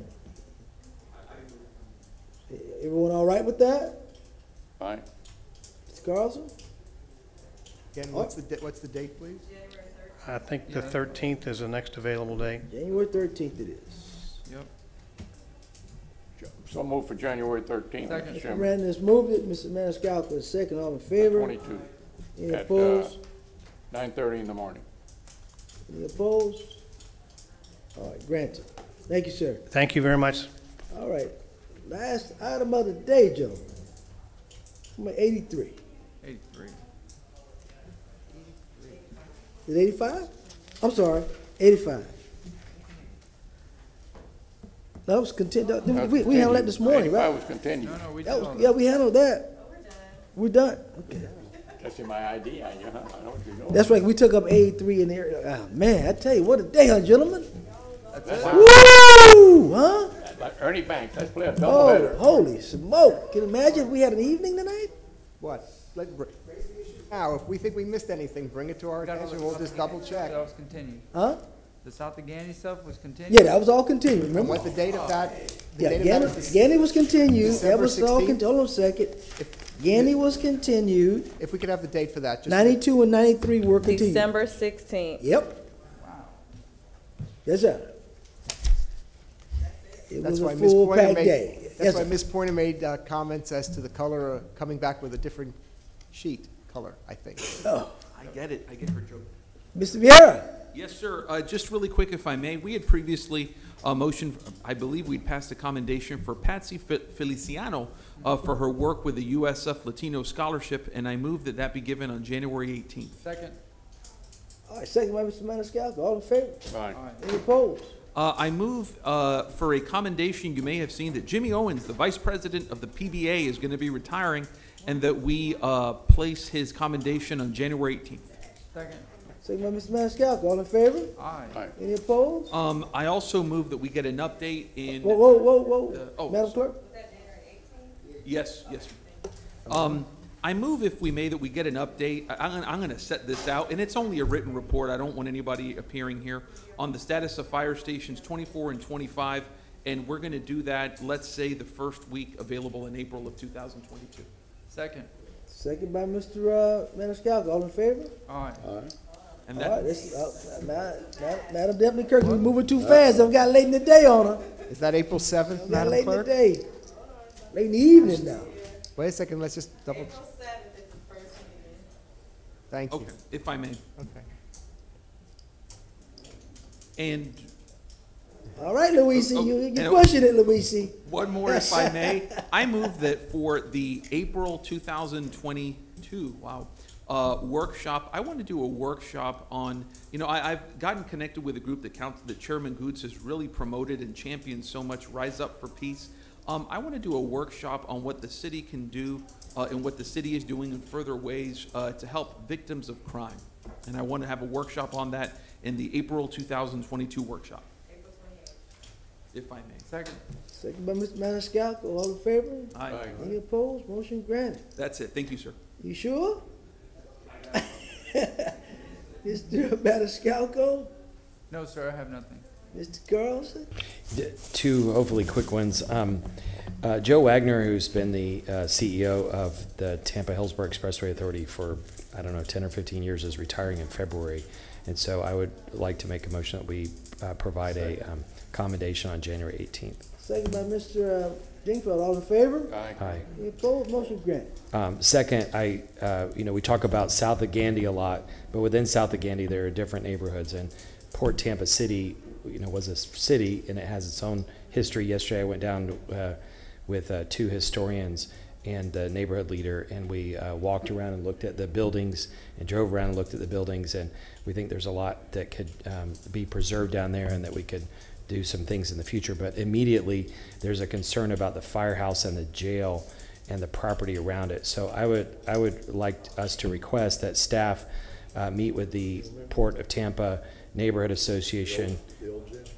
Everyone all right with that? Fine. Mr. Carlson? Again, what's the date, please? I think the 13th is the next available date. January 13th it is. Yep. So move for January 13th, Second. Mr. Mr. Chairman. Miranda has moved it. Mr. Maniscalco is second. All in favor? 22 Any at opposed? 9:30 in the morning. Any opposed? All right, granted. Thank you, sir. Thank you very much. All right, last item of the day, Joe. Number 83. 83. Is it 85? I'm sorry, 85. That was continued. We handled that this morning, right? 85 was continued. No, no, we That did was, all yeah, that. we handled that. We're done. Okay. That's in my ID, I know what you're doing. That's right. We took up 83 in there. Oh, man, I tell you, what a day, huh, gentlemen? That's Woo! Huh? like Ernie Banks, let's play a double Oh, header. holy smoke. Can you imagine if we had an evening tonight? What? Now, if we think we missed anything, bring it to our attention, we'll just double check. That was continued. Huh? The South of Gandy stuff was continued? Yeah, that was all continued, And remember? what the date of that, the Yeah, date of that Gandy, is Gandy was continued. That December was all, 16th? hold on a second. Gandy was continued. If we could have the date for that, just. 92 and 93 were continued. December 16th. Yep. Yes, sir. It That's was why a Ms. full Pointer packed made, day. that's Yes, why sir. Ms. Pointer made comments as to the color, coming back with a different sheet color, I think. Oh, I get it. I get her joke. Mr. Vieira. Yes, sir. Just really quick, if I may, we had previously motioned, I believe we'd passed a commendation for Patsy Feliciano for her work with the USF Latino Scholarship, and I move that that be given on January 18th. Second. All right, second by Mr. Maniscalco. All in favor? Right. Any opposed? I move for a commendation. You may have seen that Jimmy Owens, the vice president of the PBA, is going to be retiring, and that we place his commendation on January 18th. Second. Second by Mr. Maniscalco. All in favor? Aye. Any opposed? I also move that we get an update in. Whoa, whoa, whoa, whoa. oh, Madam Clerk? Yes, yes. I move, if we may, that we get an update. I'm going to set this out, and it's only a written report. I don't want anybody appearing here on the status of fire stations 24 and 25, and we're going to do that, let's say, the first week available in April of 2022. Second. Second by Mr. Maniscalco. All in favor? Aye. And All right, that, this, Madam Deputy Clerk, we're moving too fast. I've got late in the day on her. Is that April 7th, Got Madam late in the Clerk? day. Late in the evening now. Wait a second, let's just double. Thank you. okay, if I may. Okay. And All right, Luisi, Oh, you're and- pushing it, Luisi. one more, if I may. I move that for the April 2022, workshop, I want to do a workshop on, I've gotten connected with a group that Chairman Goots has really promoted and championed so much, Rise Up for Peace. I want to do a workshop on what the city can do and what the city is doing in further ways to help victims of crime. And I want to have a workshop on that in the April 2022 workshop. If I may. Second. Second by Mr. Maniscalco. All in favor? Aye. Any opposed? Motion granted. That's it. Thank you, sir. You sure? Mr. Maniscalco? No, sir, I have nothing. Mr. Carlson? Two hopefully quick ones. Joe Wagner, who's been the CEO of the Tampa-Hillsborough Expressway Authority for, 10 or 15 years, is retiring in February. And so I would like to make a motion that we provide a commendation on January 18th. Second by Mr. Dingfeld. All in favor? Aye. Any opposed? Motion granted. Second, we talk about South of Gandy a lot, but within South of Gandy, there are different neighborhoods. And Port Tampa City, was a city, and it has its own history. Yesterday, I went down with two historians and the neighborhood leader, and we walked around and looked at the buildings and drove around and looked at the buildings, and we think there's a lot that could be preserved down there and that we could do some things in the future. But immediately, there's a concern about the firehouse and the jail and the property around it. So I would like us to request that staff meet with the Port of Tampa Neighborhood Association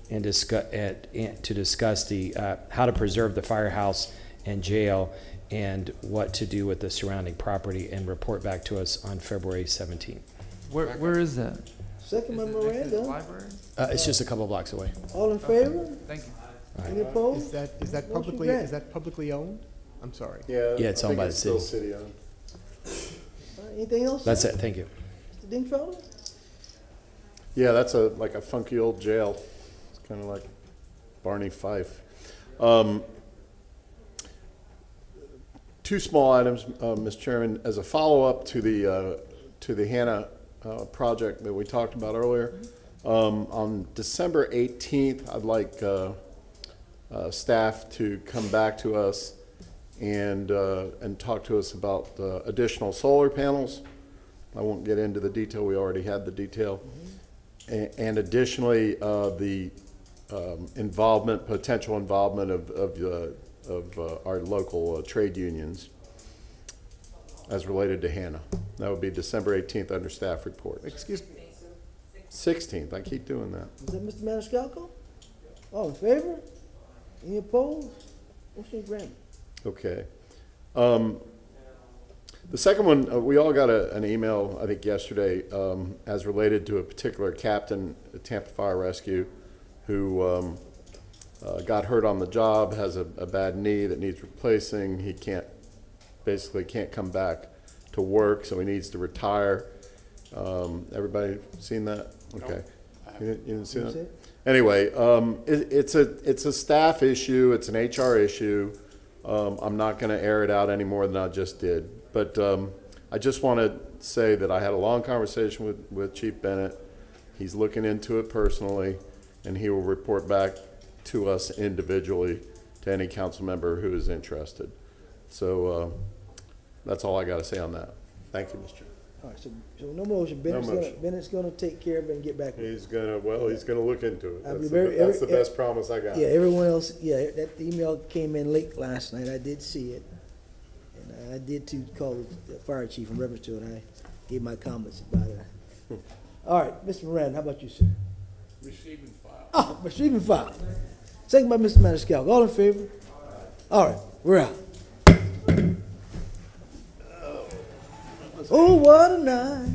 and to discuss the how to preserve the firehouse and jail and what to do with the surrounding property, and report back to us on February 17th. Where is that? Second by Is it next to the Miranda. library? It's just a couple blocks away. All in favor? Thank you. Any opposed? Is that Motion publicly, granted. is that publicly owned? I'm sorry. Yeah, Yeah, it's I owned think by the it's still city. city-owned. All right, anything else? That's sir? it. Thank you. Mr. Dingfeld? Yeah, that's like a funky old jail. It's kind of like Barney Fife. Two small items, Mr. Chairman, as a follow-up to the Hannah project that we talked about earlier. On December 18th, I'd like staff to come back to us and talk to us about additional solar panels. I won't get into the detail. We already had the detail. And additionally, the potential involvement of our local trade unions as related to HANA. That would be December 18th under staff report. Excuse me. 16th, I keep doing that. Is that Mr. Maniscalco? All in favor? Any opposed? Motion granted. Okay. The second one, we all got an email, I think yesterday, as related to a particular captain at Tampa Fire Rescue who got hurt on the job, has a bad knee that needs replacing. He basically can't come back to work, so he needs to retire. Everybody seen that? Okay. You didn't see that? Anyway, it's a staff issue. It's an HR issue. I'm not going to air it out any more than I just did. But I just want to say that I had a long conversation with Chief Bennett. He's looking into it personally, and he will report back to us individually, to any council member who is interested. So that's all I got to say on that. Thank you, Mr. Chair. All right, so no motion. Bennett's gonna take care of it and get back. He's gonna look into it. That's That's the best promise I got. Yeah, everyone else, that email came in late last night. I did see it. And I did too call the fire chief in reference to it. I gave my comments about it. All right, Mr. Moran, how about you, sir? Receiving file. Oh, receiving file. Second by Mr. Maniscalco. All in favor? All right, we're out. Oh, what a night.